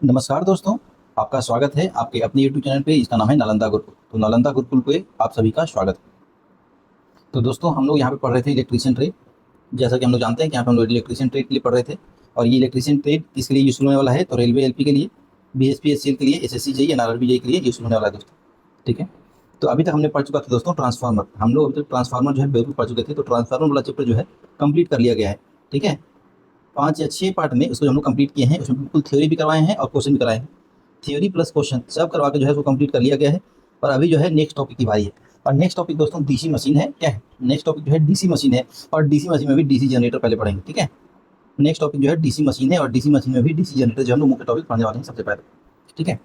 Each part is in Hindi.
नमस्कार दोस्तों, आपका स्वागत है आपके अपने यूट्यूब चैनल पे। इसका नाम है नालंदा गुरुकुल। तो नालंदा गुरुकुल पे आप सभी का स्वागत है। तो दोस्तों हम लोग यहाँ पे पढ़ रहे थे इलेक्ट्रीशियन ट्रेड। जैसा कि हम लोग जानते हैं कि यहाँ पे हम लोग इलेक्ट्रीशियन ट्रेड के लिए पढ़ रहे थे। और ये इलेक्ट्रीशियन ट्रेड किसके लिए यूज़फुल होने वाला है? तो रेलवे एलपी के लिए, बीएसपीएससीएल के लिए, एसएससी जेईई, एनआरबी जेईई के लिए यूज़फुल होने वाला है दोस्तों। ठीक है, तो अभी तक हमने पढ़ चुका था दोस्तों ट्रांसफार्मर। हम लोग अभी तक ट्रांसफार्मर जो है बिल्कुल पढ़ चुके थे। तो ट्रांसफार्मर वाला चैप्टर जो है कंप्लीट कर लिया गया है। ठीक है, 5 या 6 पार्ट में उसको हम लोग कंप्लीट किए हैं। उसमें बिल्कुल थ्योरी भी करवाए हैं और क्वेश्चन भी कराए हैं। थ्योरी प्लस क्वेश्चन सब करवा के जो है उसको कंप्लीट कर लिया गया है। और अभी जो है नेक्स्ट टॉपिक की बारी है। और नेक्स्ट टॉपिक दोस्तों डीसी मशीन है। क्या है नेक्स्ट टॉपिक? जो है डीसी मशीन है। और डीसी मशीन में भी डीसी जनरेटर पहले पढ़ेंगे। ठीक है, नेक्स्ट टॉपिक जो है डीसी मशीन है। और डीसी मशीन में भी डीसी जनरेटर जो हम लोग मुख्य टॉपिक पढ़ने वाले हैं सबसे पहले। ठीक है,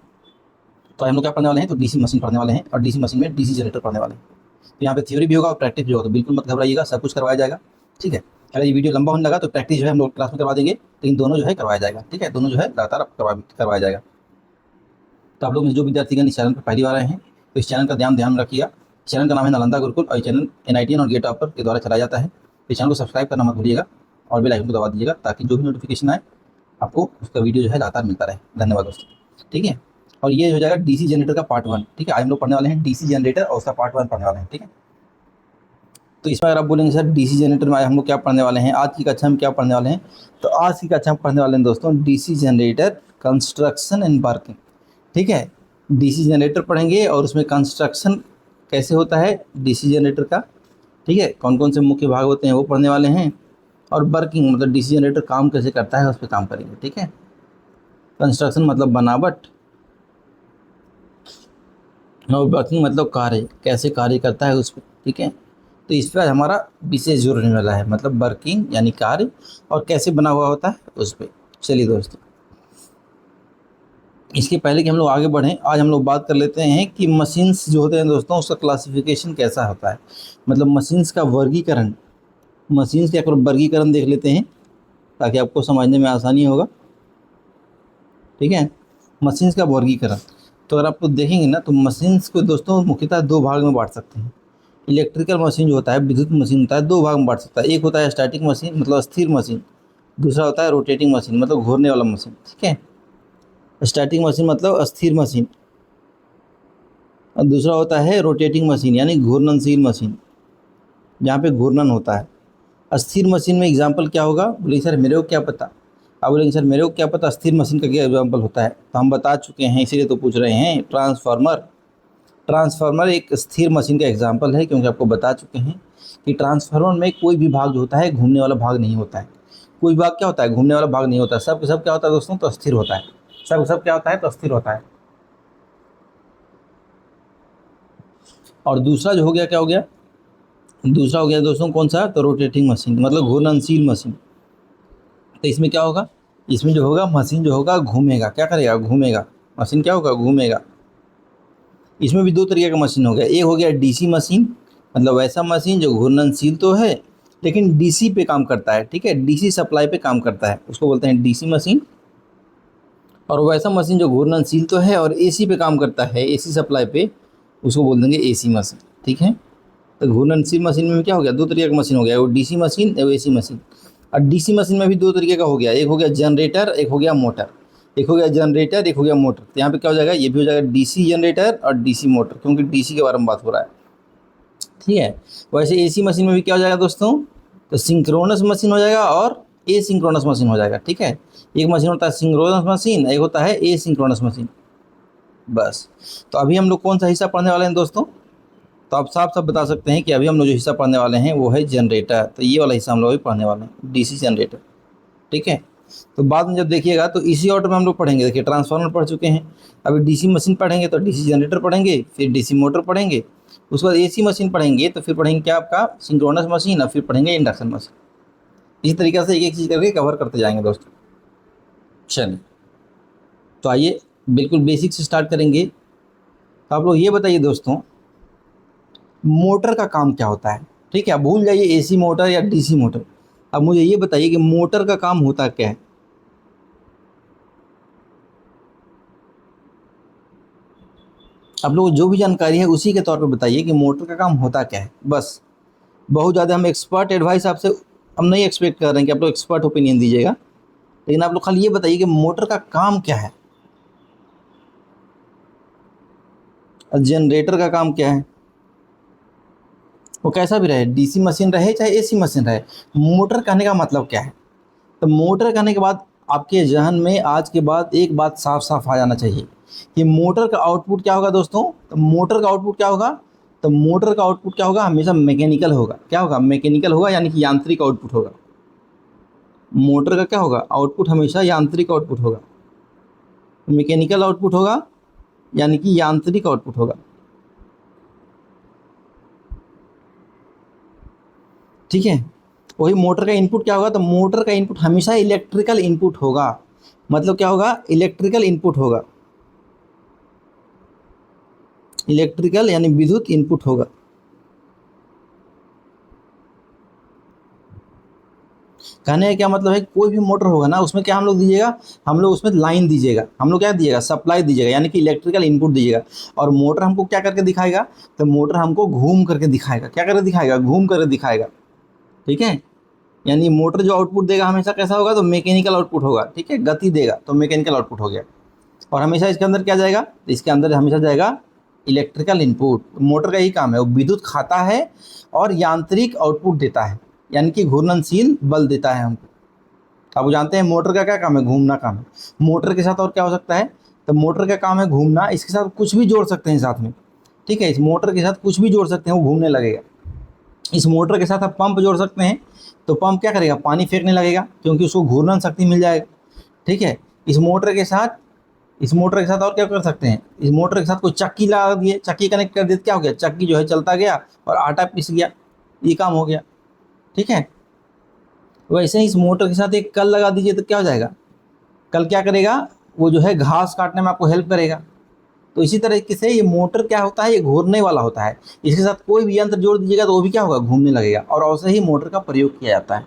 तो हम लोग क्या पढ़ने वाले हैं? तो डीसी मशीन पढ़ने वाले हैं और डीसी मशीन में डीसी जनरेटर पढ़ने वाले हैं। तो यहाँ पे थ्योरी भी होगा और प्रैक्टिस भी होगा। तो बिल्कुल मत घबराइएगा, सब कुछ करवाया जाएगा। ठीक है, अगर ये वीडियो लंबा होने लगा तो प्रैक्टिस जो है हम लोग क्लास में करवा देंगे, लेकिन दोनों जो है करवाया जाएगा। ठीक है, दोनों जो है लगातार करवाया जाएगा। तो आप लोग जो विद्यार्थीगण इस चैनल पर पहली बार आए हैं तो इस चैनल का ध्यान रखिएगा। चैनल का नाम है नालंदा गुरुकुल और ये चैनल एनआईटीएन और गेट टॉपर के द्वारा चलाया जाता है। तो चैनल को सब्सक्राइब करना मत भूलिएगा और बेल आइकन को दबा दीजिएगा ताकि जो भी नोटिफिकेशन आए आपको उसका वीडियो जो है लगातार मिलता रहे। धन्यवाद दोस्तों। ठीक है, और ये हो जाएगा डीसी जनरेटर का पार्ट 1। ठीक है, आज हम लोग पढ़ने वाले हैं डीसी जनरेटर और उसका पार्ट 1 पढ़ने वाले हैं। ठीक है, तो इसमें अगर आप बोलेंगे सर डीसी जनरेटर में हम लोग क्या पढ़ने वाले हैं, आज की कक्षा में क्या पढ़ने वाले हैं, तो आज की कक्षा में पढ़ने वाले हैं दोस्तों DC generator construction and working. ठीक है, डीसी जनरेटर पढ़ेंगे और उसमें कंस्ट्रक्शन कैसे होता है डीसी जनरेटर का। ठीक है, कौन कौन से मुख्य भाग होते हैं वो पढ़ने वाले हैं। और वर्किंग मतलब डीसी जनरेटर काम कैसे करता है उस पर काम करेंगे। ठीक है, कंस्ट्रक्शन मतलब बनावट और वर्किंग मतलब कार्य, कैसे कार्य करता है उस पर। ठीक है, तो इस पर हमारा विशेष जोर रहने वाला है, मतलब वर्किंग यानी कार्य और कैसे बना हुआ होता है उस पर। चलिए दोस्तों, इसके पहले कि हम लोग आगे बढ़ें, आज हम लोग बात कर लेते हैं कि मशीन्स जो होते हैं दोस्तों उसका क्लासिफिकेशन कैसा होता है, मतलब मशीन्स का वर्गीकरण। मशीन्स का वर्गीकरण देख लेते हैं ताकि आपको समझने में आसानी होगा। ठीक है, मशीन्स का वर्गीकरण, तो अगर आप लोग देखेंगे ना तो मशीन्स को दोस्तों मुख्यतः 2 भाग में बांट सकते हैं। इलेक्ट्रिकल मशीन जो होता है, विद्युत मशीन होता है, 2 भाग में बांट सकता है। एक होता है स्टैटिक मशीन मतलब स्थिर मशीन, दूसरा होता है रोटेटिंग मशीन मतलब घूमने वाला मशीन। ठीक है, स्टैटिक मशीन मतलब अस्थिर मशीन और दूसरा होता है रोटेटिंग मशीन यानी घूर्णनशील मशीन, जहाँ पे घूर्णन होता है। अस्थिर मशीन में एग्जाम्पल क्या होगा? बोलेंगे सर मेरे को क्या पता। आप बोलेंगे सर मेरे को क्या पता अस्थिर मशीन का क्या एग्जाम्पल होता है, तो हम बता चुके हैं इसीलिए तो पूछ रहे हैं। ट्रांसफार्मर। ट्रांसफार्मर एक स्थिर मशीन का एग्जाम्पल है क्योंकि आपको बता चुके हैं कि ट्रांसफार्मर में कोई भी भाग जो होता है घूमने वाला भाग नहीं होता है। कोई भाग क्या होता है? घूमने वाला भाग नहीं होता है। सब क्या होता है दोस्तों? तो स्थिर होता है। सब क्या होता है? तो स्थिर होता है। और दूसरा जो हो गया, क्या हो गया? दूसरा हो गया दोस्तों कौन सा? तो रोटेटिंग मशीन मतलब घूर्णनशील मशीन। तो इसमें क्या होगा? इसमें जो होगा मशीन जो होगा घूमेगा। क्या करेगा? घूमेगा। मशीन क्या होगा? घूमेगा। इसमें भी 2 तरीके का मशीन हो गया। एक हो गया डीसी मशीन, मतलब वैसा मशीन जो घूर्णनशील तो है लेकिन डीसी पे काम करता है। ठीक है, डीसी सप्लाई पे काम करता है, उसको बोलते हैं डीसी मशीन। और वैसा मशीन जो घूर्णनशील तो है और एसी पे काम करता है, एसी सप्लाई पे, उसको बोल देंगे एसी मशीन। ठीक है, तो घूर्णनशील मशीन में क्या हो गया? 2 तरीके का मशीन हो गया, वो डीसी मशीन वो एसी मशीन। और डीसी मशीन में भी 2 तरीके का हो गया, एक हो गया जनरेटर, एक हो गया मोटर। एक हो गया जनरेटर, एक हो गया मोटर। तो यहाँ पे क्या हो जाएगा? ये भी हो जाएगा डीसी जनरेटर और डीसी मोटर, क्योंकि डीसी के बारे में बात हो रहा है। ठीक है, वैसे एसी मशीन में भी क्या हो जाएगा दोस्तों? तो सिंक्रोनस मशीन हो जाएगा और ए सिंक्रोनस मशीन हो जाएगा। ठीक है, एक मशीन होता है सिंक्रोनस मशीन, एक होता है ए सिंक्रोनस मशीन। बस, तो अभी हम लोग कौन सा हिस्सा पढ़ने वाले हैं दोस्तों? तो आप साफ साफ बता सकते हैं कि अभी हम लोग जो हिस्सा पढ़ने वाले हैं वो है जनरेटर। तो ये वाला हिस्सा हम लोग अभी पढ़ने वाले हैं, डीसी जनरेटर। ठीक है, तो बाद में जब देखिएगा तो इसी ऑर्डर में हम लोग पढ़ेंगे। देखिए ट्रांसफार्मर पढ़ चुके हैं, अभी डीसी मशीन पढ़ेंगे तो डीसी जनरेटर पढ़ेंगे, फिर डीसी मोटर पढ़ेंगे, उसके बाद एसी मशीन पढ़ेंगे, तो फिर पढ़ेंगे क्या आपका? सिंक्रोनस मशीन, और फिर पढ़ेंगे इंडक्शन मशीन। इसी तरीके से एक एक चीज़ करके कवर करते जाएंगे दोस्तों। चलिए, तो आइए बिल्कुल बेसिक से स्टार्ट करेंगे। तो आप लोग ये बताइए दोस्तों, मोटर का काम क्या होता है? ठीक है, आप भूल जाइए एसी मोटर या डीसी मोटर। अब मुझे ये बताइए कि मोटर का काम होता क्या है? आप लोग जो भी जानकारी है उसी के तौर पे बताइए कि मोटर का काम होता क्या है। बस, बहुत ज़्यादा हम एक्सपर्ट एडवाइस आपसे हम नहीं एक्सपेक्ट कर रहे हैं कि आप लोग एक्सपर्ट ओपिनियन दीजिएगा, लेकिन आप लोग खाली ये बताइए कि मोटर का काम क्या है। और जनरेटर का काम क्या है, वो कैसा भी रहे, डीसी मशीन रहे चाहे एसी मशीन रहे। मोटर कहने का मतलब क्या है, तो मोटर कहने के बाद आपके जहन में आज के बाद एक बात साफ साफ आ जाना चाहिए कि मोटर का आउटपुट क्या होगा दोस्तों। तो मोटर का आउटपुट क्या होगा, तो मोटर का आउटपुट क्या होगा, हमेशा मैकेनिकल होगा। क्या होगा, मैकेनिकल होगा, यानी कि यांत्रिक आउटपुट होगा। मोटर का क्या होगा, आउटपुट हमेशा यांत्रिक आउटपुट होगा, मैकेनिकल आउटपुट होगा, यानी कि यांत्रिक आउटपुट होगा। ठीक है, वही मोटर का इनपुट क्या होगा, तो मोटर का इनपुट हमेशा इलेक्ट्रिकल इनपुट होगा। मतलब क्या होगा, इलेक्ट्रिकल इनपुट होगा, इलेक्ट्रिकल यानी विद्युत इनपुट होगा। कहने का क्या मतलब है, कोई भी मोटर होगा ना, उसमें क्या हम लोग दीजिएगा, हम लोग उसमें लाइन दीजिएगा, हम लोग क्या दीजिएगा, सप्लाई दीजिएगा, यानी कि इलेक्ट्रिकल इनपुट दीजिएगा। और मोटर हमको क्या करके दिखाएगा, तो मोटर हमको घूम करके दिखाएगा। क्या करके दिखाएगा, घूम करके दिखाएगा। ठीक है, यानी मोटर जो आउटपुट देगा हमेशा कैसा होगा, तो मैकेनिकल आउटपुट होगा। ठीक है, गति देगा तो मैकेनिकल आउटपुट हो गया। और हमेशा इसके अंदर क्या जाएगा, तो इसके अंदर हमेशा जाएगा इलेक्ट्रिकल इनपुट। मोटर का यही काम है, वो विद्युत खाता है और यांत्रिक आउटपुट देता है, यानी कि घूर्णनशील बल देता है हमको। अब वो जानते हैं मोटर का क्या काम है, घूमना काम है। मोटर के साथ और क्या हो सकता है, तो मोटर का काम है घूमना, इसके साथ कुछ भी जोड़ सकते हैं साथ में। ठीक है, इस मोटर के साथ कुछ भी जोड़ सकते हैं, वो घूमने लगेगा। इस मोटर के साथ आप पंप जोड़ सकते हैं, तो पंप क्या करेगा, पानी फेंकने लगेगा, क्योंकि उसको घूर्णन शक्ति मिल जाएगा। ठीक है, इस मोटर के साथ और क्या कर सकते हैं, इस मोटर के साथ कोई चक्की लगा दिए, चक्की कनेक्ट कर दिए, क्या हो गया, चक्की जो है चलता गया और आटा पिस गया, ये काम हो गया। ठीक है, वैसे ही इस मोटर के साथ एक कल लगा दीजिए तो क्या हो जाएगा, कल क्या करेगा, वो जो है घास काटने में आपको हेल्प करेगा। तो इसी तरीके से ये मोटर क्या होता है, ये घूमने वाला होता है। इसके साथ कोई भी यंत्र जोड़ दीजिएगा तो वो भी क्या होगा, घूमने लगेगा। और वैसे ही मोटर का प्रयोग किया जाता है।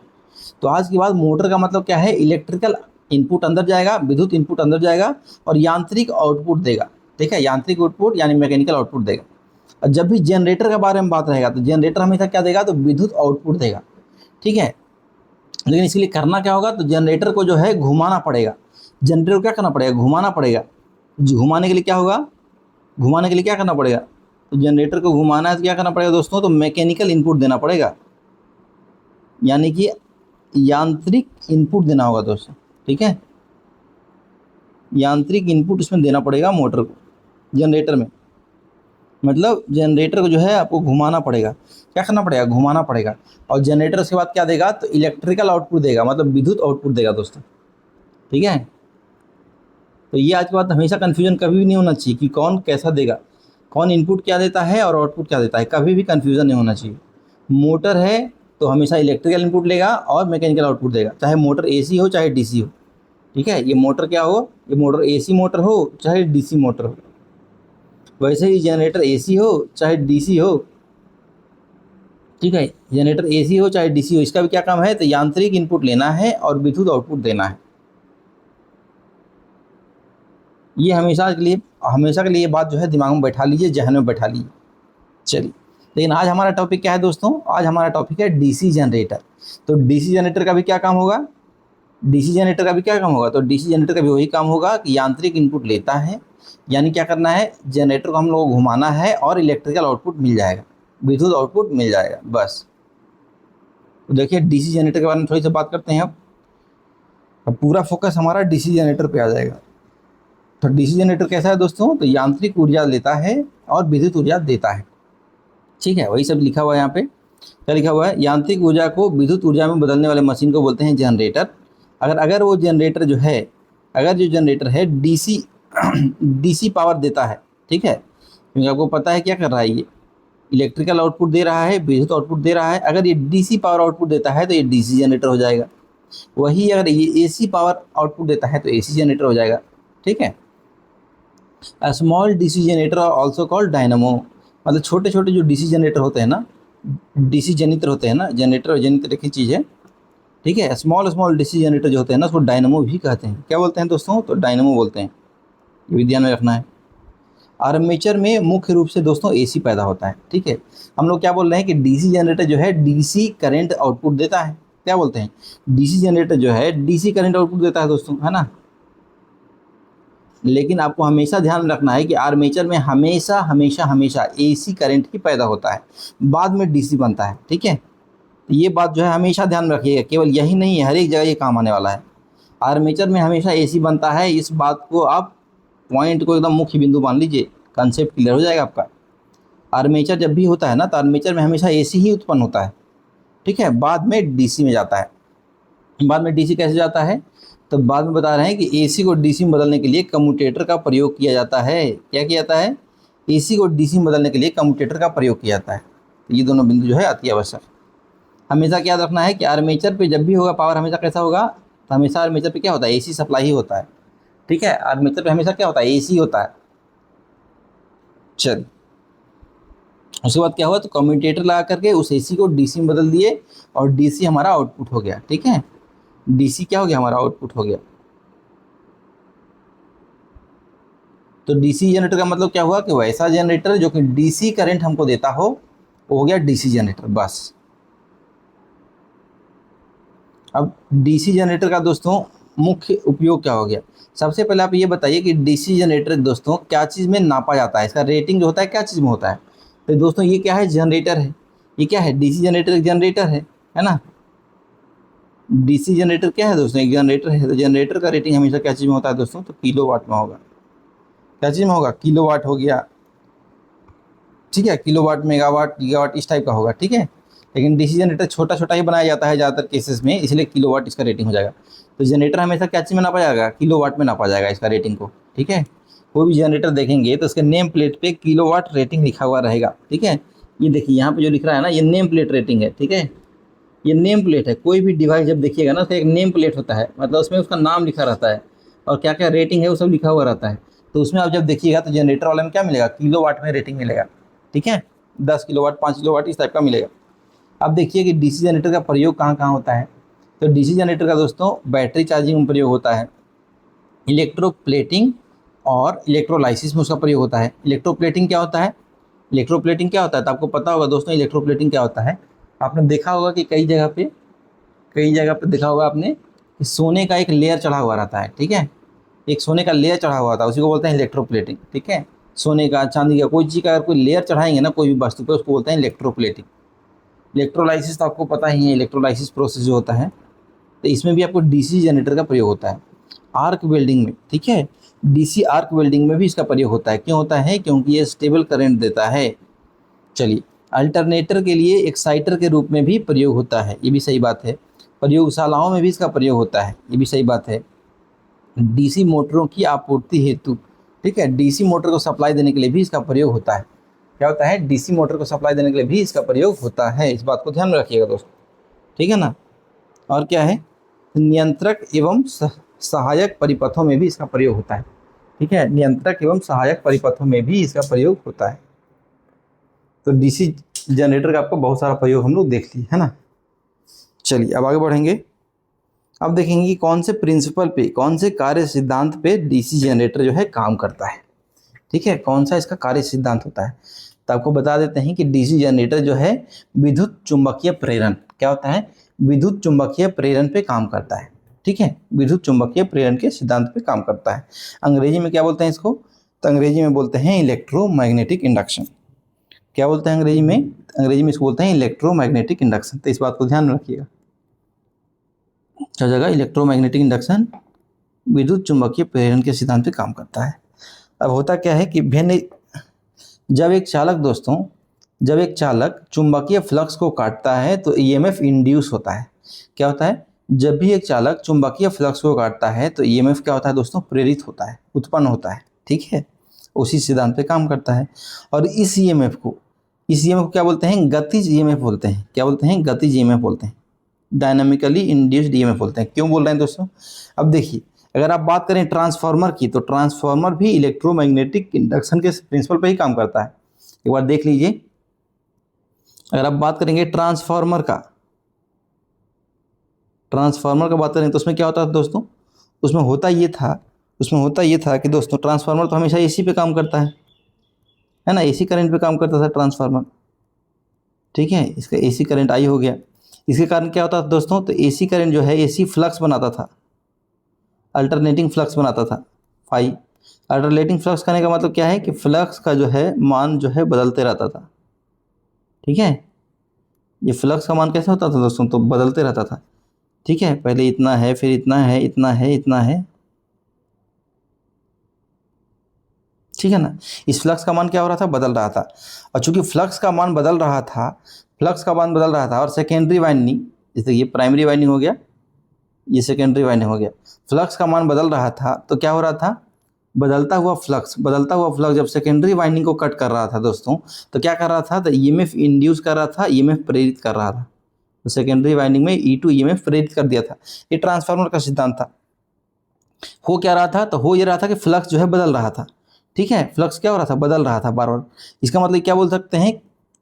तो आज के बाद मोटर का मतलब क्या है, इलेक्ट्रिकल इनपुट अंदर जाएगा, विद्युत इनपुट अंदर जाएगा और यांत्रिक आउटपुट देगा। ठीक है, यांत्रिक आउटपुट यानी मैकेनिकल आउटपुट देगा। और जब भी जनरेटर के बारे में बात रहेगा, तो जनरेटर हमेशा क्या देगा, तो विद्युत आउटपुट देगा। ठीक है, लेकिन इसके लिए करना क्या होगा, तो जनरेटर को जो है घुमाना पड़ेगा। जनरेटर को क्या करना पड़ेगा, घुमाना पड़ेगा। घुमाने के लिए क्या होगा, घुमाने के लिए क्या करना पड़ेगा, तो जनरेटर को घुमाना है तो क्या करना पड़ेगा दोस्तों, तो मैकेनिकल इनपुट देना पड़ेगा, यानी कि यांत्रिक इनपुट देना होगा दोस्तों। ठीक है, यांत्रिक इनपुट इसमें देना पड़ेगा मोटर को, जनरेटर में। मतलब जनरेटर को जो है आपको घुमाना पड़ेगा, क्या करना पड़ेगा, घुमाना पड़ेगा। और जनरेटर उसके बाद क्या देगा, तो इलेक्ट्रिकल आउटपुट देगा, मतलब विद्युत आउटपुट देगा दोस्तों। ठीक है, तो ये आज के बाद हमेशा कन्फ्यूजन कभी भी नहीं होना चाहिए कि कौन कैसा देगा, कौन इनपुट क्या देता है और आउटपुट क्या देता है, कभी भी कन्फ्यूजन नहीं होना चाहिए। मोटर है तो हमेशा इलेक्ट्रिकल इनपुट लेगा और मैकेनिकल आउटपुट देगा, चाहे मोटर एसी हो चाहे डीसी हो। ठीक है, ये मोटर क्या हो, ये मोटर एसी मोटर हो चाहे डीसी मोटर हो। वैसे ही जनरेटर एसी हो चाहे डीसी हो। ठीक है, जनरेटर एसी हो चाहे डीसी हो, इसका भी क्या काम है, तो यांत्रिक इनपुट लेना है और विद्युत आउटपुट देना है। ये हमेशा के लिए बात जो है दिमाग में बैठा लीजिए, जहन में बैठा लीजिए। चलिए, लेकिन आज हमारा टॉपिक क्या है दोस्तों, आज हमारा टॉपिक है डीसी जनरेटर। तो डीसी जनरेटर का भी क्या काम होगा, डीसी जनरेटर का भी क्या काम होगा, तो डीसी जनरेटर का भी वही काम होगा कि यांत्रिक इनपुट लेता है, यानी क्या करना है, जनरेटर को हम लोगों को घुमाना है और इलेक्ट्रिकल आउटपुट मिल जाएगा, विद्युत आउटपुट मिल जाएगा, बस। तो देखिए डीसी जनरेटर के बारे में थोड़ी सी बात करते हैं। अब पूरा फोकस हमारा डीसी जनरेटर पे आ जाएगा। तो डीसी जनरेटर कैसा है दोस्तों, तो यांत्रिक ऊर्जा लेता है और विद्युत ऊर्जा देता है। ठीक है, वही सब लिखा हुआ है यहाँ पे। क्या लिखा हुआ है, यांत्रिक ऊर्जा को विद्युत ऊर्जा में बदलने वाले मशीन को बोलते हैं जनरेटर। अगर वो जनरेटर जो है, अगर जो जनरेटर है डीसी डीसी पावर देता है, ठीक है, क्योंकि आपको पता है क्या कर रहा है, ये इलेक्ट्रिकल आउटपुट दे रहा है, विद्युत आउटपुट दे रहा है। अगर ये डीसी पावर आउटपुट देता है तो ये डीसी जनरेटर हो जाएगा। वही अगर ये एसी पावर आउटपुट देता है तो एसी जनरेटर हो जाएगा। ठीक है, small DC generator also called dynamo. मतलब छोटे छोटे जो डीसी जनरेटर होते हैं ना, डीसी जनित्र होते हैं ना, जनरेटर और जनित्र एक ही चीज़ है। ठीक है, स्मॉल डीसी जनरेटर जो होते हैं ना, उसको डायनामो भी कहते हैं। क्या बोलते हैं दोस्तों, तो डायनामो बोलते हैं। ये भी ध्यान में रखना है। आर्मेचर में मुख्य रूप से दोस्तों एसी पैदा होता है। ठीक है, हम लोग क्या बोल रहे हैं कि डीसी जनरेटर जो है डीसी करंट आउटपुट देता है। क्या बोलते हैं, डीसी जनरेटर जो है डीसी करंट आउटपुट देता है दोस्तों, है ना। लेकिन आपको हमेशा ध्यान रखना है कि आर्मेचर में हमेशा हमेशा हमेशा एसी करंट ही पैदा होता है, बाद में डीसी बनता है। ठीक है, तो ये बात जो है हमेशा ध्यान में रखिएगा, केवल यही नहीं है, हर एक जगह ये काम आने वाला है। आर्मेचर में हमेशा एसी बनता है, इस बात को आप पॉइंट को एकदम मुख्य बिंदु मान लीजिए, कंसेप्ट क्लियर हो जाएगा आपका। आर्मेचर जब भी होता है ना, तो आर्मेचर में हमेशा एसी ही उत्पन्न होता है। ठीक है, बाद में डीसी में जाता है। बाद में डीसी कैसे जाता है, तो बाद में बता रहे हैं कि एसी को डीसी में बदलने के लिए कम्यूटेटर का प्रयोग किया जाता है। क्या किया जाता है, एसी को डीसी में बदलने के लिए कम्यूटेटर का प्रयोग किया जाता है। तो ये दोनों बिंदु जो है अति आवश्यक। हमेशा क्या याद रखना है कि आर्मेचर पे जब भी होगा पावर हमेशा कैसा होगा, तो हमेशा आर्मेचर पे क्या होता है, एसी सप्लाई ही होता है। ठीक है, आर्मेचर पे हमेशा क्या होता है, एसी होता है। चल, उसके बाद क्या हुआ, तो कम्यूटेटर लगा करके उस एसी को डीसी में बदल दिए और डीसी हमारा आउटपुट हो गया। ठीक है, डीसी क्या हो गया, हमारा आउटपुट हो गया। तो डीसी जनरेटर का मतलब क्या हुआ कि वैसा जनरेटर जो कि डीसी करंट हमको देता हो, वो हो गया डीसी जनरेटर। बस अब डीसी जनरेटर का दोस्तों मुख्य उपयोग क्या हो गया, सबसे पहले आप ये बताइए कि डीसी जनरेटर दोस्तों क्या चीज़ में नापा जाता है, इसका रेटिंग जो होता है क्या चीज़ में होता है। तो दोस्तों ये क्या है, जनरेटर है। ये क्या है, डीसी जनरेटर, एक जनरेटर है ना। डीसी जनरेटर क्या है दोस्तों, एक जनरेटर है। तो जनरेटर का रेटिंग हमेशा क्या चीज़ में होता है दोस्तों, तो किलोवाट में होगा। क्या चीज़ में होगा, किलोवाट हो गया। ठीक है, किलोवाट, मेगावाट, गीगावाट, इस टाइप का होगा। ठीक है, लेकिन डीसी जनरेटर छोटा छोटा ही बनाया जाता है ज़्यादातर केसेस में, इसलिए किलोवाट इसका रेटिंग हो जाएगा। तो जनरेटर हमेशा क्या चीज़ में नापा जाएगा, किलोवाट में नापा जाएगा इसका रेटिंग को। ठीक है, कोई भी जनरेटर देखेंगे तो उसके नेम प्लेट पे किलोवाट रेटिंग लिखा हुआ रहेगा। ठीक है, ये देखिए यहाँ पे जो लिख रहा है ना, ये नेम प्लेट रेटिंग है। ठीक है, ये नेम प्लेट है। कोई भी डिवाइस जब देखिएगा ना, तो एक नेम प्लेट होता है, मतलब उसमें उसका नाम लिखा रहता है और क्या क्या रेटिंग है वो सब लिखा हुआ रहता है। तो उसमें आप जब देखिएगा तो जनरेटर वाले में क्या मिलेगा, किलोवाट में रेटिंग मिलेगा। ठीक है, 10 किलोवाट, 5 किलोवाट, इस टाइप का मिलेगा। अब देखिए कि डीसी जनरेटर का प्रयोग कहाँ कहाँ होता है। तो डीसी जनरेटर का दोस्तों बैटरी चार्जिंग में प्रयोग होता है, इलेक्ट्रोप्लेटिंग और इलेक्ट्रोलाइसिस में उसका प्रयोग होता है। इलेक्ट्रोप्लेटिंग क्या होता है, इलेक्ट्रोप्लेटिंग क्या होता है, तो आपको पता होगा दोस्तों इलेक्ट्रोप्लेटिंग क्या होता है। आपने देखा होगा कि कई जगह पे देखा होगा आपने कि सोने का एक लेयर चढ़ा हुआ रहता है। ठीक है, एक सोने का लेयर चढ़ा हुआ था, उसी को बोलते हैं इलेक्ट्रोप्लेटिंग। ठीक है, सोने का, चांदी का, कोई चीज़ का अगर कोई लेयर चढ़ाएंगे ना कोई भी वस्तु पे, उसको बोलते हैं इलेक्ट्रोप्लेटिंग। इलेक्ट्रोलाइसिस तो आपको पता ही है, इलेक्ट्रोलाइसिस प्रोसेस जो होता है, तो इसमें भी आपको डीसी जनरेटर का प्रयोग होता है। आर्क वेल्डिंग में, ठीक है, डीसी आर्क वेल्डिंग में भी इसका प्रयोग होता है। क्यों होता है, क्योंकि ये स्टेबल करंट देता है। चलिए, अल्टरनेटर के लिए एक्साइटर के रूप में भी प्रयोग होता है, ये भी सही बात है। प्रयोगशालाओं में भी इसका प्रयोग होता है, ये भी सही बात है। डीसी मोटरों की आपूर्ति हेतु, ठीक है, डीसी मोटर को सप्लाई देने के लिए भी इसका प्रयोग होता है। क्या होता है, डीसी मोटर को सप्लाई देने के लिए भी इसका प्रयोग होता है। इस बात को ध्यान में रखिएगा दोस्तों। ठीक है ना। और क्या है, नियंत्रक एवं सहायक परिपथों में भी इसका प्रयोग होता है। ठीक है, नियंत्रक एवं सहायक परिपथों में भी इसका प्रयोग होता है। तो डीसी जनरेटर का आपको बहुत सारा प्रयोग हम लोग देख लिए, है ना। चलिए अब आगे बढ़ेंगे। अब देखेंगे कि कौन से प्रिंसिपल पे, कौन से कार्य सिद्धांत पे डीसी जनरेटर जो है काम करता है। ठीक है, कौन सा इसका कार्य सिद्धांत होता है। तो आपको बता देते हैं कि डीसी जनरेटर जो है विद्युत चुंबकीय प्रेरण, क्या होता है, विद्युत चुंबकीय प्रेरण पे काम करता है। ठीक है, विद्युत चुंबकीय प्रेरण के सिद्धांत पे काम करता है। अंग्रेजी में क्या बोलते हैं इसको, तो अंग्रेजी में बोलते हैं इलेक्ट्रोमैग्नेटिक इंडक्शन। क्या बोलते हैं अंग्रेजी में, अंग्रेजी में इसको बोलते हैं इलेक्ट्रोमैग्नेटिक इंडक्शन। तो इस बात को ध्यान में रखिएगा, क्या जगह, इलेक्ट्रोमैग्नेटिक इंडक्शन विद्युत चुंबकीय प्रेरण के सिद्धांत पे काम करता है। अब होता क्या है कि भिन्न, जब एक चालक दोस्तों, जब एक चालक चुंबकीय फ्लक्स को काटता है तो ईएमएफ इंड्यूस होता है। क्या होता है, जब भी एक चालक चुंबकीय फ्लक्स को काटता है तो ईएमएफ क्या होता है दोस्तों, प्रेरित होता है, उत्पन्न होता है। ठीक है, उसी सिद्धांत पे काम करता है। और इस ईएमएफ को क्या बोलते हैं, गतिज ईएमएफ बोलते हैं। क्या बोलते हैं, गतिज ईएमएफ बोलते हैं, डायनामिकली इंड्यूस्ड ईएमएफ बोलते हैं। क्यों बोल रहे हैं दोस्तों, अब देखिए, अगर आप बात करें ट्रांसफार्मर की, तो ट्रांसफार्मर भी इलेक्ट्रोमैग्नेटिक इंडक्शन के प्रिंसिपल पे ही काम करता है। एक बार देख लीजिए, अगर आप बात करेंगे ट्रांसफार्मर का बात करें तो उसमें क्या होता था दोस्तों, उसमें होता ये था कि दोस्तों ट्रांसफार्मर तो हमेशा एसी पे काम करता है ना, एसी करंट पे काम करता था ट्रांसफार्मर। ठीक है, इसका एसी करंट आई हो गया। इसके कारण क्या होता था दोस्तों, तो एसी करंट जो है एसी फ्लक्स बनाता था, अल्टरनेटिंग फ्लक्स बनाता था फाई। अल्टरनेटिंग फ्लक्स करने का मतलब क्या है कि फ्लक्स का जो है मान जो है बदलते रहता था। ठीक है, ये फ्लक्स का मान कैसे होता था दोस्तों, तो बदलते रहता था। ठीक है, पहले इतना है, फिर इतना है, इतना है, इतना है। ठीक है ना, इस फ्लक्स का मान क्या हो रहा था, बदल रहा था। और चूंकि फ्लक्स का मान बदल रहा था, फ्लक्स का मान बदल रहा था, और सेकेंडरी वाइंडिंग, जैसे ये प्राइमरी वाइंडिंग हो गया, ये सेकेंडरी वाइंडिंग हो गया, फ्लक्स का मान बदल रहा था, तो क्या हो रहा था, बदलता हुआ फ्लक्स जब सेकेंडरी वाइंडिंग को कट कर रहा था दोस्तों, तो क्या कर रहा था, तो ईएमएफ इंड्यूस कर रहा था, ईएमएफ प्रेरित कर रहा था। तो सेकेंडरी वाइंडिंग में ई टू ईएमएफ प्रेरित कर दिया था। ये ट्रांसफार्मर का सिद्धांत था। हो क्या रहा था, तो हो ये रहा था कि फ्लक्स जो है बदल रहा था। ठीक है, फ्लक्स क्या हो रहा था, बदल रहा था बार बार। इसका मतलब क्या बोल सकते हैं,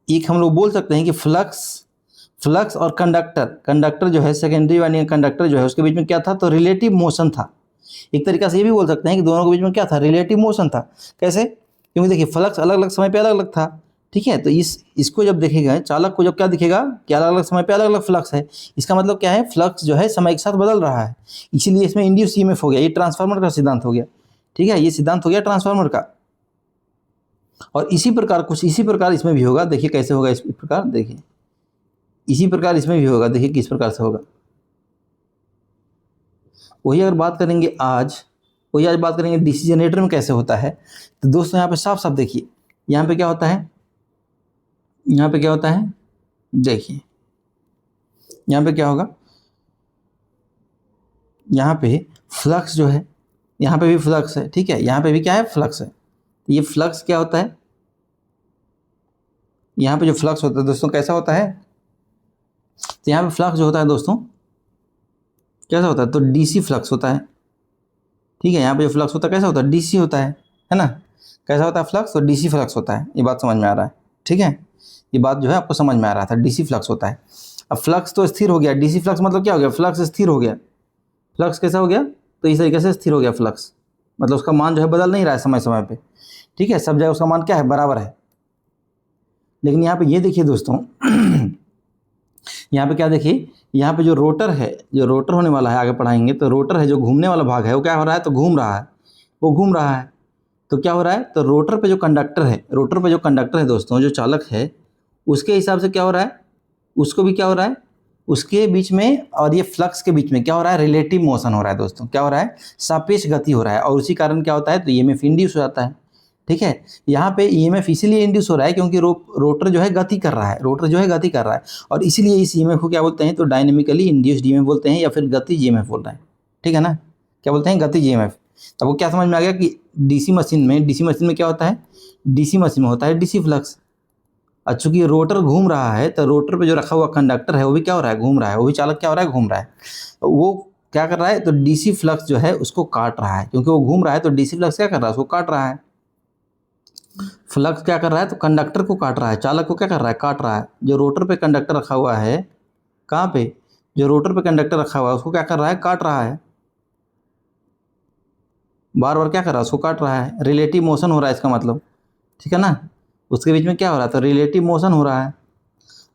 एक हम लोग बोल सकते हैं कि फ्लक्स और कंडक्टर जो है, सेकेंडरी वाइंडिंग कंडक्टर जो है, उसके बीच में क्या था, तो रिलेटिव मोशन था। एक तरीका से ये भी बोल सकते हैं कि दोनों के बीच में क्या था, रिलेटिव मोशन था। कैसे, क्योंकि देखिए फ्लक्स अलग अलग समय पे अलग अलग था। ठीक है, तो इसको जब देखेगा चालक को, जब क्या दिखेगा कि अलग अलग समय पे अलग अलग फ्लक्स है, इसका मतलब क्या है, फ्लक्स जो है समय के साथ बदल रहा है, इसीलिए इसमें इंड्यूस ईएमएफ हो गया। ये ट्रांसफार्मर का सिद्धांत हो गया। ठीक है, ये सिद्धांत हो गया ट्रांसफार्मर का। और इसी प्रकार कुछ इसी प्रकार इसमें भी होगा। देखिए कैसे होगा, इस प्रकार देखिए, इसी प्रकार इसमें भी होगा। देखिए किस प्रकार से होगा, वही अगर बात करेंगे आज, वही आज बात करेंगे डीसी जनरेटर में कैसे होता है। तो दोस्तों यहाँ पे साफ साफ देखिए, यहाँ पे क्या होता है, यहाँ पे क्या होता है, देखिए यहाँ पे क्या होगा, यहाँ पे फ्लक्स जो है, यहाँ पे भी फ्लक्स है। ठीक है, यहाँ पे भी क्या है, फ्लक्स है। ये फ्लक्स क्या होता है, यहाँ पे जो फ्लक्स होता है दोस्तों कैसा होता है, तो यहाँ पे फ्लक्स जो होता है दोस्तों कैसा होता है, तो डीसी फ्लक्स होता है। ठीक है, यहाँ पे जो फ्लक्स होता है कैसा होता है, डीसी होता है ना। कैसा होता है फ्लक्स, तो डीसी फ्लक्स होता है। ये बात समझ में आ रहा है। ठीक है, ये बात जो है आपको समझ में आ रहा था, डीसी फ्लक्स होता है। अब फ्लक्स तो स्थिर हो गया, डीसी फ्लक्स मतलब क्या हो गया, फ्लक्स स्थिर हो गया। फ्लक्स कैसा हो गया, तो इस तरीके से स्थिर हो गया फ्लक्स, मतलब उसका मान जो है बदल नहीं रहा है समय समय पे। ठीक है, सब जगह उसका मान क्या है, बराबर है। लेकिन यहाँ पे ये देखिए दोस्तों यहाँ पे क्या देखिए, यहाँ पे जो रोटर है, जो रोटर होने वाला है, आगे पढ़ाएंगे, तो रोटर है जो घूमने वाला भाग है, वो क्या हो रहा है, तो घूम रहा है, वो घूम रहा है। तो क्या हो रहा है, तो रोटर पे जो कंडक्टर है दोस्तों, जो चालक है, उसके हिसाब से क्या हो रहा है, उसको भी क्या हो रहा है, उसके बीच में और ये फ्लक्स के बीच में क्या हो रहा है, रिलेटिव मोशन हो रहा है दोस्तों। क्या हो रहा है, सापेक्ष गति हो रहा है, और उसी कारण क्या होता है, तो ईएमएफ इंड्यूस हो जाता है। ठीक है, यहाँ पे ईएमएफ इसीलिए इंड्यूस हो रहा है क्योंकि रोटर जो है गति कर रहा है, और इसीलिए इस ईएमएफ को क्या बोलते हैं, तो डायनेमिकली इंड्यूस्ड ईएमएफ बोलते हैं, या फिर गतिज ईएमएफ बोल रहे हैं। ठीक है ना, क्या बोलते हैं, गतिज ईएमएफ। तब वो क्या समझ में आ गया कि डीसी मशीन में क्या होता है, डीसी मशीन में होता है डीसी फ्लक्स। और चूंकि रोटर घूम रहा है, तो रोटर पे जो रखा हुआ कंडक्टर है वो भी क्या हो रहा है, घूम रहा है, वो भी चालक क्या हो रहा है, घूम रहा है। वो क्या कर रहा है, तो डीसी फ्लक्स जो है उसको काट रहा है, क्योंकि वो घूम रहा है, तो डीसी फ्लक्स क्या कर रहा है, उसको काट रहा है। फ्लक्स क्या कर रहा है, तो कंडक्टर को काट रहा है, चालक को क्या कर रहा है, काट रहा है। जो रोटर पे कंडक्टर रखा हुआ है, कहाँ पे, जो रोटर पे कंडक्टर रखा हुआ है, उसको क्या कर रहा है, काट रहा है, बार बार क्या कर रहा है, उसको काट रहा है। रिलेटिव मोशन हो रहा है इसका मतलब। ठीक है ना, उसके बीच में क्या हो रहा है, तो रिलेटिव मोशन हो रहा है।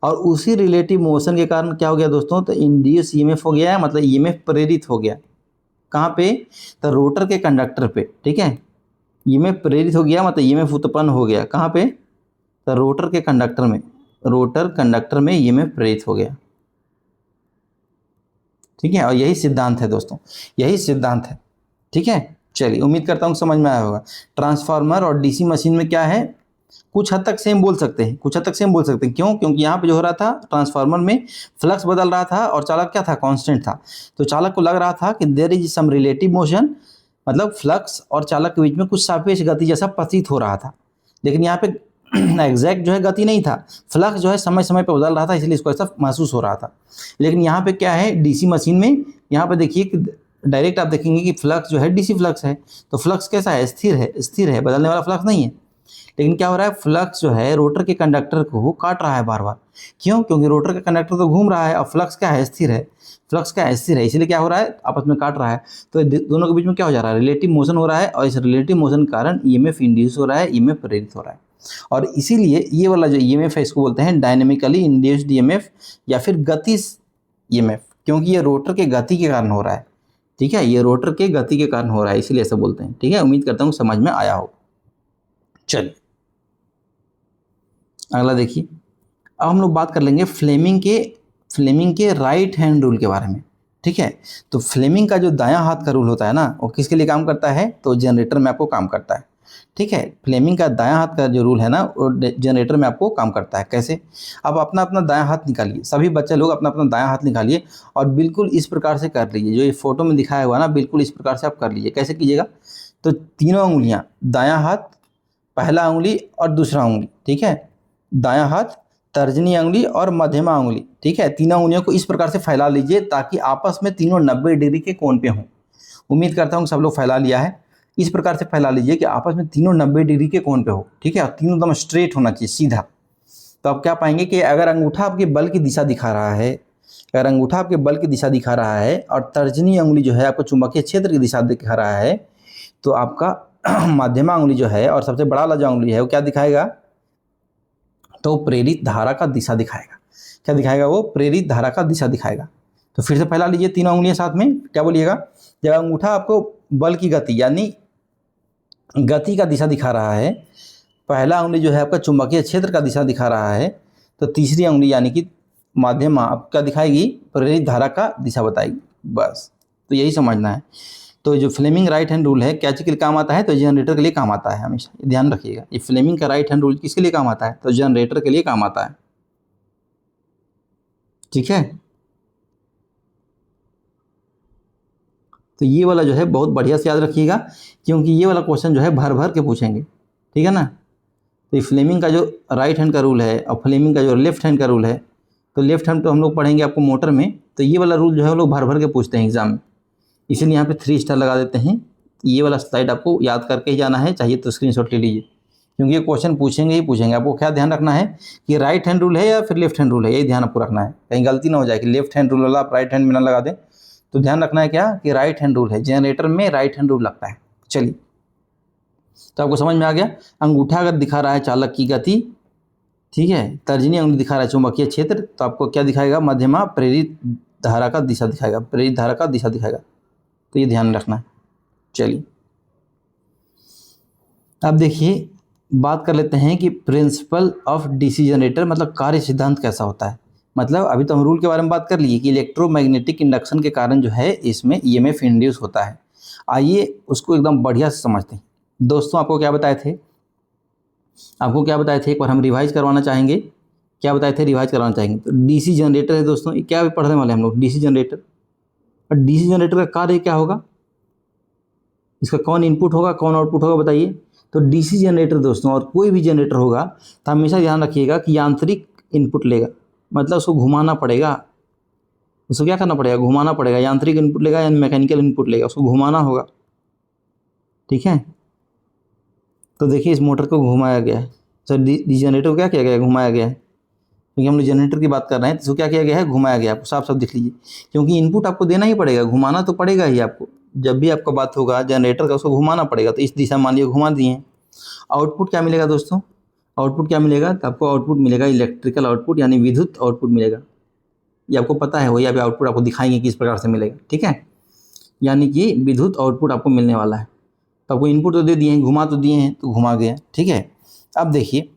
और उसी रिलेटिव मोशन के कारण क्या हो गया दोस्तों, तो इंड्यूस ईएमएफ हो गया है, मतलब ईएमएफ प्रेरित हो गया। कहाँ पे, तो रोटर के कंडक्टर पे। ठीक है, ईएमएफ प्रेरित हो गया, मतलब ईएमएफ उत्पन्न हो गया। कहाँ पे, तो रोटर कंडक्टर में ईएमएफ प्रेरित हो गया। ठीक है, और यही सिद्धांत है दोस्तों, यही सिद्धांत है। ठीक है, चलिए उम्मीद करता हूँ समझ में आया होगा। ट्रांसफार्मर और डीसी मशीन में क्या है, कुछ हद तक सेम बोल सकते हैं, क्यों, क्योंकि यहाँ पे जो हो रहा था, ट्रांसफार्मर में फ्लक्स बदल रहा था और चालक क्या था, कांस्टेंट था। तो चालक को लग रहा था कि there is some relative motion, मतलब फ्लक्स और चालक के बीच में कुछ सापेक्ष गति जैसा प्रतीत हो रहा था। लेकिन यहाँ पे एग्जैक्ट जो है गति नहीं था, फ्लक्स जो है समय समय पर बदल रहा था, इसलिए इसको ऐसा महसूस हो रहा था। लेकिन यहाँ पे क्या है, डीसी मशीन में, यहाँ पे देखिए कि डायरेक्ट आप देखेंगे कि फ्लक्स जो है डीसी फ्लक्स है, तो फ्लक्स कैसा है, स्थिर है, बदलने वाला फ्लक्स नहीं है। लेकिन क्या हो रहा है, फ्लक्स जो है रोटर के कंडक्टर को काट रहा है बार बार। क्यों, क्योंकि रोटर का कंडक्टर तो घूम रहा है और फ्लक्स क्या है, स्थिर है, इसलिए क्या हो रहा है, आपस में काट रहा है। तो दोनों के बीच में क्या हो जा रहा है, रिलेटिव मोशन हो रहा है, और इस रिलेटिव मोशन के कारण ईएमएफ इंड्यूस हो रहा है, ईएमएफ प्रेरित हो रहा है। और इसीलिए ये वाला जो ईएमएफ है, इसको बोलते हैं डायनेमिकली इंड्यूस्ड ईएमएफ, या फिर गतिज ईएमएफ, क्योंकि ये रोटर के गति के कारण हो रहा है। ठीक है, ये रोटर के गति के कारण हो रहा है, इसीलिए ऐसा बोलते हैं। ठीक है, उम्मीद करता हूँ समझ में आया हो। चलिए अगला देखिए, अब हम लोग बात कर लेंगे फ्लेमिंग के राइट हैंड रूल के बारे में। ठीक है, तो फ्लेमिंग का जो दायां हाथ का रूल होता है ना, वो किसके लिए काम करता है? तो जनरेटर में आपको काम करता है। ठीक है, फ्लेमिंग का दायां हाथ का जो रूल है ना, वो जनरेटर में आपको काम करता है। कैसे? अब अपना अपना दायां हाथ निकालिए, सभी बच्चे लोग अपना अपना दायां हाथ निकालिए और बिल्कुल इस प्रकार से कर लीजिए, जो ये फोटो में दिखाया हुआ ना, बिल्कुल इस प्रकार से आप कर लीजिए। कैसे कीजिएगा? तो तीनों उंगलियां, दायां हाथ, पहला उंगली और दूसरा उंगली, ठीक है, दायां हाथ, तर्जनी उंगली और मध्यमा उंगली, ठीक है, तीनों उंगलियों को इस प्रकार से फैला लीजिए ताकि आपस में तीनों 90 डिग्री के कोण पे हों। उम्मीद करता हूँ सब लोग फैला लिया है। इस प्रकार से फैला लीजिए कि आपस में तीनों 90 डिग्री के कोण पे हो। ठीक है, और तीनों एकदम स्ट्रेट होना चाहिए, सीधा। तो आप क्या पाएंगे कि अगर अंगूठा आपके बल की दिशा दिखा रहा है, अगर अंगूठा आपके बल की दिशा दिखा रहा है और तर्जनी उंगली जो है आपको चुंबकीय क्षेत्र की दिशा दिखा रहा है, तो आपका मध्यमा उंगली जो है और सबसे बड़ा वाला जो उंगली है वो क्या दिखाएगा? तो प्रेरित धारा का दिशा दिखाएगा। क्या दिखाएगा? वो प्रेरित धारा का दिशा दिखाएगा। तो फिर से फैला लीजिए तीनों उंगलियां साथ में। क्या बोलिएगा? जब अंगूठा आपको बल की गति यानी गति का दिशा दिखा रहा है, पहला उंगली जो है आपका चुंबकीय क्षेत्र का दिशा दिखा रहा है, तो तीसरी उंगली यानी कि माध्यमा आपका दिखाएगी प्रेरित धारा का दिशा बताएगी। बस, तो यही समझना है। तो जो फ्लेमिंग राइट हैंड रूल है क्या चीज़ के लिए काम आता है? तो जनरेटर के लिए काम आता है हमेशा, ध्यान रखिएगा। ये फ्लेमिंग का राइट हैंड रूल किसके लिए काम आता है? तो जनरेटर के लिए काम आता है। ठीक है, तो ये वाला जो है बहुत बढ़िया से याद रखिएगा, क्योंकि ये वाला क्वेश्चन जो है भर भर के पूछेंगे। ठीक है ना? तो ये फ्लेमिंग का जो राइट हैंड का रूल है और फ्लेमिंग का जो लेफ्ट हैंड का रूल है, तो लेफ्ट हैंड तो हम लोग पढ़ेंगे आपको मोटर में, तो ये वाला रूल जो है वो लोग भर भर के पूछते हैं एग्जाम में, इसीलिए यहाँ पे 3 स्टार लगा देते हैं। ये वाला स्लाइड आपको याद करके ही जाना है, चाहिए तो स्क्रीनशॉट ले लीजिए, क्योंकि ये क्वेश्चन पूछेंगे ही पूछेंगे। आपको क्या ध्यान रखना है कि राइट हैंड रूल है या फिर लेफ्ट हैंड रूल है, यही ध्यान आपको रखना है। कहीं गलती ना हो जाए कि लेफ्ट हैंड रूल वाला आप राइट हैंड में ना लगा दें। तो ध्यान रखना है क्या कि राइट हैंड रूल है, जनरेटर में राइट हैंड रूल लगता है। चलिए, तो आपको समझ में आ गया। अंगूठा अगर दिखा रहा है चालक की गति, ठीक है, तर्जनी उंगली दिखा रहा है चुंबकीय क्षेत्र, तो आपको क्या दिखाएगा? मध्यमा प्रेरित धारा का दिशा दिखाएगा, प्रेरित धारा का दिशा दिखाएगा। तो ये ध्यान रखना है। चलिए, अब देखिए बात कर लेते हैं कि प्रिंसिपल ऑफ डीसी जनरेटर मतलब कार्य सिद्धांत कैसा होता है। मतलब अभी तो हम रूल के बारे में बात कर लिए कि इलेक्ट्रोमैग्नेटिक इंडक्शन के कारण जो है इसमें ईएमएफ इंड्यूस होता है। आइए उसको एकदम बढ़िया से समझते हैं। दोस्तों आपको क्या बताए थे? एक बार हम रिवाइज करवाना चाहेंगे। क्या बताए थे? रिवाइज करवाना चाहेंगे। तो डीसी जनरेटर है दोस्तों, ये क्या पढ़ने वाले हम लोग? DC generator. और डीसी जनरेटर का कार्य क्या होगा? इसका कौन इनपुट होगा, कौन आउटपुट होगा, बताइए। तो डीसी जनरेटर दोस्तों और कोई भी जनरेटर होगा तो हमेशा ध्यान रखिएगा कि यांत्रिक इनपुट लेगा, मतलब उसको घुमाना पड़ेगा। उसको क्या करना पड़ेगा? घुमाना पड़ेगा। यांत्रिक इनपुट लेगा या मैकेनिकल इनपुट लेगा, उसको घुमाना होगा। ठीक है, तो देखिए इस मोटर को घुमाया गया है। सर डी जनरेटर को क्या किया गया है? घुमाया गया है, क्योंकि हम लोग जनरेटर की बात कर रहे हैं। तो इसको क्या किया गया है? घुमाया गया है। आपको साफ साफ दिख लीजिए, क्योंकि इनपुट आपको देना ही पड़ेगा, घुमाना तो पड़ेगा ही आपको। जब भी आपका बात होगा जनरेटर का, उसको घुमाना पड़ेगा। तो इस दिशा मान लीजिए घुमा दिए। आउटपुट क्या मिलेगा दोस्तों? आउटपुट क्या मिलेगा? तो आपको आउटपुट मिलेगा इलेक्ट्रिकल आउटपुट यानी विद्युत आउटपुट मिलेगा। ये आपको पता है, वही अभी आउटपुट आपको दिखाएंगे किस प्रकार से मिलेगा। ठीक है, यानी कि विद्युत आउटपुट आपको मिलने वाला है। तो आपको इनपुट तो दे दिए हैं, घुमा तो दिए हैं, तो घुमा गया। ठीक है, अब देखिए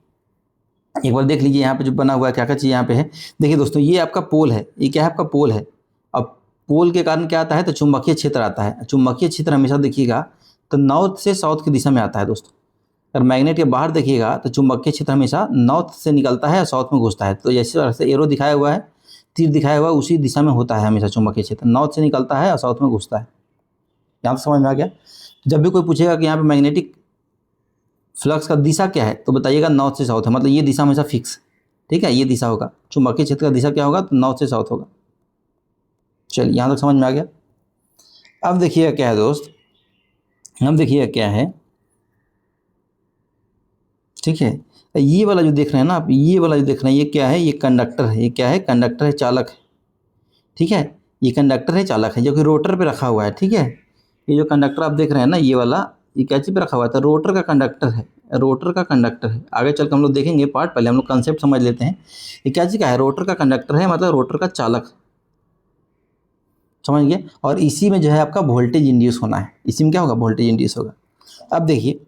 एक बार देख लीजिए यहाँ पे जो बना हुआ है क्या क्या चीज़ यहाँ पे है। देखिए दोस्तों ये आपका पोल है, ये क्या है? आपका पोल है। अब पोल के कारण क्या आता है? तो चुंबकीय क्षेत्र आता है। चुंबकीय क्षेत्र हमेशा देखिएगा तो नॉर्थ से साउथ की दिशा में आता है दोस्तों। अगर मैग्नेट के बाहर देखिएगा तो चुंबकीय क्षेत्र हमेशा नॉर्थ से निकलता है और साउथ में घुसता है। तो जैसे से एरो दिखाया हुआ है, तीर दिखाया हुआ है, उसी दिशा में होता है हमेशा चुंबकीय क्षेत्र। नॉर्थ से निकलता है और साउथ में घुसता है। यहाँ तो समझ में आ गया। जब भी कोई पूछेगा कि यहाँ पे मैग्नेटिक फ्लक्स का दिशा क्या है, तो बताइएगा नॉर्थ से साउथ है, मतलब ये दिशा हमेशा फिक्स। ठीक है, ये दिशा होगा। चुंबकीय क्षेत्र का दिशा क्या होगा? तो नॉर्थ से साउथ होगा। चलिए यहाँ तक समझ में आ गया। अब देखिएगा क्या है दोस्त, अब देखिएगा क्या है। ठीक है, ये वाला जो देख रहे हैं ना आप, ये वाला जो देख रहे हैं, ये क्या है? ये कंडक्टर है। ये क्या है? कंडक्टर है, चालक है। ठीक है, ये कंडक्टर है, चालक है, जो कि रोटर पे रखा हुआ है। ठीक है, ये जो कंडक्टर आप देख रहे हैं ना, ये वाला, ये क्या चीज़ पे रखा हुआ है? तो रोटर का कंडक्टर है, रोटर का कंडक्टर है। आगे चल कर हम लोग देखेंगे पार्ट, पहले हम लोग कंसेप्ट समझ लेते हैं। ये क्या चीज़ का है? रोटर का कंडक्टर है, मतलब रोटर का चालक। समझ गए। और इसी में जो है आपका वोल्टेज इंड्यूस होना है, इसी में क्या होगा, वोल्टेज इंड्यूस होगा। अब देखिए,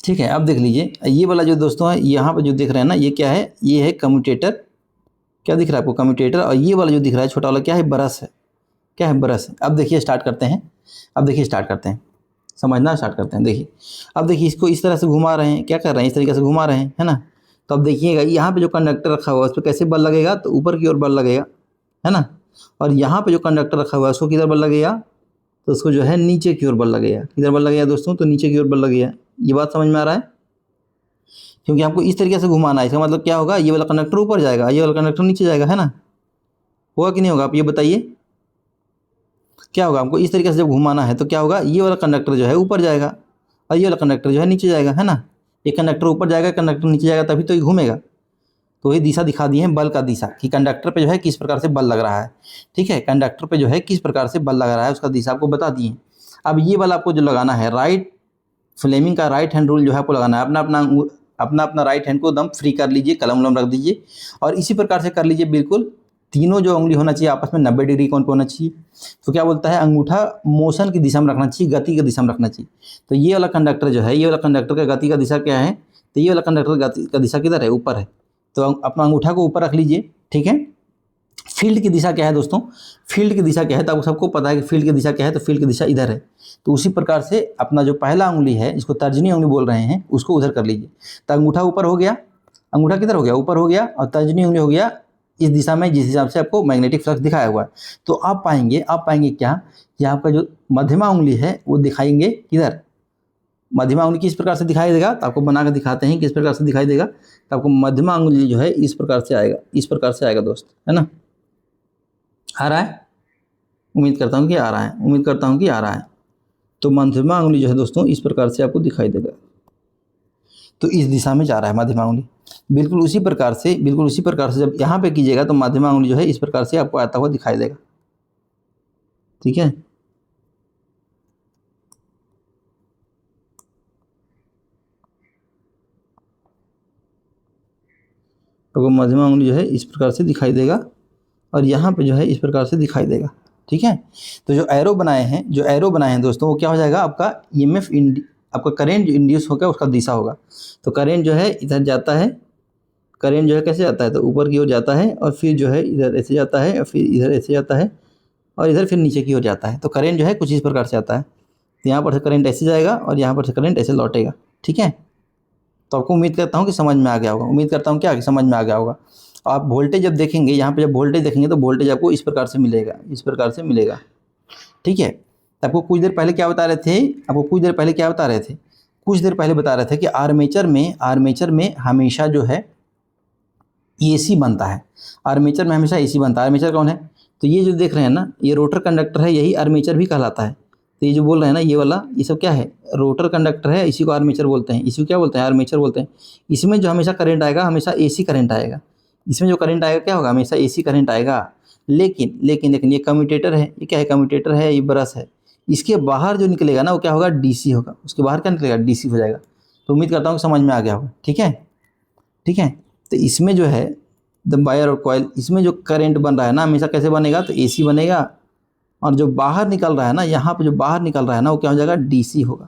ठीक है, अब देख लीजिए ये वाला जो दोस्तों है यहाँ पर जो दिख रहा है ना, ये क्या है, ये है कम्यूटेटर, क्या दिख रहा है आपको, कम्यूटेटर। और ये वाला जो दिख रहा है छोटा वाला क्या है, ब्रश है, क्या है, ब्रश है। अब देखिए स्टार्ट करते हैं, अब देखिए स्टार्ट करते हैं, समझना स्टार्ट करते हैं। देखिए अब देखिए इसको इस तरह से घुमा रहे हैं, क्या कर रहे हैं, इस तरीके से घुमा रहे हैं, है ना। तो अब देखिएगा यहाँ पे जो कंडक्टर रखा हुआ है उस पर कैसे बल लगेगा, तो ऊपर की ओर बल लगेगा, है ना। और यहाँ पे जो कंडक्टर रखा हुआ है उसको किधर बल लगेगा, तो उसको जो है नीचे की ओर बल लगेगा। किधर बल लगेगा दोस्तों, तो नीचे की ओर बल लगेगा। ये बात समझ में आ रहा है, क्योंकि आपको इस तरीके से घुमाना है। इसका मतलब क्या होगा, ये वाला कंडक्टर ऊपर जाएगा, ये वाला कंडक्टर नीचे जाएगा, है ना। होगा कि नहीं होगा, आप ये बताइए क्या होगा। हमको इस तरीके से जब घुमाना है तो क्या होगा, ये वाला कंडक्टर जो है ऊपर जाएगा और ये वाला कंडक्टर जो है नीचे जाएगा, है ना। ये कंडक्टर ऊपर जाएगा, कंडक्टर नीचे जाएगा, तभी तो ये घूमेगा। तो ये दिशा दिखा दी है बल का दिशा, कि कंडक्टर पे जो है किस प्रकार से बल लग रहा है, ठीक है। कंडक्टर पे जो है किस प्रकार से बल लग रहा है उसका दिशा आपको बता दिए। अब ये वाला आपको जो लगाना है, राइट फ्लेमिंग का राइट हैंड रूल जो है आपको लगाना है। अपना अपना राइट हैंड को एकदम फ्री कर लीजिए, कलम वलम रख दीजिए और इसी प्रकार से कर लीजिए। बिल्कुल तीनों जो उंगली होना चाहिए आपस में 90 डिग्री कोण पे होना चाहिए। तो क्या बोलता है, अंगूठा मोशन की दिशा में रखना चाहिए, गति की दिशा में रखना चाहिए। तो ये वाला कंडक्टर जो है, ये वाला कंडक्टर का गति का दिशा क्या है, तो ये वाला कंडक्टर गति का दिशा किधर है, ऊपर है। तो अपना अंगूठा को ऊपर रख लीजिए, ठीक है। फील्ड की दिशा क्या है दोस्तों, फील्ड की दिशा क्या है, तो आपको सबको पता है कि फील्ड की दिशा क्या है, तो फील्ड की दिशा इधर है। तो उसी प्रकार से अपना जो पहला उंगली है, इसको तर्जनी उंगली बोल रहे हैं, उसको उधर कर लीजिए। तो अंगूठा ऊपर हो गया, अंगूठा किधर हो गया, ऊपर हो गया, और तर्जनी उंगली हो गया इस दिशा में, जिस हिसाब से आपको मैग्नेटिक फ्लक्स दिखाया हुआ है। तो आप पाएंगे क्या कि आपका जो मध्यमा उंगली है वो दिखाएंगे किधर, मध्यमा उंगली किस प्रकार से दिखाई देगा, तो आपको बना कर दिखाते हैं किस प्रकार से दिखाई देगा। तो आपको मध्यमा उंगली जो है इस प्रकार से आएगा, इस प्रकार से आएगा दोस्त, है ना। आ रहा है, उम्मीद करता हूँ कि आ रहा है, उम्मीद करता हूँ कि आ रहा है। तो मध्यमा उंगली जो है दोस्तों इस प्रकार से आपको दिखाई देगा, तो इस दिशा में जा रहा है मध्यमा उंगली। बिल्कुल उसी प्रकार से जब यहाँ पे कीजिएगा तो मध्यमा उंगली जो है इस प्रकार से आपको आता हुआ दिखाई देगा, ठीक है। तो मध्यमा उंगली जो है इस प्रकार से दिखाई देगा और यहाँ पे जो है इस प्रकार से दिखाई देगा, ठीक है। तो जो एरो बनाए हैं दोस्तों, वो क्या हो जाएगा, आपका ईएमएफ आपका करंट जो इंड्यूस होगा उसका दिशा होगा। तो करंट जो है इधर जाता है, करंट जो है कैसे जाता है, तो ऊपर की ओर जाता है और फिर जो है इधर ऐसे जाता है और फिर इधर ऐसे जाता है और इधर फिर नीचे की ओर जाता है। तो करंट जो है कुछ इस प्रकार से आता है। तो यहाँ पर से करंट ऐसे जाएगा और यहाँ पर से करंट ऐसे लौटेगा, ठीक है। तो आपको उम्मीद करता हूँ कि समझ में आ गया होगा, उम्मीद करता हूँ क्या कि समझ में आ गया होगा। आप वोल्टेज जब देखेंगे, यहाँ पे जब वोल्टेज देखेंगे तो वोल्टेज आपको इस प्रकार से मिलेगा, इस प्रकार से मिलेगा, ठीक है। तो आपको कुछ देर पहले क्या बता रहे थे, कुछ देर पहले बता रहे थे कि आर्मेचर में हमेशा जो है एसी बनता है, आर्मेचर में हमेशा एसी बनता है। आर्मेचर कौन है, तो ये जो देख रहे हैं ना, ये रोटर कंडक्टर है, यही आर्मेचर भी कहलाता है। तो ये जो बोल रहे हैं ना, ये वाला, ये सब क्या है, रोटर कंडक्टर है, इसी को आर्मेचर बोलते हैं, इसी को क्या बोलते हैं, आर्मेचर बोलते हैं। इसमें जो हमेशा करंट आएगा, हमेशा एसी करंट आएगा। इसमें जो करंट आएगा क्या होगा, हमेशा एसी करंट आएगा। लेकिन ये कम्यूटेटर है, ये क्या है, कम्यूटेटर है, ये ब्रश है। इसके बाहर जो निकलेगा ना वो क्या होगा, डीसी होगा। उसके बाहर क्या निकलेगा, डीसी हो जाएगा। तो उम्मीद करता हूँ समझ में आ गया होगा, ठीक है, ठीक है। तो इसमें जो है द वायर और कॉइल, इसमें जो करंट बन रहा है ना, हमेशा कैसे बनेगा, तो एसी बनेगा। और जो बाहर निकल रहा है ना, यहाँ पे जो बाहर निकल रहा है ना, वो क्या हो जाएगा, डीसी होगा।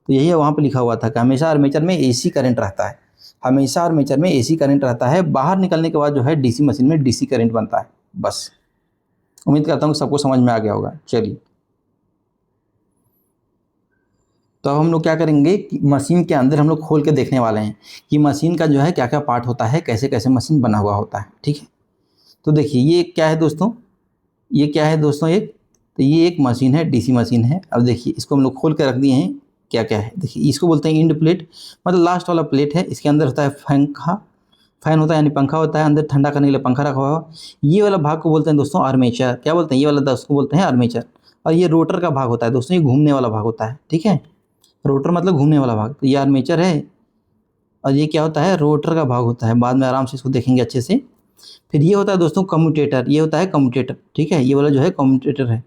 तो यही है, वहाँ पे लिखा हुआ था कि हमेशा आर्मेचर में एसी करंट रहता है, हमेशा आर्मेचर में एसी करंट रहता है। बाहर निकलने के बाद जो है डीसी मशीन में डीसी करंट बनता है। बस उम्मीद करता हूँ सबको समझ में आ गया होगा। चलिए, तो अब हम लोग क्या करेंगे कि मशीन के अंदर हम लोग खोल के देखने वाले हैं कि मशीन का जो है क्या क्या पार्ट होता है, कैसे कैसे मशीन बना हुआ होता है, ठीक है। तो देखिए ये क्या है दोस्तों, ये क्या है दोस्तों, एक तो ये एक मशीन है, डीसी मशीन है। अब देखिए इसको हम लोग खोल के रख दिए हैं, क्या क्या है देखिए। इसको बोलते हैं इंड प्लेट, मतलब लास्ट वाला प्लेट है। इसके अंदर होता है फैन होता है, यानी पंखा होता है, अंदर ठंडा करने के लिए पंखा रखा हुआ। ये वाला भाग को बोलते हैं दोस्तों आर्मेचर। क्या बोलते हैं, ये वाला दोस्तों बोलते हैं आर्मेचर। और ये रोटर का भाग होता है दोस्तों, ये घूमने वाला भाग होता है, ठीक है। रोटर मतलब घूमने वाला भाग। तो ये आर्मेचर है और ये क्या होता है, रोटर का भाग होता है। बाद में आराम से इसको देखेंगे अच्छे से। फिर ये होता है दोस्तों कम्यूटेटर, ये होता है कम्यूटेटर, ठीक है। ये वाला जो है कम्यूटेटर है।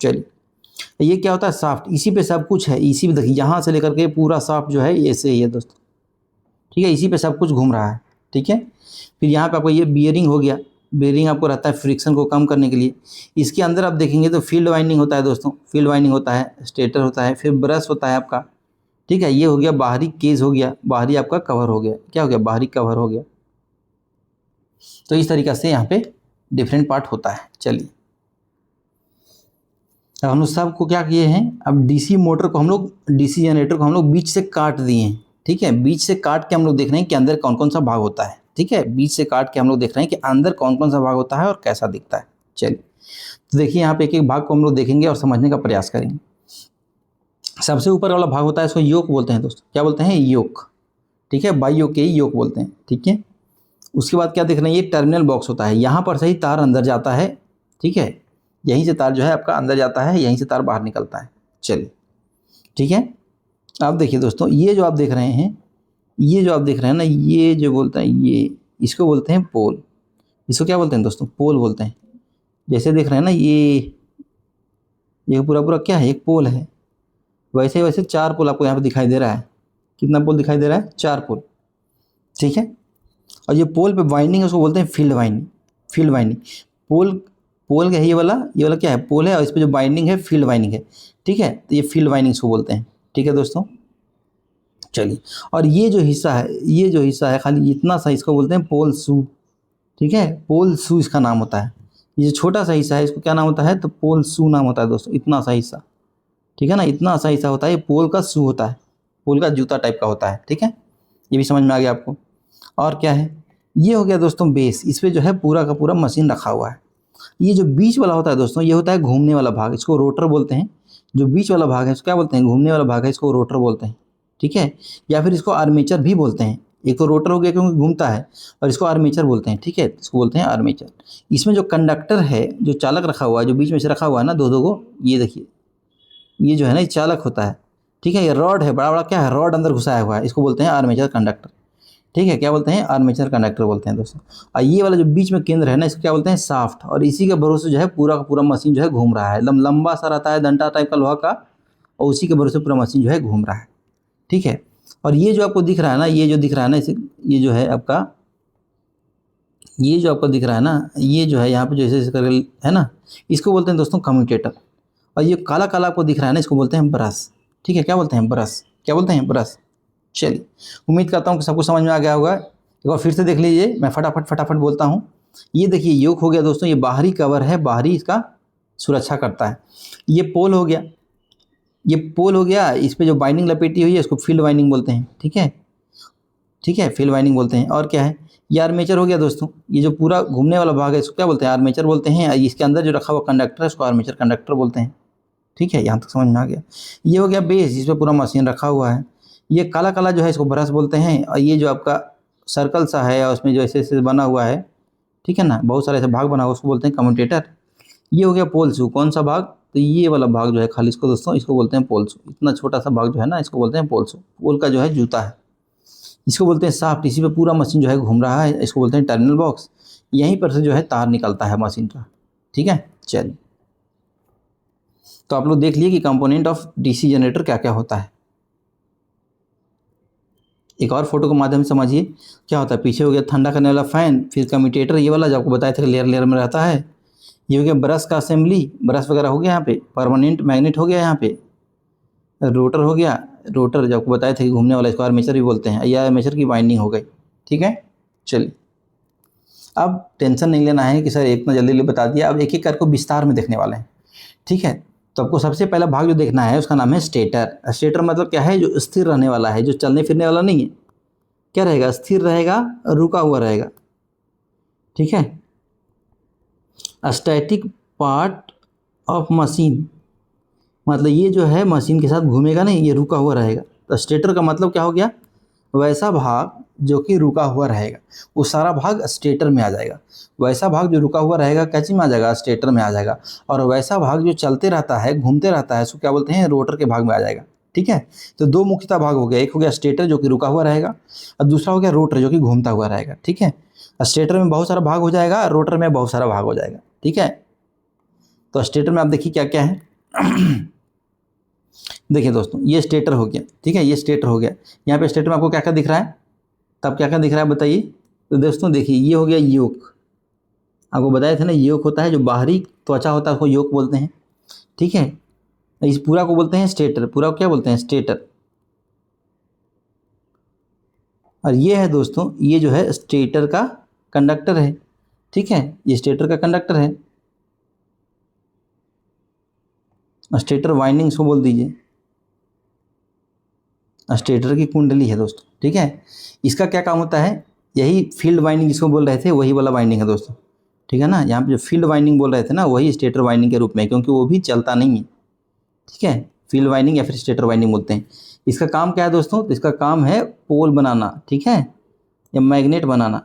चलिए, ये क्या होता है, शाफ्ट। इसी पे सब कुछ है, इसी पे देखिए यहाँ से लेकर के पूरा शाफ्ट जो है ऐसे ही है दोस्तों, ठीक है। इसी पे सब कुछ घूम रहा है, ठीक है। फिर यहाँ पे आपको ये बियरिंग हो गया, बेरिंग आपको रहता है फ्रिक्शन को कम करने के लिए। इसके अंदर आप देखेंगे तो फील्ड वाइंडिंग होता है दोस्तों, फील्ड वाइंडिंग होता है, स्टेटर होता है, फिर ब्रश होता है आपका, ठीक है। ये हो गया बाहरी केज हो गया, बाहरी आपका कवर हो गया, क्या हो गया, बाहरी कवर हो गया। तो इस तरीक़े से यहाँ पे डिफरेंट पार्ट होता है। चलिए अब हम लोग सबको क्या किए हैं, अब डीसी मोटर को हम लोग, डीसी जनरेटर को हम लोग बीच से काट दिए हैं, ठीक है। बीच से काट के हम लोग देख रहे हैं कि अंदर कौन कौन सा भाग होता है, ठीक है। बीच से काट के हम लोग देख रहे हैं कि अंदर कौन कौन सा भाग होता है और कैसा दिखता है। चलिए तो देखिए यहाँ पे एक एक भाग को हम लोग देखेंगे और समझने का प्रयास करेंगे। सबसे ऊपर वाला भाग होता है, इसको योक बोलते हैं दोस्तों, क्या बोलते हैं, योक, ठीक है। बाई योक के ही योक बोलते हैं, ठीक है। उसके बाद क्या देख रहे हैं, ये टर्मिनल बॉक्स होता है, यहाँ पर से ही तार अंदर जाता है, ठीक है। यहीं से तार जो है आपका अंदर जाता है, यहीं से तार बाहर निकलता है। चलिए ठीक है। अब देखिए दोस्तों, ये जो आप देख रहे हैं, ये जो आप देख रहे हैं ना, ये जो बोलते हैं, ये इसको बोलते हैं पोल। इसको क्या बोलते हैं दोस्तों, पोल बोलते हैं। जैसे देख रहे हैं ना, ये पूरा पूरा क्या है, एक पोल है। वैसे वैसे 4 पोल आपको यहाँ पे दिखाई दे रहा है। कितना पोल दिखाई दे रहा है, 4 पोल, ठीक है। और ये पोल पे वाइंडिंग है, उसको बोलते हैं फील्ड वाइंडिंग। फील्ड वाइंडिंग पोल का है, ये वाला क्या है, पोल है, और इस पर जो बाइंडिंग है फील्ड वाइंडिंग है, ठीक है। तो ये फील्ड वाइंडिंग को बोलते हैं, ठीक है दोस्तों। चलिए, और ये जो हिस्सा है खाली इतना सा, इसको बोलते हैं पोल शू, ठीक है। पोल शू इसका नाम होता है। ये जो छोटा सा हिस्सा है, इसको क्या नाम होता है, तो पोल शू नाम होता है दोस्तों। इतना सा हिस्सा, ठीक है ना, इतना सा हिस्सा होता है, ये पोल का शू होता है, पोल का जूता टाइप का होता है, ठीक है। ये भी समझ में आ गया आपको। और क्या है, ये हो गया दोस्तों बेस, इस पर जो है पूरा का पूरा मशीन रखा हुआ है। ये जो बीच वाला होता है दोस्तों, ये होता है घूमने वाला भाग, इसको रोटर बोलते हैं। जो बीच वाला भाग है इसको क्या बोलते हैं, घूमने वाला भाग है, इसको रोटर बोलते हैं, ठीक है। या फिर इसको आर्मेचर भी बोलते हैं। एक तो रोटर हो गया क्योंकि घूमता है, और इसको आर्मेचर बोलते हैं, ठीक है। इसको बोलते हैं आर्मेचर। इसमें जो कंडक्टर है, जो चालक रखा हुआ है, जो बीच में से रखा हुआ है ना, दो को, ये देखिए, ये जो है ना, ये चालक होता है, ठीक है। ये रॉड है, बड़ा बड़ा क्या है, रॉड अंदर घुसाया हुआ है, इसको बोलते हैं आर्मेचर कंडक्टर, ठीक है। क्या बोलते हैं, आर्मेचर कंडक्टर बोलते हैं दोस्तों। और ये वाला जो बीच में केंद्र है ना, इसको क्या बोलते हैं, शाफ्ट। और इसी के भरोसे जो है पूरा का पूरा मशीन जो है घूम रहा है, एकदम लंबा सा रहता है, डंडा टाइप का लोहा का, और उसी के भरोसे पूरा मशीन जो है घूम रहा है, ठीक है। और ये जो आपको दिख रहा है ना, ये जो दिख रहा है ना, इसे, ये जो है आपका, ये जो आपको दिख रहा है ना, ये जो है यहाँ पे जैसे जैसे करके है ना, इसको बोलते हैं दोस्तों कम्यूटेटर। और ये काला काला आपको दिख रहा है ना, इसको बोलते हैं ब्रश, ठीक है। क्या बोलते हैं, ब्रश, क्या बोलते हैं, ब्रश। चलिए, उम्मीद करता हूँ कि सबको समझ में आ गया होगा। एक बार फिर से देख लीजिए, मैं फटाफट बोलता हूँ। ये देखिए योक हो गया दोस्तों, ये बाहरी कवर है, बाहरी इसका सुरक्षा करता है। ये पोल हो गया, ये पोल हो गया, इस पे जो बाइंडिंग लपेटी हुई है इसको फील्ड वाइंडिंग बोलते हैं, ठीक है, ठीक है, फील्ड वाइंडिंग बोलते हैं। और क्या है, ये आर्मेचर हो गया दोस्तों। ये जो पूरा घूमने वाला भाग है इसको क्या बोलते हैं, आर्मेचर बोलते हैं। इसके अंदर जो रखा हुआ कंडक्टर है इसको आर्मेचर कंडक्टर बोलते हैं, ठीक है। यहाँ तक समझ में आ गया। ये हो गया बेस, जिस पर पूरा मशीन रखा हुआ है। ये काला काला जो है इसको ब्रश बोलते हैं। और ये जो आपका सर्कल सा है और उसमें जो ऐसे ऐसे बना हुआ है, ठीक है ना, बहुत सारे ऐसे भाग बना हुआ, उसको बोलते हैं कम्यूटेटर। ये हो गया पोल शू, कौन सा भाग, तो ये वाला भाग जो है खाली, इसको दोस्तों इसको बोलते हैं पोल शू। इतना छोटा सा भाग जो है ना, इसको बोलते हैं पोल शू, पोल का जो है जूता है, इसको बोलते हैं शाफ्ट। इसी पे पूरा मशीन जो है घूम रहा है, इसको बोलते हैं टर्मिनल बॉक्स। यहीं पर से जो है तार निकलता है मशीन का, ठीक है। चलिए, तो आप लोग देख लिए कि कंपोनेंट ऑफ डीसी जनरेटर क्या क्या होता है। एक और फोटो के माध्यम से समझिए क्या होता है। पीछे हो गया ठंडा करने वाला फैन, फिर कम्यूटेटर, ये वाला जो आपको बताया था लेयर लेयर में रहता है। ये हो गया ब्रश का असेंबली, ब्रश वगैरह हो गया यहाँ पे, परमानेंट मैग्नेट हो गया यहाँ पे, रोटर हो गया, रोटर जो आपको बताए थे कि घूमने वाला, इसको आर्मेचर भी बोलते हैं। यह आर्मेचर की वाइंडिंग हो गई, ठीक है। चलिए, अब टेंशन नहीं लेना है कि सर इतना जल्दी बता दिया, अब एक एक करके विस्तार में देखने वाले हैं, ठीक है। तो आपको सबसे पहला भाग जो देखना है उसका नाम है स्टेटर। स्टेटर मतलब क्या है, जो स्थिर रहने वाला है, जो चलने फिरने वाला नहीं है। क्या रहेगा, स्थिर रहेगा, रुका हुआ रहेगा, ठीक है। स्टैटिक पार्ट ऑफ मशीन, मतलब ये जो है मशीन के साथ घूमेगा नहीं, ये रुका हुआ रहेगा। तो स्टेटर का मतलब क्या हो गया, वैसा भाग जो कि रुका हुआ रहेगा, वो सारा भाग स्टेटर में आ जाएगा। वैसा भाग जो रुका हुआ रहेगा कैसे में आ जाएगा, स्टेटर में आ जाएगा। और वैसा भाग जो चलते रहता है, घूमते रहता है, उसको क्या बोलते हैं, रोटर के भाग में आ जाएगा, ठीक है। तो दो मुख्यतः भाग हो गया, एक हो गया स्टेटर जो कि रुका हुआ रहेगा, और दूसरा हो गया रोटर जो कि घूमता हुआ रहेगा, ठीक है। स्टेटर में बहुत सारा भाग हो जाएगा, रोटर में बहुत सारा भाग हो जाएगा, ठीक है। तो स्टेटर में आप देखिए क्या क्या है। देखिए दोस्तों, ये स्टेटर हो गया, ठीक है, ये स्टेटर हो गया। यहाँ पे स्टेटर में आपको क्या क्या दिख रहा है, तब क्या क्या दिख रहा है बताइए। तो दोस्तों देखिए, ये हो गया योक, आपको बताया था ना, योक होता है जो बाहरी त्वचा होता है उसको योक बोलते हैं, ठीक है। इस पूरा को बोलते हैं स्टेटर, पूरा को क्या बोलते हैं स्टेटर। और ये है दोस्तों, ये जो है स्टेटर का कंडक्टर है, ठीक है, ये स्टेटर का कंडक्टर है। स्टेटर वाइंडिंग इसको बोल दीजिए, स्टेटर की कुंडली है दोस्तों, ठीक है। इसका क्या काम होता है, यही फील्ड वाइंडिंग जिसको बोल रहे थे वही वाला वाइंडिंग है दोस्तों, ठीक है ना। यहाँ पे जो फील्ड वाइंडिंग बोल रहे थे ना वही स्टेटर वाइंडिंग के रूप में, क्योंकि वो भी चलता नहीं है, ठीक है। फील्ड वाइंडिंग या फिर स्टेटर वाइंडिंग बोलते हैं। इसका काम क्या है दोस्तों, तो इसका काम है पोल बनाना, ठीक है, या मैग्नेट बनाना,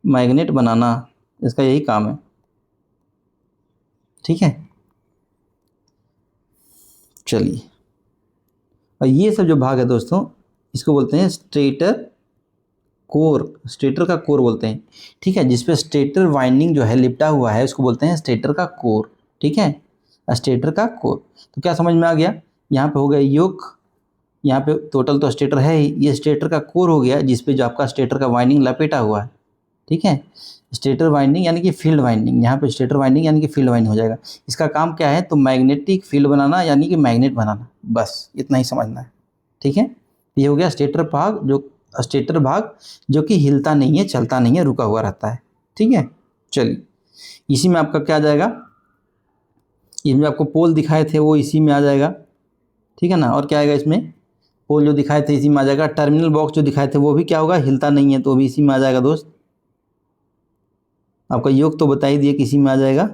मैग्नेट बनाना इसका यही काम है, ठीक है। चलिए, और ये सब जो भाग है दोस्तों इसको बोलते हैं स्टेटर कोर, स्टेटर का कोर बोलते हैं, ठीक है। जिसपे स्टेटर वाइंडिंग जो है लिपटा हुआ है उसको बोलते हैं स्टेटर का कोर, ठीक है, स्टेटर का कोर। तो क्या समझ में आ गया, यहाँ पे हो गया योक, यहाँ पे टोटल तो स्टेटर है ही, ये स्टेटर का कोर हो गया जिसपे जो आपका स्टेटर का वाइंडिंग लपेटा हुआ है, ठीक है। स्टेटर वाइंडिंग यानी कि फील्ड वाइंडिंग, यहाँ पे स्टेटर वाइंडिंग यानी कि फील्ड वाइंडिंग हो जाएगा। इसका काम क्या है, तो मैग्नेटिक फील्ड बनाना यानी कि मैग्नेट बनाना, बस इतना ही समझना है, ठीक है। ये हो गया स्टेटर भाग, जो स्टेटर भाग जो कि हिलता नहीं है, चलता नहीं है, रुका हुआ रहता है, ठीक है। चलिए, इसी में आपका क्या आ जाएगा, इसमें आपको पोल दिखाए थे वो इसी में आ जाएगा, ठीक है ना। और क्या आएगा इसमें, पोल जो दिखाए थे इसी में आ जाएगा। टर्मिनल बॉक्स जो दिखाए थे वो भी क्या होगा, हिलता नहीं है, तो भी इसी में आ जाएगा दोस्त। आपका योग तो बता ही दिए कि इसी में आ जाएगा,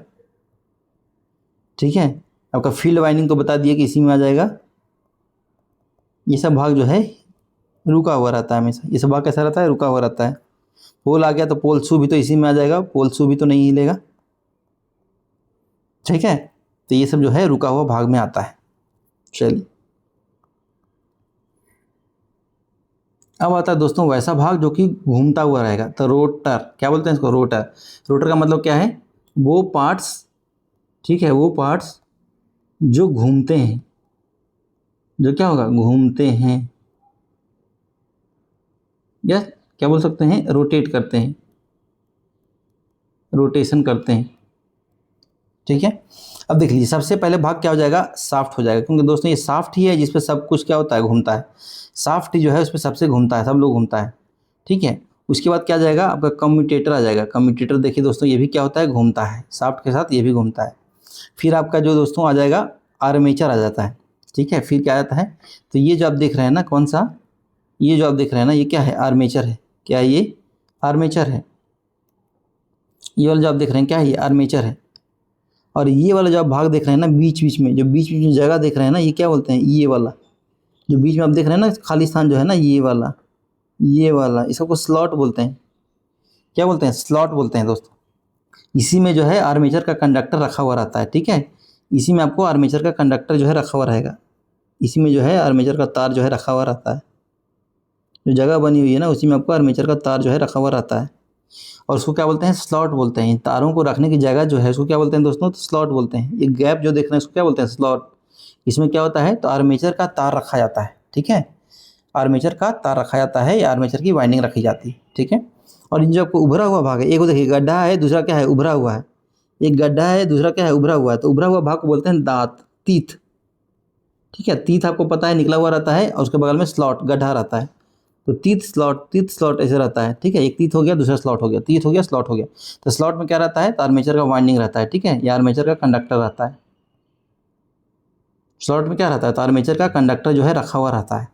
ठीक है। आपका फील्ड वाइंडिंग तो बता दिए कि इसी में आ जाएगा। ये सब भाग जो है रुका हुआ रहता है हमेशा, ये सब भाग कैसा रहता है, रुका हुआ रहता है। पोल आ गया तो पोल शू भी तो इसी में आ जाएगा, पोल शू भी तो नहीं हिलेगा, ठीक है। तो ये सब जो है रुका हुआ भाग में आता है। चलिए, अब आता है दोस्तों वैसा भाग जो कि घूमता हुआ रहेगा, तो रोटर क्या बोलते हैं इसको, रोटर। रोटर का मतलब क्या है, वो पार्ट्स, ठीक है, वो पार्ट्स जो घूमते हैं, जो क्या होगा, घूमते हैं, या क्या बोल सकते हैं, रोटेट करते हैं, रोटेशन करते हैं, ठीक है। अब देख लीजिए, सबसे पहले भाग क्या हो जाएगा, साफ्ट हो जाएगा, क्योंकि दोस्तों ये साफ्ट ही है जिस पे सब कुछ क्या होता है, घूमता है। साफ्ट जो है उस पर सबसे घूमता है, सब लोग घूमता है, ठीक है। उसके बाद क्या जाएगा, आपका कम्यूटेटर आ जाएगा। कम्यूटेटर देखिए दोस्तों, ये भी क्या होता है, घूमता है, साफ्ट के साथ ये भी घूमता है। फिर आपका जो दोस्तों आ जाएगा आर्मेचर आ जाता है, ठीक है। फिर क्या आता है, तो ये जो आप देख रहे हैं ना, कौन सा, ये जो आप देख रहे हैं ना, ये क्या है, आर्मेचर है। क्या है ये, आर्मेचर है। ये वाला जो आप देख रहे हैं क्या है, ये आर्मेचर है। और ये वाला जो आप भाग देख रहे हैं ना, बीच बीच में जो बीच बीच में जगह देख रहे हैं ना, ये क्या बोलते हैं, ये वाला जो बीच में आप देख रहे हैं ना खाली स्थान जो है ना, ये वाला, ये वाला, इसको स्लॉट बोलते हैं। क्या बोलते हैं, स्लॉट बोलते हैं दोस्तों। इसी में जो है आर्मेचर का कंडक्टर रखा हुआ रहता है, ठीक है। इसी में आपको आर्मेचर का कंडक्टर जो है रखा हुआ रहेगा, इसी में जो है आर्मेचर का तार जो है रखा हुआ रहता है। जो जगह बनी हुई है ना उसी में आपको आर्मेचर का तार जो है रखा हुआ रहता है, और उसको क्या बोलते हैं, स्लॉट बोलते हैं। तारों को रखने की जगह जो है उसको क्या बोलते हैं दोस्तों, तो स्लॉट बोलते हैं। ये गैप जो देख रहे हैं इसको क्या बोलते हैं, स्लॉट। इसमें क्या होता है, तो आर्मेचर का तार रखा जाता है, ठीक है। आर्मेचर का तार रखा जाता है या आर्मेचर की वाइंडिंग रखी जाती है, ठीक है। और इन जो आपको उभरा हुआ भाग है, एक देखिए गड्ढा है, दूसरा क्या है, उभरा हुआ है। एक गड्ढा है, दूसरा क्या है, उभरा हुआ है। तो उभरा हुआ भाग को बोलते हैं दांत, तीथ, ठीक है। तीथ आपको पता है निकला हुआ रहता है, और उसके बगल में स्लॉट, गड्ढा रहता है। तो तीथ स्लॉट ऐसे रहता है, ठीक है। एक तीथ हो गया, दूसरा स्लॉट हो गया, तीथ हो गया, स्लॉट हो गया। तो स्लॉट में क्या रहता है, तो आर्मेचर का वाइंडिंग रहता है, ठीक है, या आर्मेचर का कंडक्टर रहता है। स्लॉट में क्या रहता है, तो आर्मेचर का कंडक्टर जो है रखा हुआ रहता है,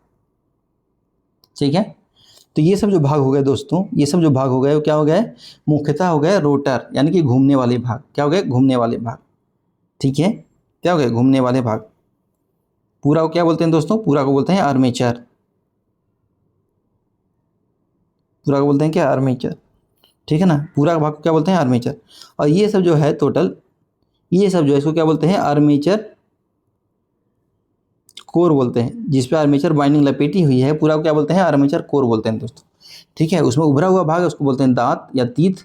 ठीक है। तो ये सब जो भाग हो गए दोस्तों, ये सब जो भाग हो गए वो क्या हो गए, मुख्यतः हो गए रोटर, यानी कि घूमने वाले भाग। क्या हो गए, घूमने वाले भाग, ठीक है। क्या हो गए, घूमने वाले भाग। पूरा को क्या बोलते हैं दोस्तों, पूरा को बोलते हैं आर्मेचर, पूरा को बोलते हैं क्या, आर्मेचर, ठीक है ना। पूरा भाग को क्या बोलते हैं, आर्मेचर। और ये सब जो है टोटल, ये सब जो है इसको क्या बोलते हैं, आर्मेचर कोर बोलते हैं। जिस पे आर्मेचर वाइंडिंग लपेटी हुई है पूरा को क्या बोलते हैं, आर्मेचर कोर बोलते हैं दोस्तों, ठीक है। उसमें उभरा हुआ भाग है उसको बोलते हैं दांत या तीत,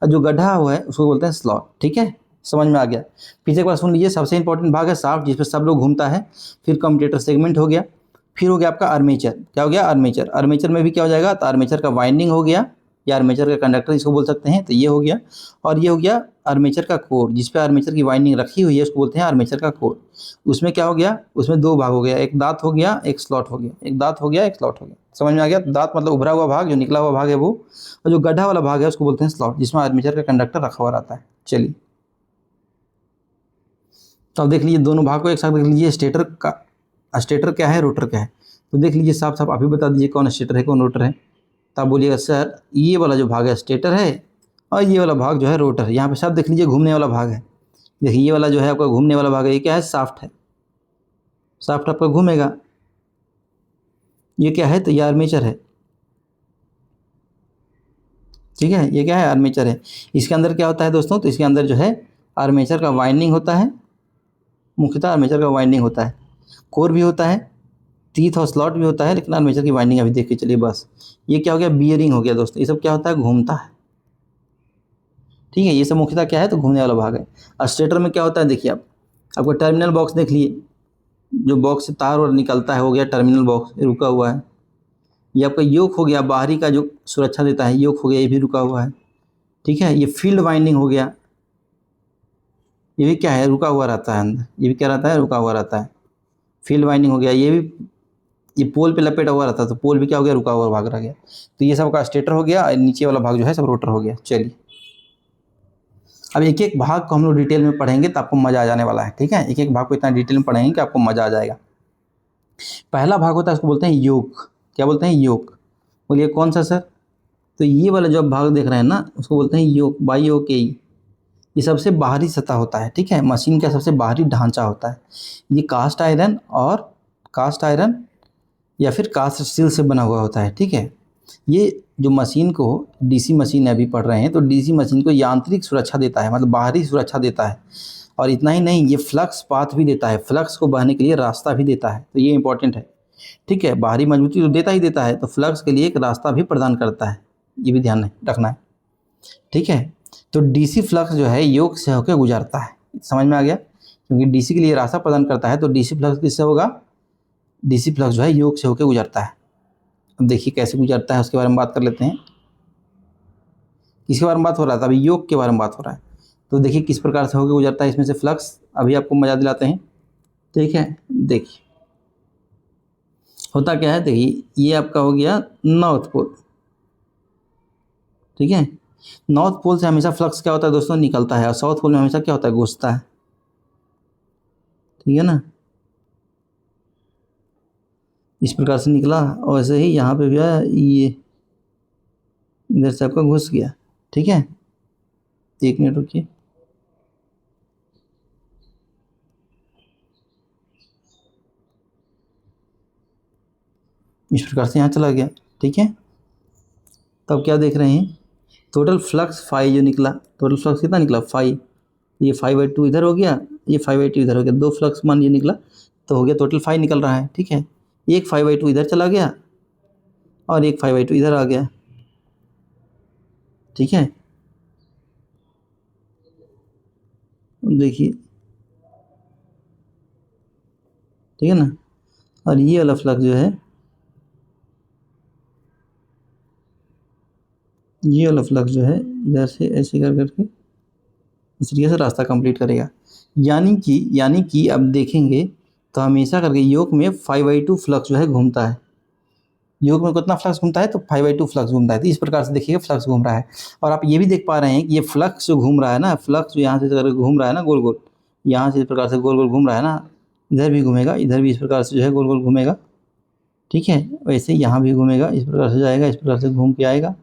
और जो गड्ढा हुआ है उसको बोलते हैं स्लॉट, ठीक है। समझ में आ गया। पीछे एक बार सुन लीजिए, सबसे इंपॉर्टेंट भाग है साफ्ट, जिस पर सब लोग घूमता है। फिर कम्यूटेटर सेगमेंट हो गया, फिर हो गया आपका आर्मेचर। क्या हो गया, आर्मेचर। आर्मेचर में भी क्या हो जाएगा, तो आर्मेचर का वाइंडिंग हो गया, या आर्मेचर का कंडक्टर इसको बोल सकते हैं। तो ये हो गया, और ये हो गया आर्मेचर का कोर, जिस पे आर्मेचर की वाइंडिंग रखी हुई है उसको बोलते हैं आर्मेचर का कोर। उसमें क्या हो गया, उसमें दो भाग हो गया, एक दांत हो गया, एक स्लॉट हो गया, एक दांत हो गया, एक स्लॉट हो गया। समझ में आ गया? दांत मतलब उभरा हुआ भाग, जो निकला हुआ भाग है वो, और जो गड्ढा वाला भाग है उसको बोलते हैं स्लॉट, जिसमें आर्मेचर का कंडक्टर रखा हुआ रहता है। चलिए, तो अब देख लीजिए दोनों भाग को एक साथ देख लीजिए। स्टेटर का, स्टेटर क्या है, रोटर क्या है, तो देख लीजिए साफ साफ आप ही बता दीजिए कौन स्टेटर है कौन रोटर है। तो आप बोलिएगा सर ये वाला जो भाग है स्टेटर है और ये वाला भाग जो है रोटर है। यहाँ पे सब देख लीजिए घूमने वाला भाग है। देखिए ये वाला जो है आपका घूमने वाला भाग है, ये क्या है, शाफ्ट है, शाफ्ट आपका घूमेगा। ये क्या है, तो ये आर्मेचर है, ठीक है, ये क्या है, आर्मेचर है। इसके अंदर क्या होता है दोस्तों, तो इसके अंदर जो है आर्मेचर का वाइंडिंग होता है, मुख्यतः आर्मेचर का वाइंडिंग होता है, कोर भी होता है, टीथ और स्लॉट भी होता है, लेकिन आर्मेचर की वाइंडिंग अभी देख के चलिए बस। ये क्या हो गया, बियरिंग हो गया दोस्तों। ये सब क्या होता है, घूमता है, ठीक है। ये सब मुख्यतः क्या है, तो घूमने वाला भाग है। और स्टेटर में क्या होता है, देखिए आप, आपका टर्मिनल बॉक्स देख लिए, जो बॉक्स से तार और निकलता है, हो गया टर्मिनल बॉक्स, रुका हुआ है। ये आपका योक हो गया, बाहरी का जो सुरक्षा देता है, योक हो गया, ये भी रुका हुआ है, ठीक है। ये फील्ड वाइंडिंग हो गया, ये भी क्या है, रुका हुआ रहता है अंदर, ये भी क्या रहता है, रुका हुआ रहता है, फील्ड वाइंडिंग हो गया। ये भी, ये पोल पे लपेटा हुआ रहता है, तो पोल भी क्या हो गया, रुका हुआ भाग रह गया। तो ये सब का स्टेटर हो गया, और नीचे वाला भाग जो है सब रोटर हो गया। चलिए, अब एक एक भाग को हम लोग डिटेल में पढ़ेंगे तो आपको मज़ा आ जाने वाला है, ठीक है। एक एक भाग को इतना डिटेल में पढ़ेंगे कि आपको मज़ा आ जाएगा। पहला भाग होता है, उसको बोलते हैं योक। क्या बोलते हैं, योक। बोलिए कौन सा सर, तो ये वाला जो आप भाग देख रहे हैं ना, उसको बोलते हैं योक, बाई ओ के ई। ये सबसे बाहरी सतह होता है, ठीक है, मशीन का सबसे बाहरी ढांचा होता है। ये कास्ट आयरन और कास्ट आयरन या फिर कास्ट स्टील से बना हुआ होता है, ठीक है। ये जो मशीन को, डीसी मशीन अभी पढ़ रहे हैं, तो डीसी मशीन को यांत्रिक सुरक्षा देता है, मतलब बाहरी सुरक्षा देता है। और इतना ही नहीं, ये फ्लक्स पाथ भी देता है, फ्लक्स को बहने के लिए रास्ता भी देता है। तो ये इंपॉर्टेंट है, ठीक है। बाहरी मजबूती तो देता ही देता है, तो फ्लक्स के लिए एक रास्ता भी प्रदान करता है, ये भी ध्यान रखना है, ठीक है। तो डीसी फ्लक्स जो है योग से होकर गुजरता है, समझ में आ गया, क्योंकि डीसी के लिए रास्ता प्रदान करता है, तो डीसी फ्लक्स किससे होगा, डीसी फ्लक्स जो है योग से होकर गुजरता है। अब देखिए कैसे गुजरता है उसके बारे में बात कर लेते हैं। किसके बारे में बात हो रहा था, अभी योग के बारे में बात हो रहा है। तो देखिए किस प्रकार से होकर गुजरता है इसमें से फ्लक्स, अभी आपको मजा दिलाते हैं, ठीक है। देखिए होता क्या है, देखिए ये आपका हो गया नॉर्थ पोल, ठीक है। नॉर्थ पोल से हमेशा फ्लक्स क्या होता है दोस्तों, निकलता है, और साउथ पोल में हमेशा क्या होता है, घुसता है, ठीक है ना। इस प्रकार से निकला, और वैसे ही यहाँ पे भी आया, ये इधर से आपका घुस गया, ठीक है। 1 मिनट रुकिए, इस प्रकार से यहाँ चला गया, ठीक है। तब क्या देख रहे हैं, टोटल फ्लक्स फाई जो निकला, टोटल फ्लक्स कितना निकला, फाई। ये 5/2 इधर हो गया, ये 5/2 इधर हो गया, दो फ्लक्स मान ये निकला, तो हो गया टोटल 5 निकल रहा है, ठीक है। एक 5/2 इधर चला गया और एक 5/2 इधर आ गया, ठीक है। देखिए, ठीक है ना। और ये वाला फ्लक्स जो है, ये वाला फ्लक्स जो है इधर से ऐसे कर करके इस तरीके से रास्ता कंप्लीट करेगा। यानी कि अब देखेंगे तो हमेशा करके योग में 5/2 फ्लक्स जो है घूमता है। योग में कितना फ्लक्स घूमता है, तो 5/2 फ्लक्स घूमता है। तो इस प्रकार से देखिएगा फ्लक्स घूम रहा है। और आप ये भी देख पा रहे हैं कि ये फ्लक्स जो घूम रहा है ना, फ्लक्स जो यहाँ से करके घूम रहा है ना गोल गोल, यहाँ से इस प्रकार से गोल गोल घूम रहा है ना, इधर भी घूमेगा, इधर भी इस प्रकार से जो है गोल गोल घूमेगा, ठीक है। वैसे यहाँ भी घूमेगा, इस प्रकार से जाएगा, इस प्रकार से घूम के आएगा।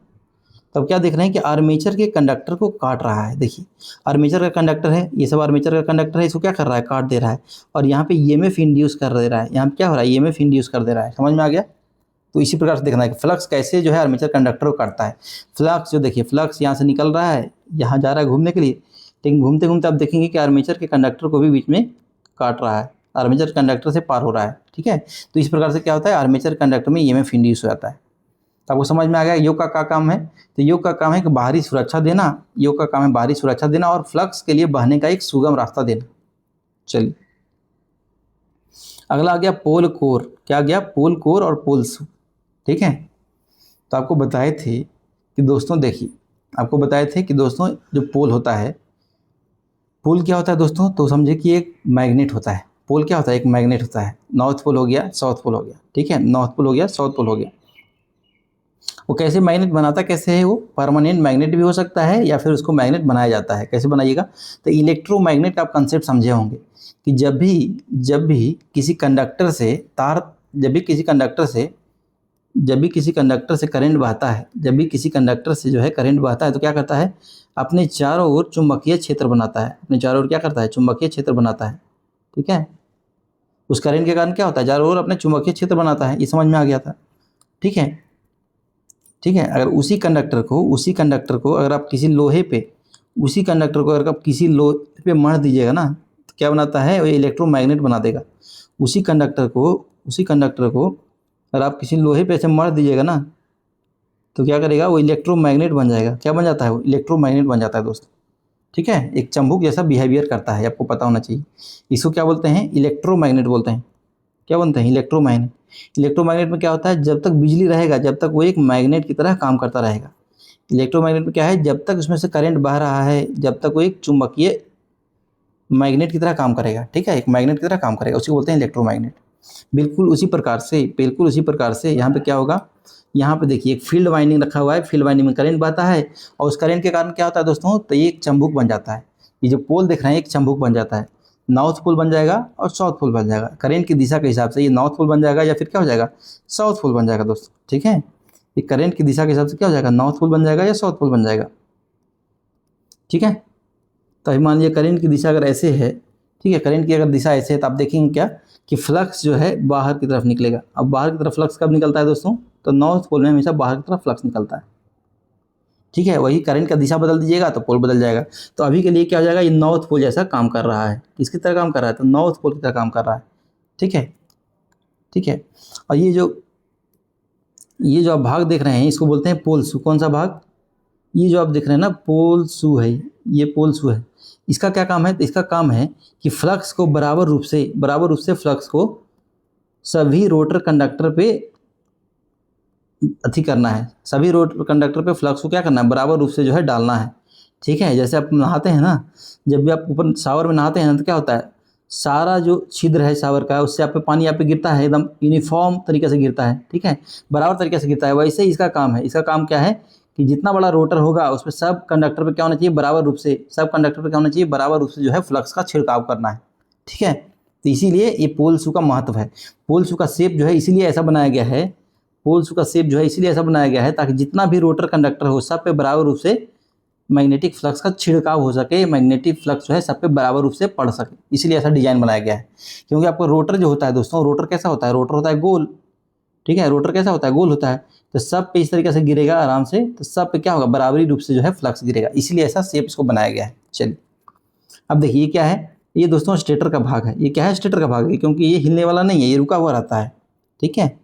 तब क्या देख रहे हैं कि आर्मेचर के कंडक्टर को काट रहा है। देखिए आर्मेचर का कंडक्टर है, ये सब आर्मेचर का कंडक्टर है, इसको क्या कर रहा है, काट दे रहा है। और यहाँ पे ईएमएफ इंड्यूस कर दे रहा है, यहाँ पे क्या हो रहा है, ईएमएफ इंड्यूस कर दे रहा है। समझ में आ गया। तो इसी प्रकार से देखना है कि फ्लक्स कैसे जो है आर्मेचर कंडक्टर को काटता है। फ्लक्स जो देखिए, फ्लक्स यहाँ से निकल रहा है, यहाँ जा रहा है घूमने के लिए, लेकिन घूमते घूमते आप देखेंगे कि आर्मेचर के कंडक्टर को भी बीच में काट रहा है, आर्मेचर कंडक्टर से पार हो रहा है, ठीक है। तो इस प्रकार से क्या होता है, आर्मेचर कंडक्टर में ईएमएफ इंड्यूस हो जाता है। तो आपको समझ में आ गया योग का क्या काम है। तो योग का काम है कि बाहरी सुरक्षा देना, योग का काम है बाहरी सुरक्षा देना और फ्लक्स के लिए बहने का एक सुगम रास्ता देना। चलिए अगला आ गया पोल कोर। क्या आ गया, पोल कोर और पोल्स, ठीक है। तो आपको बताए थे कि दोस्तों देखिए, आपको बताए थे कि दोस्तों जो पोल होता है, पोल क्या होता है दोस्तों, तो समझे कि एक मैग्नेट होता है। पोल क्या होता है, एक मैग्नेट होता है। नॉर्थ पोल हो गया, साउथ पोल हो गया, ठीक है, नॉर्थ पोल हो गया, साउथ पोल हो गया। वो कैसे मैग्नेट बनाता कैसे है, वो परमानेंट मैग्नेट भी हो सकता है या फिर उसको मैग्नेट बनाया जाता है। कैसे बनाइएगा, तो इलेक्ट्रोमैग्नेट का आप कंसेप्ट समझे होंगे कि जब भी किसी कंडक्टर से तार, जब भी किसी कंडक्टर से करंट बहता है, जब भी किसी कंडक्टर से जो है करंट बहता है, तो क्या करता है, अपने चारों ओर चुंबकीय क्षेत्र बनाता है। अपने चारों ओर क्या करता है, चुंबकीय क्षेत्र बनाता है, ठीक है। उस करंट के कारण क्या होता है, चारों ओर अपने चुंबकीय क्षेत्र बनाता है। ये समझ में आ गया था, ठीक है। ठीक है, अगर उसी कंडक्टर को अगर आप किसी लोहे पे, उसी कंडक्टर को अगर आप किसी लोहे पे मढ़ दीजिएगा ना, तो क्या बनाता है, वो इलेक्ट्रोमैग्नेट बना देगा। उसी कंडक्टर को अगर आप किसी लोहे पे ऐसे मढ़ दीजिएगा ना, तो क्या करेगा, वो इलेक्ट्रोमैग्नेट बन जाएगा। क्या बन जाता है, वो इलेक्ट्रोमैग्नेट बन जाता है दोस्तों, ठीक है। एक चुंबक जैसा बिहेवियर करता है, आपको पता होना चाहिए। इसको क्या बोलते हैं, इलेक्ट्रोमैग्नेट बोलते हैं। क्या बनते हैं, इलेक्ट्रोमैग्नेट। इलेक्ट्रोमैग्नेट में क्या होता है, जब तक बिजली रहेगा, जब तक वो एक मैग्नेट की तरह काम करता रहेगा। इलेक्ट्रोमैग्नेट में क्या है, जब तक उसमें से करंट बह रहा है, जब तक वो एक चुंबकीय मैग्नेट की तरह काम करेगा, ठीक है, एक मैग्नेट की तरह काम करेगा, उसी को बोलते हैं इलेक्ट्रोमैग्नेट। बिल्कुल उसी प्रकार से यहाँ पे क्या होगा, यहाँ पे देखिए एक फील्ड वाइंडिंग रखा हुआ है। फील्ड वाइंडिंग में करंट बहता है और उस करंट के कारण क्या होता है दोस्तों, तो ये एक चुंबक बन जाता है। ये जो पोल देख रहे हैं, एक चुंबक बन जाता है। नॉर्थ पोल बन जाएगा और साउथ पोल बन जाएगा। करंट की दिशा के हिसाब से ये नॉर्थ पोल बन जाएगा या फिर क्या हो जाएगा, साउथ पोल बन जाएगा दोस्तों, ठीक है। ये करंट की दिशा के हिसाब से क्या हो जाएगा, नॉर्थ पोल बन जाएगा या साउथ पोल बन जाएगा, ठीक है। तो अभी मान लीजिए करंट की दिशा अगर ऐसे है, ठीक है, करंट की अगर दिशा ऐसे है, तो आप देखेंगे क्या कि फ्लक्स जो है बाहर की तरफ निकलेगा। अब बाहर की तरफ फ्लक्स कब निकलता है दोस्तों, तो नॉर्थ पोल में हमेशा बाहर की तरफ फ्लक्स निकलता है, ठीक है। वही करंट का दिशा बदल दीजिएगा तो पोल बदल जाएगा। तो अभी के लिए क्या हो जाएगा, ये नॉर्थ पोल जैसा काम कर रहा है। किसकी तरह काम कर रहा है, तो नॉर्थ पोल की तरह काम कर रहा है, ठीक है, ठीक है। और ये जो आप भाग देख रहे हैं, इसको बोलते हैं पोल शू। कौन सा भाग, ये जो आप देख रहे हैं ना, पोल शू है, ये पोल शू है। इसका क्या काम है, तो इसका काम है कि फ्लक्स को बराबर रूप से फ्लक्स को सभी रोटर कंडक्टर पे अथी करना है। सभी रोटर कंडक्टर पे फ्लक्स को क्या करना है, बराबर रूप से जो है डालना है, ठीक है। जैसे आप नहाते हैं ना, जब भी आप ऊपर शावर में नहाते हैं ना, तो क्या होता है, सारा जो छिद्र है शावर का, उससे आप पे पानी आप पे गिरता है, एकदम यूनिफॉर्म तरीके से गिरता है, ठीक है, बराबर तरीके से गिरता है। वैसे ही इसका काम है। इसका काम क्या है कि जितना बड़ा रोटर होगा, उसमें सब कंडक्टर पे क्या होना चाहिए, बराबर रूप से, सब कंडक्टर पे क्या होना चाहिए, बराबर रूप से जो है फ्लक्स का छिड़काव करना है, ठीक है। तो इसीलिए ये पोल शू का महत्व है। पोल शू का शेप जो है इसीलिए ऐसा बनाया गया है, पोल शू का शेप जो है इसीलिए ऐसा बनाया गया है ताकि जितना भी रोटर कंडक्टर हो, सब पे बराबर रूप से मैग्नेटिक फ्लक्स का छिड़काव हो सके, मैग्नेटिक फ्लक्स जो है सब पे बराबर रूप से पड़ सके, इसलिए ऐसा डिजाइन बनाया गया है। क्योंकि आपको रोटर जो होता है दोस्तों, रोटर कैसा होता है, रोटर होता है गोल, ठीक है, रोटर कैसा होता है, गोल होता है। तो सब पे इस तरीके से गिरेगा आराम से, तो सब पे क्या होगा, बराबरी रूप से जो है फ्लक्स गिरेगा, इसलिए ऐसा शेप इसको बनाया गया है। चलिए अब देखिए ये क्या है, ये दोस्तों स्टेटर का भाग है। ये क्या है, स्टेटर का भाग है, क्योंकि ये हिलने वाला नहीं है, ये रुका हुआ रहता है, ठीक है।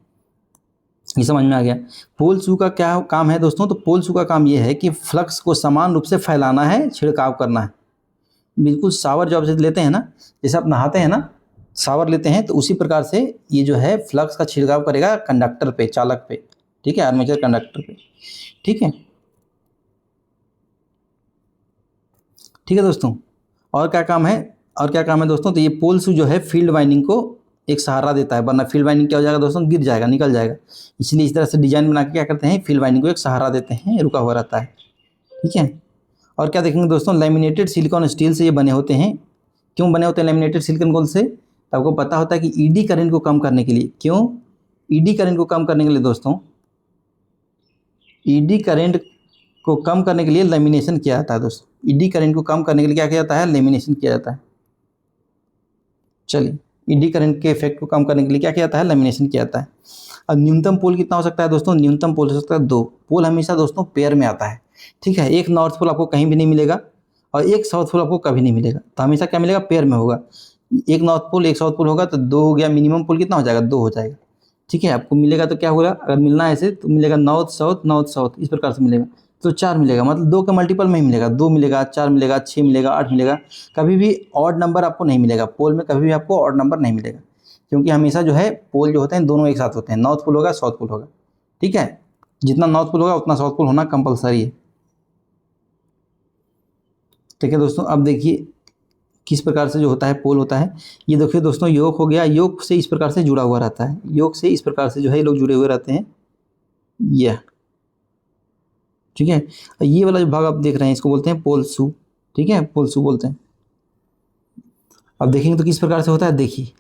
ये समझ में आ गया। पोल शू का क्या काम है दोस्तों, तो पोल शू का काम ये है कि फ्लक्स को समान रूप से फैलाना है, छिड़काव करना है। बिल्कुल शावर जो आप लेते हैं ना, जैसे आप नहाते हैं ना, शावर लेते हैं, तो उसी प्रकार से ये जो है फ्लक्स का छिड़काव करेगा कंडक्टर पे, चालक पे, ठीक है, आर्मेचर कंडक्टर पे, ठीक है, ठीक है दोस्तों। और क्या काम है, दोस्तों, तो ये पोल शू जो है फील्ड वाइंडिंग को एक सहारा देता है, वरना फील्ड वाइंडिंग क्या हो जाएगा दोस्तों, गिर जाएगा, निकल जाएगा। इसलिए इस तरह से डिजाइन बना के क्या करते हैं, फील्ड वाइंडिंग को एक सहारा देते हैं, रुका हुआ रहता है, ठीक है। और क्या देखेंगे दोस्तों, लैमिनेटेड सिलिकॉन स्टील से ये बने होते हैं। क्यों बने होते हैं लैमिनेटेड सिलिकॉन से, तो आपको पता होता है कि ईडी करंट को कम करने के लिए। क्यों, ईडी करंट को कम करने के लिए दोस्तों, ईडी करंट को कम करने के लिए लेमिनेशन किया जाता है दोस्तों। ईडी करंट को कम करने के लिए क्या किया जाता है, लेमिनेशन किया जाता है। चलिए, ईडी करंट के इफेक्ट को कम करने के लिए क्या किया जाता है, लेमिनेशन किया जाता है। अब न्यूनतम पोल कितना हो सकता है दोस्तों, न्यूनतम पोल हो सकता है 2। पोल हमेशा दोस्तों पेयर में आता है, ठीक है। एक नॉर्थ पोल आपको कहीं भी नहीं मिलेगा और एक साउथ पोल आपको कभी नहीं मिलेगा, तो हमेशा क्या मिलेगा, पेयर में होगा। एक नॉर्थ पोल एक साउथ पोल होगा तो 2 हो गया, मिनिमम पोल कितना हो जाएगा, 2 हो जाएगा, ठीक है। आपको मिलेगा तो क्या होगा, अगर मिलना है ऐसे तो मिलेगा नॉर्थ साउथ इस प्रकार से मिलेगा, तो 4 मिलेगा, मतलब 2 के मल्टीपल में ही मिलेगा। 2 मिलेगा, 4 मिलेगा, 6 मिलेगा, 8 मिलेगा। कभी भी ऑड नंबर आपको नहीं मिलेगा पोल में, कभी भी आपको ऑड नंबर नहीं मिलेगा, क्योंकि हमेशा जो है पोल जो होते हैं दोनों एक साथ होते हैं, नॉर्थ पोल होगा, साउथ पोल होगा, ठीक है। जितना नॉर्थ पोल होगा उतना साउथ पोल होना कंपलसरी है। ठीक है दोस्तों, अब देखिए किस प्रकार से जो होता है पोल होता है। ये देखिए दोस्तों, योक हो गया, योक से इस प्रकार से जुड़ा हुआ रहता है, योक से इस प्रकार से जो है ये लोग जुड़े हुए रहते हैं, यह ठीक है। ये वाला जो भाग आप देख रहे हैं इसको बोलते हैं पोल शू, ठीक है, पोल शू बोलते हैं। अब देखेंगे तो किस प्रकार से होता है, देखिए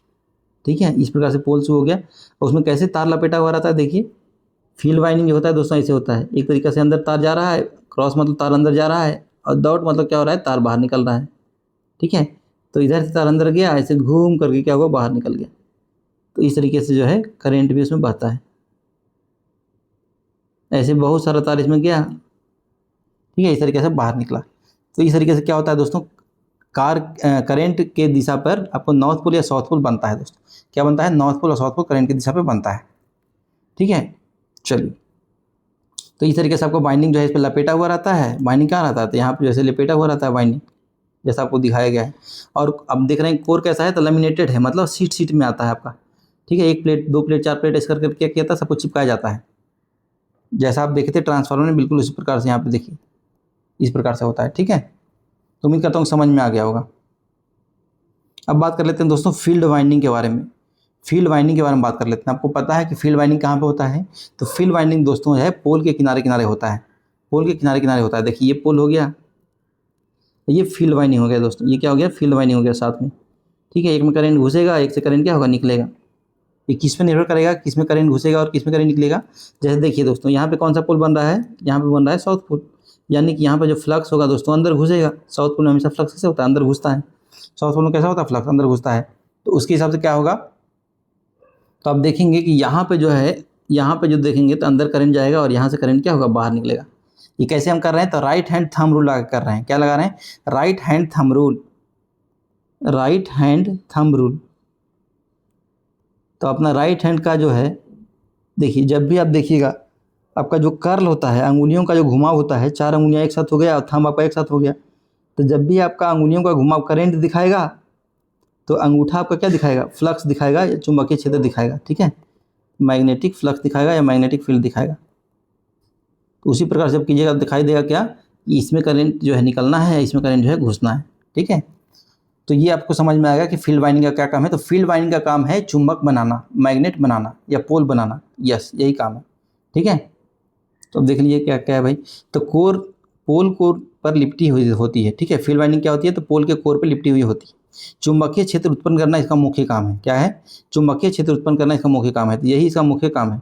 ठीक है, इस प्रकार से पोल शू हो गया और उसमें कैसे तार लपेटा हुआ रहता है। देखिए फील्ड वाइंडिंग जो होता है दोस्तों ऐसे होता है, एक तरीके से अंदर तार जा रहा है, क्रॉस मतलब तार अंदर जा रहा है, और डॉट मतलब क्या हो रहा है, तार बाहर निकल रहा है। ठीक है, तो इधर से तार अंदर गया, ऐसे घूम करके क्या हुआ, बाहर निकल गया। तो इस तरीके से जो है करंट भी उसमें बहता है। ऐसे बहुत सारा तार इसमें गया, ठीक है, इस तरीके से बाहर निकला। तो इस तरीके से क्या होता है दोस्तों, करंट के दिशा पर आपको नॉर्थ पोल या साउथ पोल बनता है दोस्तों। क्या बनता है, नॉर्थ पोल और साउथ पोल करंट की दिशा पर बनता है। ठीक है, चलिए, तो इस तरीके से आपको बाइंडिंग जो है इस पर लपेटा हुआ रहता है। बाइंडिंग कहाँ रहता है, तो यहाँ पर जैसे लपेटा हुआ रहता है बाइंडिंग, जैसा आपको दिखाया गया है। और अब देख रहे हैं कोर कैसा है, तो लेमिनेटेड है, मतलब सीट सीट में आता है आपका। ठीक है, 1 प्लेट 2 प्लेट 4 प्लेट इस करके क्या किया था, सबको चिपकाया जाता है। जैसा आप देखे थे ट्रांसफार्मर में, बिल्कुल उसी प्रकार से यहाँ पे देखिए इस प्रकार से होता है। ठीक है, तो उम्मीद करता हूँ समझ में आ गया होगा। अब बात कर लेते हैं दोस्तों फील्ड वाइंडिंग के बारे में। फील्ड वाइंडिंग के बारे में बात कर लेते हैं। आपको पता है कि फील्ड वाइंडिंग कहाँ पे होता है, तो फील्ड वाइंडिंग दोस्तों जो है पोल के किनारे किनारे होता है। पोल के किनारे किनारे होता है। देखिए ये पोल हो गया, ये फील्ड वाइंडिंग हो गया दोस्तों। ये क्या हो गया, फील्ड वाइंडिंग हो गया साथ में। ठीक है, एक में करंट घुसेगा, एक से करंट क्या होगा, निकलेगा। ये किस पे निर्भर करेगा, किस में करंट घुसेगा और किस में करंट निकलेगा। जैसे देखिए दोस्तों, यहाँ पे कौन सा पोल बन रहा है, यहाँ पे बन रहा है साउथ पोल, यानी कि यहाँ पे जो फ्लक्स होगा दोस्तों अंदर घुसेगा। साउथ पोल में हमेशा फ्लक्स कैसे होता है, अंदर घुसता है। साउथ पोल में कैसा होता है, फ्लक्स अंदर घुसता है। तो उसके हिसाब से क्या होगा, तो आप देखेंगे कि यहाँ पे जो है, यहाँ पे जो देखेंगे तो अंदर करंट जाएगा और यहाँ से करंट क्या होगा, बाहर निकलेगा। ये कैसे हम कर रहे हैं, तो राइट हैंड थंब रूल लगा कर रहे हैं। क्या लगा रहे हैं, right hand thumb rule, right hand thumb rule. तो अपना राइट हैंड का जो है, देखिए जब भी आप देखिएगा आपका जो कर्ल होता है, अंगुलियों का जो घुमाव होता है, 4 अंगुलियां एक साथ हो गया और थंब आपका एक साथ हो गया। तो जब भी आपका अंगुलियों का घुमाव करंट दिखाएगा, तो अंगूठा आपका क्या दिखाएगा, फ्लक्स दिखाएगा या चुंबकीय क्षेत्र दिखाएगा। ठीक है, मैग्नेटिक फ्लक्स दिखाएगा या मैग्नेटिक फील्ड दिखाएगा। तो उसी प्रकार से जब कीजिएगा दिखाई देगा क्या, इसमें करंट जो है निकलना है, इसमें करंट जो है घुसना है। ठीक है, तो ये आपको समझ में आएगा कि फील्ड वाइंडिंग का क्या काम है। तो फील्ड वाइंडिंग का काम है चुंबक बनाना, मैग्नेट बनाना या पोल बनाना। यस, यही काम है। ठीक है, तो अब देख लीजिए क्या क्या है भाई। तो कोर, पोल कोर पर लिपटी हुई होती है। ठीक है, फील्ड वाइंडिंग क्या होती है, तो पोल के कोर पर लिपटी हुई होती है। चुंबकीय क्षेत्र उत्पन्न करना इसका मुख्य काम है। क्या है, चुंबकीय क्षेत्र उत्पन्न करना इसका मुख्य काम है। तो यही इसका मुख्य काम है।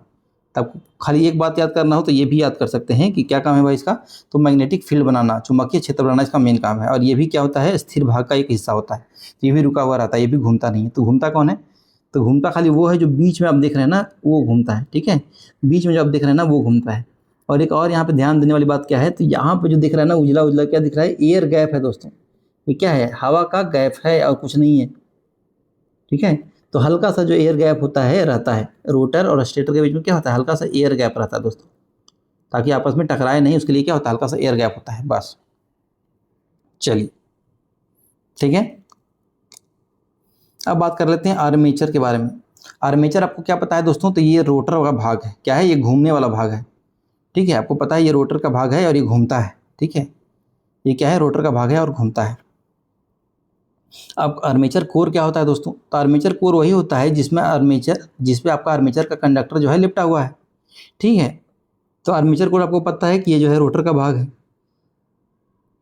तब खाली एक बात याद करना हो तो ये भी याद कर सकते हैं कि क्या काम है भाई इसका, तो मैग्नेटिक फील्ड बनाना, चुंबकीय क्षेत्र बनाना इसका मेन काम है। और ये भी क्या होता है, स्थिर भाग का एक हिस्सा होता है। तो ये भी रुका हुआ रहता है, ये भी घूमता नहीं है। तो घूमता कौन है, तो घूमता खाली वो है जो बीच में आप देख रहे हैं ना, वो घूमता है। ठीक है, बीच में जो आप देख रहे हैं ना वो घूमता है। और एक और यहाँ पे ध्यान देने वाली बात क्या है, तो यहाँ पे जो दिख रहा है ना उजला उजला, क्या दिख रहा है, एयर गैप है दोस्तों। ये क्या है, हवा का गैप है और कुछ नहीं है। ठीक है, तो हल्का सा जो एयर गैप होता है रहता है, रोटर और स्टेटर के बीच में क्या होता है, हल्का सा एयर गैप रहता है दोस्तों, ताकि आपस में टकराए नहीं, उसके लिए क्या होता है, हल्का सा एयर गैप होता है बस। चलिए ठीक है, अब बात कर लेते हैं आर्मेचर के बारे में। आर्मेचर आपको क्या पता है दोस्तों, तो ये रोटर वाला भाग है। क्या है, ये घूमने वाला भाग है। ठीक है, आपको पता है ये रोटर का भाग है और ये घूमता है। ठीक है, ये क्या है, रोटर का भाग है और घूमता है। अब आर्मेचर कोर क्या होता है दोस्तों, तो आर्मेचर कोर वही होता है जिसमें जिसपे आपका आर्मेचर का कंडक्टर जो है लिपटा हुआ है। ठीक है, तो आर्मेचर कोर आपको पता है कि ये जो है रोटर का भाग है।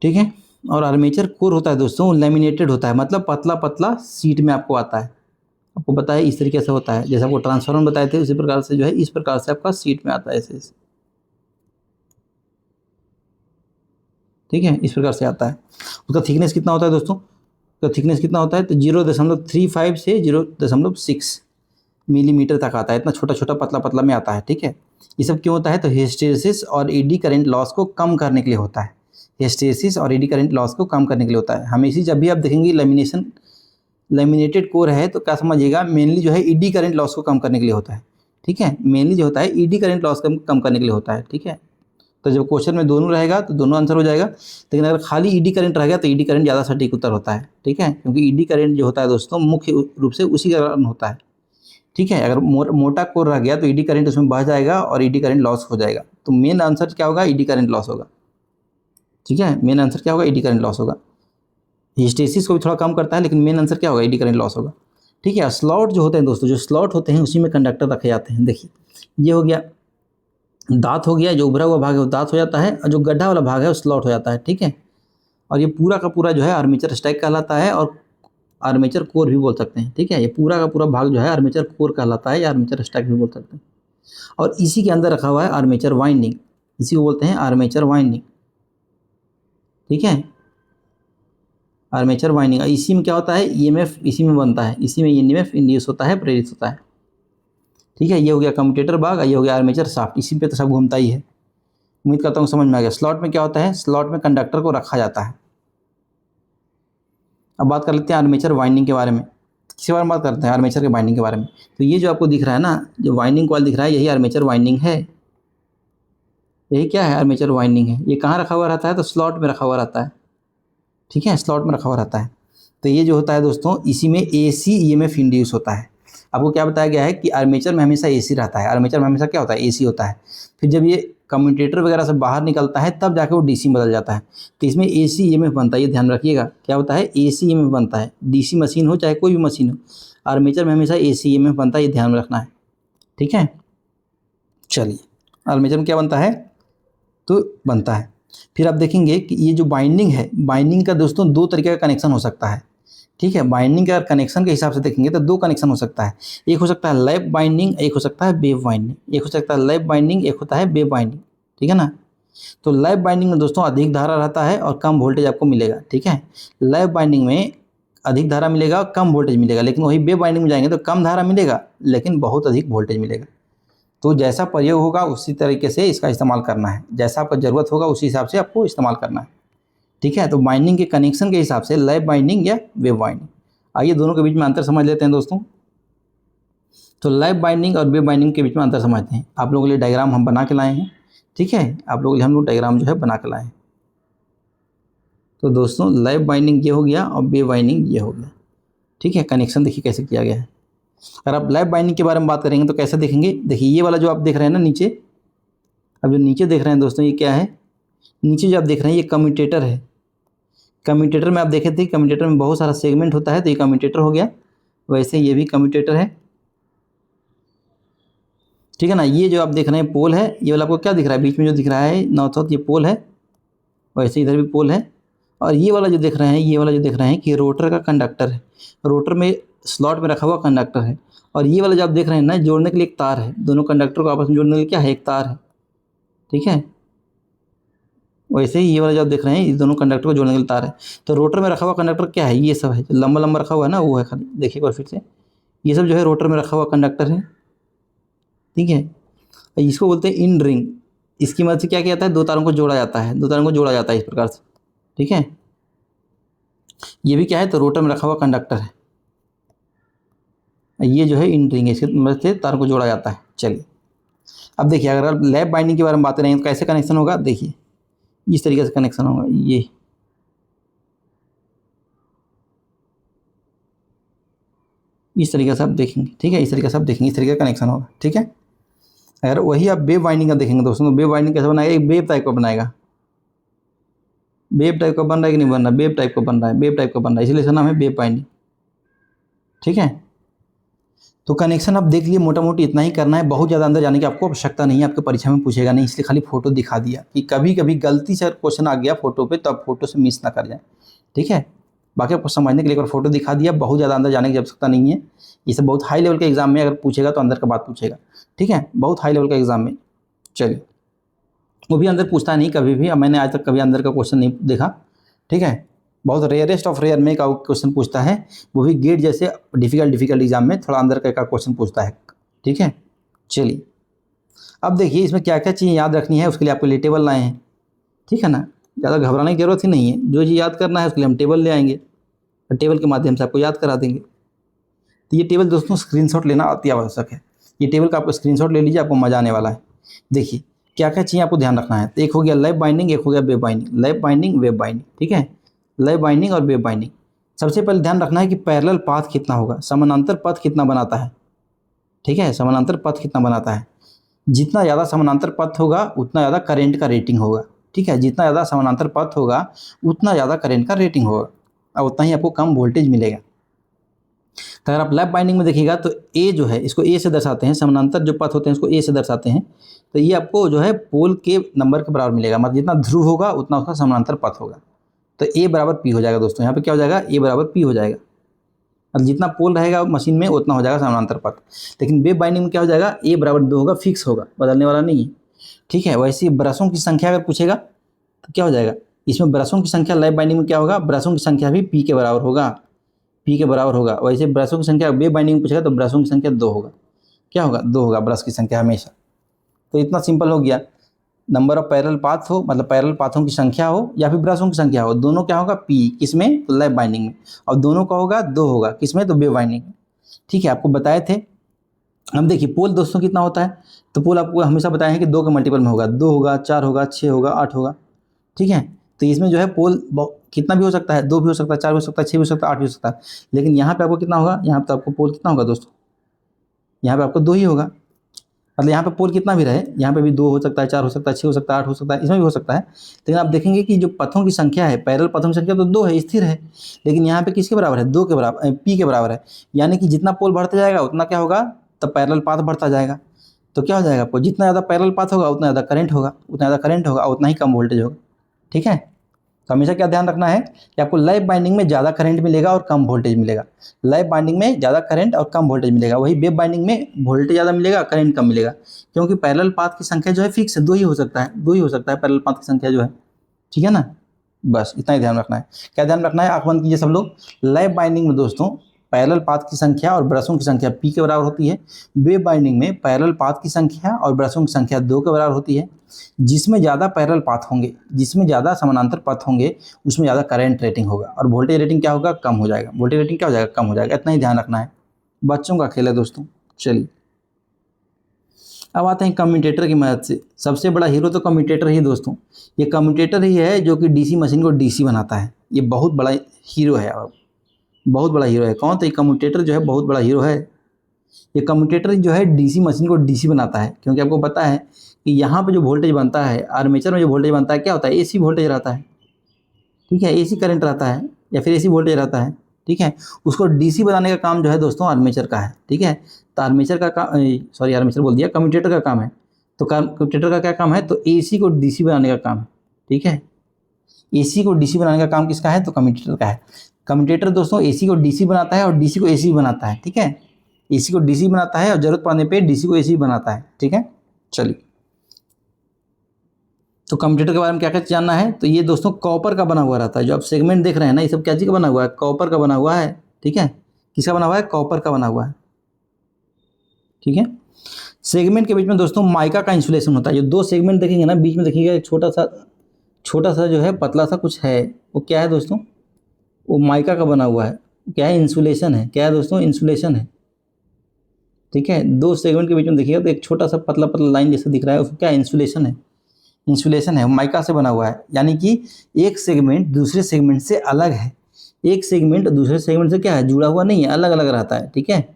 ठीक है, और आर्मेचर कोर होता है दोस्तों लेमिनेटेड होता है, मतलब पतला पतला सीट में आपको आता है। आपको पता है इस तरीके से होता है, जैसे आपको ट्रांसफार्मर बताए थे उसी प्रकार से जो है इस प्रकार से आपका सीट में आता है ऐसे। ठीक है, इस प्रकार से आता है। उसका थिकनेस कितना होता है दोस्तों, तो थिकनेस कितना होता है, तो 0.35 से 0.6 मिलीमीटर तक आता है। इतना छोटा छोटा पतला पतला में आता है। ठीक है, ये सब क्यों होता है, तो हिस्टेरिसिस और एडी करंट लॉस को कम करने के लिए होता है। हिस्टेरिसिस और एडी करंट लॉस को कम करने के लिए होता है। हमेशा जब भी आप देखेंगे लेमिनेटेड कोर है तो क्या समझिएगा, मेनली जो है ईडी करंट लॉस को कम करने के लिए होता है। ठीक है, मेनली जो होता है ईडी करंट लॉस कम करने के लिए होता है। ठीक है, तो जब क्वेश्चन में दोनों रहेगा तो दोनों आंसर हो जाएगा। लेकिन अगर खाली ईडी करंट रहेगा तो ईडी करंट ज़्यादा सटीक उत्तर होता है। ठीक है, क्योंकि ईडी करंट जो होता है दोस्तों मुख्य रूप से उसी का कारण होता है। ठीक है। अगर मोटा कोर रह गया तो ईडी करंट उसमें बह जाएगा और ईडी करंट लॉस हो जाएगा। तो मेन आंसर क्या होगा, ईडी करंट लॉस होगा। ठीक है, मेन आंसर क्या होगा, ईडी करंट लॉस होगा। हिस्टेसिस को भी थोड़ा कम करता है, लेकिन मेन आंसर क्या होगा, ईडी करंट लॉस होगा। ठीक है। स्लॉट जो होते हैं दोस्तों, जो स्लॉट होते हैं उसी में कंडक्टर रखे जाते हैं। देखिए ये हो गया दांत हो गया, जो उभरा हुआ भाग है वो दांत हो जाता है, और जो गड्ढा वाला भाग है वो स्लॉट हो जाता है। ठीक है। और ये पूरा का पूरा जो है आर्मेचर स्टैक कहलाता है, और आर्मेचर कोर भी बोल सकते हैं। ठीक है, ये पूरा का पूरा भाग जो है आर्मेचर कोर कहलाता है, या आर्मेचर स्टैक भी बोल सकते हैं। और इसी के अंदर रखा हुआ है आर्मेचर वाइंडिंग, इसी को बोलते हैं आर्मेचर वाइंडिंग। ठीक है, आर्मेचर वाइंडिंग। इसी में क्या होता है, ईएमएफ इसी में बनता है, इसी में ईएमएफ इंड्यूस होता है, प्रेरित होता है। ठीक है, ये हो गया कम्यूटेटर भाग, ये हो गया आर्मेचर शाफ्ट, इसी पे तो सब घूमता ही है। उम्मीद करता हूँ समझ में आ गया। स्लॉट में क्या होता है, स्लॉट में कंडक्टर को रखा जाता है। अब बात कर लेते हैं आर्मेचर वाइंडिंग के बारे में। किसी बार बात करते हैं आर्मेचर के वाइंडिंग के बारे में। तो ये जो आपको दिख रहा है ना, जो वाइंडिंग कॉइल दिख रहा है, यही आर्मेचर वाइंडिंग है। यही क्या है, आर्मेचर वाइंडिंग है। ये कहाँ रखा हुआ रहता है, तो स्लॉट में रखा हुआ रहता है। ठीक है, स्लॉट में रखा हुआ रहता है। तो ये जो होता है दोस्तों, इसी में एसी ईएमएफ इंड्यूस होता है। आपको क्या बताया गया है कि आर्मेचर में हमेशा एसी रहता है, आर्मेचर में हमेशा क्या होता है, एसी होता है। फिर जब ये कम्यूटेटर वगैरह से बाहर निकलता है तब जाके वो डीसी में बदल जाता है। तो इसमें एसी ईएमएफ बनता है, ये ध्यान रखिएगा। क्या होता है, एसी ईएमएफ बनता है। डीसी मशीन हो चाहे कोई भी मशीन हो, आर्मेचर में हमेशा एसी ईएमएफ बनता है, ये ध्यान में रखना है। ठीक है, चलिए आर्मेचर में क्या बनता है, तो बनता है। फिर आप देखेंगे कि ये जो बाइंडिंग है, बाइंडिंग का दोस्तों दो तरीके का कनेक्शन हो सकता है। ठीक है, बाइंडिंग का कनेक्शन के हिसाब से देखेंगे तो दो कनेक्शन हो सकता है। एक हो सकता है लैप बाइंडिंग, एक हो सकता है वेव बाइंडिंग। एक हो सकता है लैप बाइंडिंग, एक होता है वेव बाइंडिंग। ठीक है ना। तो लैप बाइंडिंग में दोस्तों अधिक धारा रहता है और कम वोल्टेज आपको मिलेगा। ठीक है, लैप बाइंडिंग में अधिक धारा मिलेगा और कम वोल्टेज मिलेगा। लेकिन वही वेव बाइंडिंग में जाएंगे तो कम धारा मिलेगा लेकिन बहुत अधिक वोल्टेज मिलेगा। तो जैसा प्रयोग होगा उसी तरीके से इसका इस्तेमाल करना है, जैसा आपको ज़रूरत होगा उसी हिसाब से आपको इस्तेमाल करना है। ठीक है, तो बाइंडिंग के कनेक्शन के हिसाब से लैप बाइंडिंग या वेव बाइंडिंग। आइए दोनों के बीच में अंतर समझ लेते हैं दोस्तों। तो लैप बाइंडिंग और वेव बाइंडिंग के बीच में अंतर समझते हैं। आप लोगों के लिए डायग्राम हम बना के लाए हैं। ठीक है, आप लोगों के लिए हम लोग डायग्राम जो है बना के लाए हैं। तो दोस्तों लैप बाइंडिंग ये हो गया और वेव बाइंडिंग ये हो गया। ठीक है, कनेक्शन देखिए कैसे किया गया है। अगर आप लैप बाइंडिंग के बारे में बात करेंगे तो कैसे देखेंगे, देखिए ये वाला जो आप देख रहे हैं ना नीचे, अब जो नीचे देख रहे हैं दोस्तों ये क्या है, नीचे जो आप देख रहे हैं ये कम्यूटेटर है। कम्यूटेटर में आप देखे थे, कम्यूटेटर में बहुत सारा सेगमेंट होता है, तो ये कम्यूटेटर हो गया। वैसे ये भी कम्यूटेटर है। ठीक है ना। ये जो आप देख रहे हैं पोल है, ये वाला आपको क्या दिख रहा है, बीच में जो दिख रहा है नॉर्थ साउथ, ये पोल है। वैसे इधर भी पोल है। और ये वाला जो देख रहे हैं, ये वाला जो देख रहे हैं कि रोटर का कंडक्टर है। रोटर में स्लॉट में रखा हुआ कंडक्टर है। और ये वाला जो आप देख रहे हैं ना, जोड़ने के लिए एक तार है। दोनों कंडक्टर को आपस में जोड़ने के लिए क्या है, एक तार है। ठीक है, वैसे ही ये वाला जो आप देख रहे हैं, इस दोनों कंडक्टर को जोड़ने के लिए तार है। तो रोटर में रखा हुआ कंडक्टर क्या है, ये सब है जो लंबा लंबा रखा हुआ है ना, वो है खाली। देखिए एक बार फिर से, ये सब जो है रोटर में रखा हुआ कंडक्टर है। ठीक है, इसको बोलते हैं इन रिंग। इसकी मदद से क्या किया जाता है, दो तारों को जोड़ा जाता है, दो तारों को जोड़ा जाता है इस प्रकार से। ठीक है, ये भी क्या है, तो रोटर में रखा हुआ कंडक्टर है। ये जो है इन रिंग है, इसकी मदद से तार को जोड़ा जाता है। चलिए अब देखिए, अगर आप लैप बाइंडिंग के बारे में बात करेंगे तो कैसे कनेक्शन होगा, देखिए इस तरीके से कनेक्शन होगा। ये इस तरीके से आप देखेंगे। ठीक है, इस तरीके से आप देखेंगे, इस तरीके का कनेक्शन होगा। ठीक है, अगर वही आप वेव बाइंडिंग का देखेंगे दोस्तों, तो वेव बाइंडिंग कैसे बनाएगा, एक वेव टाइप का बनाएगा। वेव टाइप का बन रहा है कि नहीं बन रहा, वेव टाइप का बन रहा है, वेव टाइप का बन रहा है, इसलिए इसका नाम है वेव बाइंडिंग। ठीक है, तो कनेक्शन आप देख लिए, मोटा मोटी इतना ही करना है। बहुत ज़्यादा अंदर जाने की आपको आवश्यकता नहीं है, आपके परीक्षा में पूछेगा नहीं, इसलिए खाली फोटो दिखा दिया कि कभी कभी गलती से क्वेश्चन आ गया फोटो पे, तो आप फोटो से मिस ना कर जाए। ठीक है, बाकी आपको समझने के लिए एक बार फोटो दिखा दिया, बहुत ज़्यादा अंदर जाने की आवश्यकता नहीं है। ये सब बहुत हाई लेवल के एग्जाम में अगर पूछेगा तो अंदर का बात पूछेगा। ठीक है, बहुत हाई लेवल का एग्जाम में। चलिए, वो भी अंदर पूछता नहीं कभी भी, मैंने आज तक कभी अंदर का क्वेश्चन नहीं देखा। ठीक है, बहुत रेयरेस्ट ऑफ रेयर में का क्वेश्चन पूछता है, वो भी गेट जैसे डिफिकल्ट एग्जाम में थोड़ा अंदर का क्वेश्चन पूछता है। ठीक है, चलिए अब देखिए इसमें क्या क्या चीज़ याद रखनी है, उसके लिए आपको लिए टेबल लाए हैं। ठीक है ना, ज़्यादा घबराने की जरूरत ही नहीं है, जो चीज़ याद करना है उसके लिए हम टेबल ले आएंगे और टेबल के माध्यम से आपको याद करा देंगे। तो ये टेबल दोस्तों स्क्रीनशॉट लेना अति आवश्यक है। ये टेबल का आपको स्क्रीनशॉट ले लीजिए, आपको मजा आने वाला है। देखिए क्या क्या चीज़ आपको ध्यान रखना है। तो एक हो गया लैप बाइंडिंग, एक हो गया wave binding. Lap binding, wave binding. ठीक है, लैप बाइंडिंग और वेव बाइंडिंग। सबसे पहले ध्यान रखना है कि पैरेलल पाथ कितना होगा, समानांतर पथ कितना बनाता है। ठीक है, समानांतर पथ कितना बनाता है। जितना ज़्यादा समानांतर पथ होगा उतना ज़्यादा करंट का रेटिंग होगा। ठीक है, जितना ज़्यादा समानांतर पथ होगा उतना ज़्यादा करंट का रेटिंग होगा और उतना ही आपको कम वोल्टेज मिलेगा। तो अगर आप लैप बाइंडिंग में देखिएगा तो ए जो है इसको ए से दर्शाते हैं, समानांतर जो पथ होते हैं उसको ए से दर्शाते हैं। तो ये आपको जो है पोल के नंबर के बराबर मिलेगा, मतलब जितना ध्रुव होगा उतना उसका समानांतर पथ होगा। तो ए बराबर पी हो जाएगा दोस्तों, यहाँ पे क्या हो जाएगा, ए बराबर पी हो जाएगा। मतलब जितना पोल रहेगा मशीन में उतना हो जाएगा समानांतर पथ। लेकिन वेव बाइंडिंग में क्या हो जाएगा, ए बराबर 2 होगा, फिक्स होगा, बदलने वाला नहीं है। ठीक है, वैसे ही ब्रशों की संख्या अगर पूछेगा तो क्या हो जाएगा, इसमें ब्रशों की संख्या लैप बाइंडिंग में क्या होगा, ब्रशों की संख्या भी पी के बराबर होगा, पी के बराबर होगा। वैसे ब्रशों की संख्या वेव बाइंडिंग में पूछेगा तो ब्रशों की संख्या 2 होगा। क्या होगा, 2 होगा ब्रश की संख्या हमेशा। तो इतना सिंपल हो गया। नंबर ऑफ पैरेलल पाथ हो, मतलब पैरेलल पाथों की संख्या हो या फिर ब्रशों की संख्या हो, दोनों क्या होगा, पी, किसमें, तो लैप बाइंडिंग में। और दोनों का होगा 2 होगा, किसमें, तो वेव बाइंडिंग में। ठीक है, आपको बताए थे। अब देखिए पोल दोस्तों कितना होता है, तो पोल आपको हमेशा बताए हैं कि 2 के मल्टीपल में होगा, 2 होगा, 4 होगा, 6 होगा, 8 होगा। ठीक है, तो इसमें जो है पोल कितना भी हो सकता है, 2 भी हो सकता है, 4 भी हो सकता है, 6 भी हो सकता है, 8 भी हो सकता है। लेकिन यहाँ पे आपको कितना होगा, यहाँ पे आपको पोल कितना होगा दोस्तों, यहाँ पे आपको 2 ही होगा। मतलब यहाँ पे पोल कितना भी रहे, यहाँ पे भी 2 हो सकता है, 4 हो सकता है, 6 हो सकता है, 8 हो सकता है, इसमें भी हो सकता है। लेकिन आप देखेंगे कि जो पथों की संख्या है, पैरेलल पथों की संख्या तो 2 है, स्थिर है। लेकिन यहाँ पे किसके बराबर है, 2 के बराबर, पी के बराबर है। यानी कि जितना पोल बढ़ता जाएगा उतना क्या होगा, तब पैरेलल पाथ बढ़ता जाएगा। तो क्या हो जाएगा आपको, जितना ज़्यादा पैरेलल पाथ होगा उतना ज़्यादा करंट होगा, उतना ज़्यादा करंट होगा और उतना ही कम वोल्टेज होगा। ठीक है, तो हमेशा क्या ध्यान रखना है कि आपको लैप बाइंडिंग में ज़्यादा करंट मिलेगा और कम वोल्टेज मिलेगा। लैप बाइंडिंग में ज़्यादा करंट और कम वोल्टेज मिलेगा, वही वेव बाइंडिंग में वोल्टेज ज़्यादा मिलेगा, करंट कम मिलेगा। क्योंकि पैरेलल पाथ की संख्या जो है फिक्स है, 2 ही हो सकता है, 2 ही हो सकता है पैरेलल पाथ की संख्या जो है। ठीक है ना, बस इतना ही ध्यान रखना है। क्या ध्यान रखना है, आँख बंद कीजिए सब लोग। लैप बाइंडिंग में दोस्तों पैरेलल पाथ की संख्या और ब्रशों की संख्या पी के बराबर होती है। वेव बाइंडिंग में पैरेलल पाथ की संख्या और ब्रशों की संख्या 2 के बराबर होती है। जिसमें ज़्यादा पैरेलल पाथ होंगे, जिसमें ज़्यादा समानांतर पथ होंगे, उसमें ज़्यादा करंट रेटिंग होगा और वोल्टेज रेटिंग क्या होगा, कम हो जाएगा। वोल्टेज रेटिंग क्या हो जाएगा, कम हो जाएगा। इतना ही ध्यान रखना है, बच्चों का खेल है दोस्तों। चलिए अब आते हैं कम्यूटेटर की मदद से। सबसे बड़ा हीरो तो कम्यूटेटर ही दोस्तों। ये कम्यूटेटर ही है जो कि डीसी मशीन को डीसी बनाता है। ये बहुत बड़ा हीरो है, बहुत बड़ा हीरो है। कौन, तो ये कम्यूटेटर जो है बहुत बड़ा हीरो है। ये कम्यूटेटर जो है डीसी मशीन को डीसी बनाता है, क्योंकि आपको पता है कि यहाँ पे जो वोल्टेज बनता है, आर्मेचर में जो वोल्टेज बनता है क्या होता है, एसी वोल्टेज रहता है। ठीक है, एसी करंट रहता है या फिर एसी वोल्टेज रहता है। ठीक है, उसको डीसी बनाने का काम जो है दोस्तों आर्मेचर का है। ठीक है, तो आर्मेचर का काम, सॉरी आर्मेचर बोल दिया, कम्यूटेटर का काम है। तो कम्यूटेटर का क्या काम है, तो एसी को डीसी बनाने का काम है। ठीक है, एसी को डीसी बनाने का काम किसका है, तो कम्यूटेटर का है। कम्यूटेटर दोस्तों एसी को डीसी बनाता है और डीसी को एसी बनाता है। ठीक है, एसी को डीसी बनाता है और जरूरत पड़ने पे डीसी को एसी बनाता है। ठीक है, चलिए तो कम्यूटेटर के बारे में क्या क्या जानना है, तो ये दोस्तों कॉपर का बना हुआ रहता है। जो आप सेगमेंट देख रहे हैं ना, ये सब क्या चीज़ का बना हुआ है, कॉपर का बना हुआ है। ठीक है, किसका बना हुआ है, कॉपर का बना हुआ है। ठीक है, सेगमेंट के बीच में दोस्तों माइका का इंसुलेशन होता है। जो 2 सेगमेंट देखेंगे ना, बीच में देखिएगा एक छोटा सा जो है पतला सा कुछ है, वो क्या है दोस्तों, वो माइका का बना हुआ है। क्या है, इंसुलेशन है। क्या है दोस्तों, इंसुलेशन है। ठीक है, 2 सेगमेंट के बीच में देखिएगा तो एक छोटा सा पतला पतला लाइन जैसे दिख रहा है, उसको क्या है, इंसुलेशन है। इंसुलेशन है, माइका से बना हुआ है। यानी कि एक सेगमेंट दूसरे सेगमेंट से अलग है। एक सेगमेंट दूसरे सेगमेंट से क्या है, जुड़ा हुआ नहीं है, अलग अलग रहता है। ठीक है,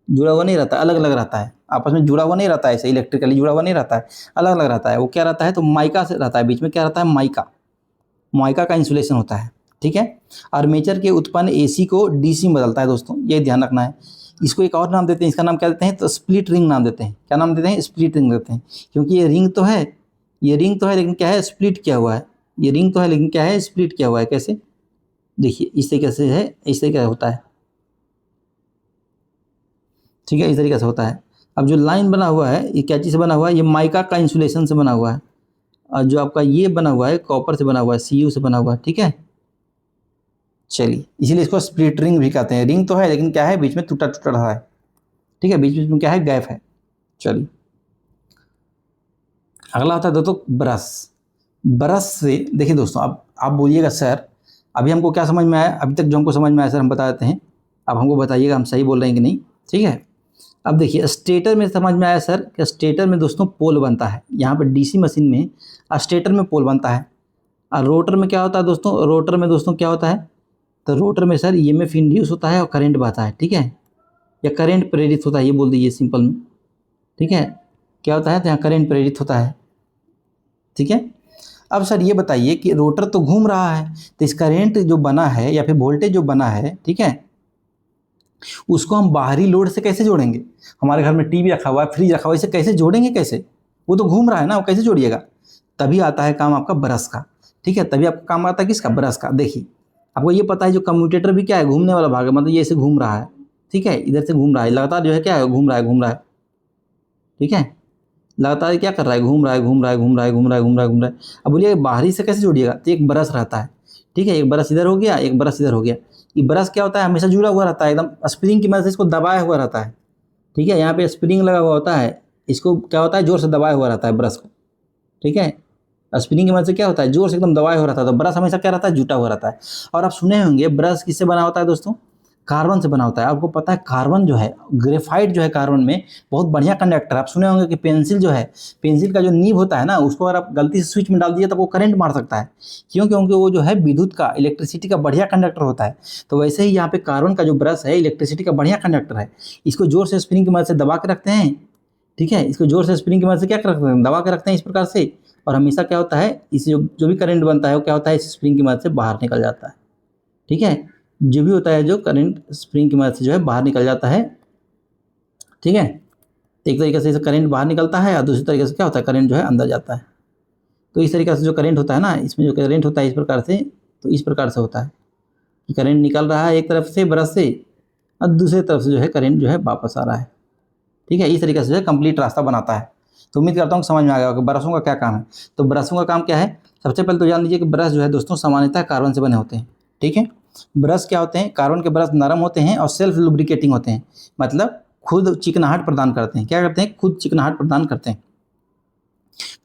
जुड़ा हुआ नहीं रहता, अलग अलग रहता है। आपस में जुड़ा हुआ नहीं रहता है, ऐसे इलेक्ट्रिकली जुड़ा हुआ नहीं रहता है, अलग अलग रहता है। वो क्या रहता है, तो माइका से रहता है। बीच में क्या रहता है, माइका, माइका का इंसुलेशन होता है। ठीक है, आर्मेचर के उत्पन्न एसी को डीसी में बदलता है दोस्तों, ये ध्यान रखना है। इसको एक और नाम देते हैं, इसका नाम क्या देते हैं, तो स्प्लिट रिंग नाम देते हैं। क्या नाम देते हैं, स्प्लिट रिंग देते हैं। क्योंकि ये रिंग तो है, ये रिंग तो है लेकिन क्या है, स्प्लिट किया हुआ है। ये रिंग तो है लेकिन क्या है, स्प्लिट किया हुआ है। कैसे, देखिए इस तरीके से है, इस तरीके से होता है। ठीक है, इस तरीके से होता है। अब जो लाइन बना हुआ है ये क्या चीज़ से बना हुआ है, ये माइका का इंसुलेशन से बना हुआ है। और जो आपका ये बना हुआ है कॉपर से बना हुआ है, सीयू से बना हुआ है। ठीक है, चलिए इसीलिए इसको स्प्लिट रिंग भी कहते हैं। रिंग तो है लेकिन क्या है, बीच में टूटा टूटा रहा है। ठीक है, बीच बीच में क्या है, गैप है। चलिए अगला होता है दोस्तों ब्रश। ब्रश से देखिए दोस्तों, अब आप बोलिएगा सर अभी हमको क्या समझ में आया, अभी तक जो हमको समझ में आया सर हम बता देते हैं। अब हमको बताइएगा हम सही बोल रहे हैं कि नहीं। ठीक है, अब देखिए स्टेटर में समझ में आया सर कि स्टेटर में दोस्तों पोल बनता है। यहाँ पर डीसी मशीन में स्टेटर में पोल बनता है। और रोटर में क्या होता है दोस्तों, रोटर में दोस्तों क्या होता है, तो रोटर में सर ईएमएफ इंड्यूस होता है और करंट बहता है। ठीक है, या करंट प्रेरित होता है, ये बोल दीजिए सिंपल में, ठीक है। क्या होता है, तो यहाँ करंट प्रेरित होता है, ठीक है। अब सर ये बताइए कि रोटर तो घूम रहा है, तो इस करंट जो बना है या फिर वोल्टेज जो बना है, ठीक है, उसको हम बाहरी लोड से कैसे जोड़ेंगे। हमारे घर में टीवी रखा हुआ है, फ्रिज रखा हुआ है, इसे कैसे जोड़ेंगे, कैसे, वो तो घूम रहा है ना, वो कैसे जोड़िएगा। तभी आता है काम आपका ब्रश का, ठीक है। तभी आपका काम आता है किसका, ब्रश का। देखिए आपको ये पता है जो कम्यूटेटर भी क्या है, घूमने वाला भाग है, मतलब ये ऐसे घूम रहा है, ठीक है, इधर से घूम रहा है लगातार, जो है क्या है, घूम रहा है, घूम रहा है, ठीक है, लगातार क्या कर रहा है, घूम रहा है, घूम रहा है, घूम रहा है, घूम रहा है, घूम रहा है, घूम रहा है। अब बोलिए बाहरी से कैसे जोड़िएगा, तो एक ब्रश रहता है, ठीक है, एक ब्रश इधर हो गया, एक ब्रश इधर हो गया। ये ब्रश क्या होता है, हमेशा जुड़ा हुआ रहता है, एकदम स्प्रिंग की मदद से इसको दबाया हुआ रहता है, ठीक है। यहाँ पे स्प्रिंग लगा हुआ होता है, इसको क्या होता है, जोर से दबाया हुआ रहता है ब्रश को, ठीक है। स्प्रिंग की मदद से क्या होता है, जोर से एकदम दबाया हुआ रहता है, तो ब्रश हमेशा क्या रहता है, जुटा हुआ रहता है। और आप सुने होंगे ब्रश किससे बना होता है दोस्तों, कार्बन से बना होता है। आपको पता है कार्बन जो है, ग्रेफाइट जो है कार्बन में बहुत बढ़िया कंडक्टर। आप सुने होंगे कि पेंसिल जो है, पेंसिल का जो नीब होता है ना, उसको अगर आप गलती से स्विच में डाल दिए तो वो करंट मार सकता है। क्यों, क्योंकि वो जो है विद्युत का, इलेक्ट्रिसिटी का बढ़िया कंडक्टर होता है। तो वैसे ही यहाँ पे कार्बन का जो ब्रश है इलेक्ट्रिसिटी का बढ़िया कंडक्टर है। इसको जोर से स्प्रिंग की मदद से दबा के रखते हैं, ठीक है, इसको जोर से स्प्रिंग की मदद से क्या कर रखते हैं, दबा के रखते हैं इस प्रकार से। और हमेशा क्या होता है, इस जो भी करंट बनता है वो क्या होता है, इस स्प्रिंग की मदद से बाहर निकल जाता है, ठीक है। जो भी होता है जो करंट स्प्रिंग की मदद से जो है बाहर निकल जाता है, ठीक है। एक तरीके से करंट बाहर निकलता है और दूसरी तरीके से क्या होता है, करंट जो है अंदर जाता है। तो इस तरीके से जो करंट होता है ना, इसमें जो करंट होता है इस प्रकार से, तो इस प्रकार से होता है कि करंट निकल रहा है एक तरफ से ब्रश से और दूसरी तरफ से जो है करंट जो है वापस आ रहा है, ठीक है। इस तरीके से जो है कंप्लीट रास्ता बनाता है। तो उम्मीद करता हूँ कि समझ में आ गया होगा कि ब्रशों का क्या काम है। तो ब्रशों का काम क्या है, सबसे पहले तो जान लीजिए कि ब्रश जो है दोस्तों सामान्यतः कार्बन से बने होते हैं, ठीक है। ब्रश क्या होते हैं, कार्बन के ब्रश नरम होते हैं और सेल्फ लुब्रिकेटिंग होते हैं, मतलब खुद चिकनाहट प्रदान करते हैं। क्या करते हैं, खुद चिकनाहट प्रदान करते हैं।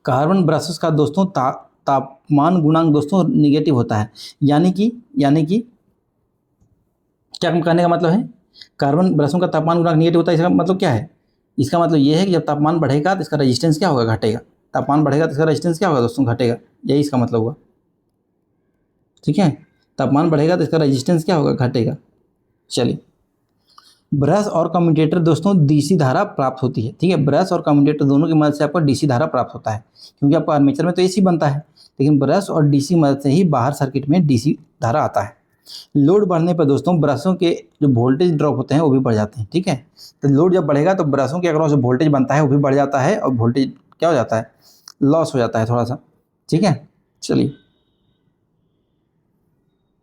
कार्बन ब्रशेस का दोस्तों तापमान गुणांक दोस्तों निगेटिव होता है, यानी कि क्या कहने का मतलब है, कार्बन ब्रशों का तापमान गुणांक निगेटिव होता है। इसका मतलब क्या है, इसका मतलब ये है कि जब तापमान बढ़ेगा तो इसका रेजिस्टेंस क्या होगा, घटेगा। तापमान बढ़ेगा तो इसका रेजिस्टेंस क्या होगा दोस्तों, घटेगा। यही इसका मतलब हुआ, ठीक है। तापमान बढ़ेगा तो इसका रेजिस्टेंस क्या होगा, घटेगा। चलिए, ब्रश और कम्यूटेटर दोस्तों डीसी धारा प्राप्त होती है, ठीक है। ब्रश और कम्यूटेटर दोनों की मदद से आपको डीसी धारा प्राप्त होता है, क्योंकि आपको आर्मेचर में तो एसी बनता है, लेकिन ब्रश और डीसी मदद से ही बाहर सर्किट में डीसी धारा आता है। लोड बढ़ने पर दोस्तों ब्रशों के जो वोल्टेज ड्रॉप होते हैं वो भी बढ़ जाते हैं, ठीक है। तो लोड जब बढ़ेगा तो ब्रशों के अक्रॉस जो वोल्टेज बनता है वो भी बढ़ जाता है और वोल्टेज क्या हो जाता है, लॉस हो जाता है थोड़ा सा, ठीक है। चलिए,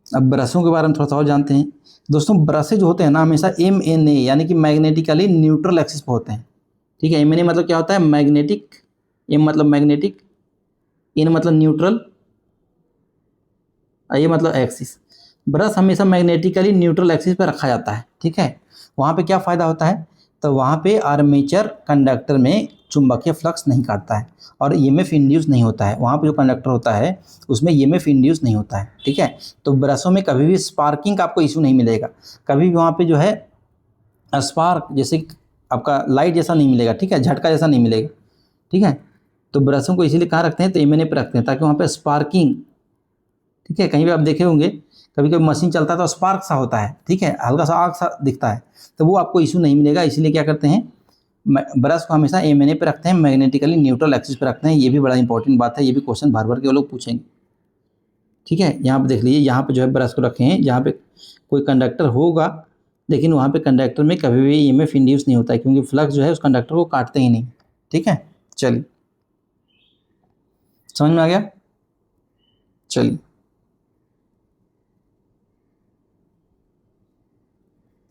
अब ब्रशों के बारे में थोड़ा सा और जानते हैं दोस्तों। ब्रशेज जो होते हैं ना हमेशा MNA यानी कि मैग्नेटिकली न्यूट्रल एक्सिस पर होते हैं, ठीक है। MNA मतलब क्या होता है, मैग्नेटिक, M मतलब मैग्नेटिक, N मतलब न्यूट्रल, ये मतलब एक्सिस। ब्रश हमेशा मैग्नेटिकली न्यूट्रल एक्सिस पर रखा जाता है, ठीक है। वहाँ पे क्या फ़ायदा होता है, तो वहाँ पे आर्मेचर कंडक्टर में चुंबकीय फ्लक्स नहीं काटता है और EMF इंड्यूस नहीं होता है। वहाँ पे जो कंडक्टर होता है उसमें EMF इंड्यूस नहीं होता है, ठीक है। तो ब्रशों में कभी भी स्पार्किंग का आपको इशू नहीं मिलेगा, कभी भी वहाँ पे जो है स्पार्क जैसे आपका लाइट जैसा नहीं मिलेगा, ठीक है, झटका जैसा नहीं मिलेगा, ठीक है। तो ब्रशों को इसीलिए कहाँ रखते हैं, तो MNA पे रखते हैं ताकि वहाँ पे स्पार्किंग, ठीक है। कहीं भी आप देखे होंगे कभी कभी मशीन चलता है तो स्पार्क सा होता है, ठीक है, हल्का सा आग सा दिखता है, तो वो आपको इशू नहीं मिलेगा। इसीलिए क्या करते हैं, ब्रश को हमेशा MNA पे रखते हैं, मैग्नेटिकली न्यूट्रल एक्सिस पे रखते हैं। ये भी बड़ा इंपॉर्टेंट बात है, ये भी क्वेश्चन भर भर के वो लोग पूछेंगे, ठीक है। यहाँ पे देख लीजिए, यहाँ पे जो है ब्रश को रखे हैं जहाँ पे कोई कंडक्टर होगा, लेकिन वहाँ पे कंडक्टर में कभी भी EMF इंड्यूस नहीं होता है, क्योंकि फ्लक्स जो है उस कंडक्टर को काटते ही नहीं, ठीक है। चलिए, समझ में आ गया। चलिए,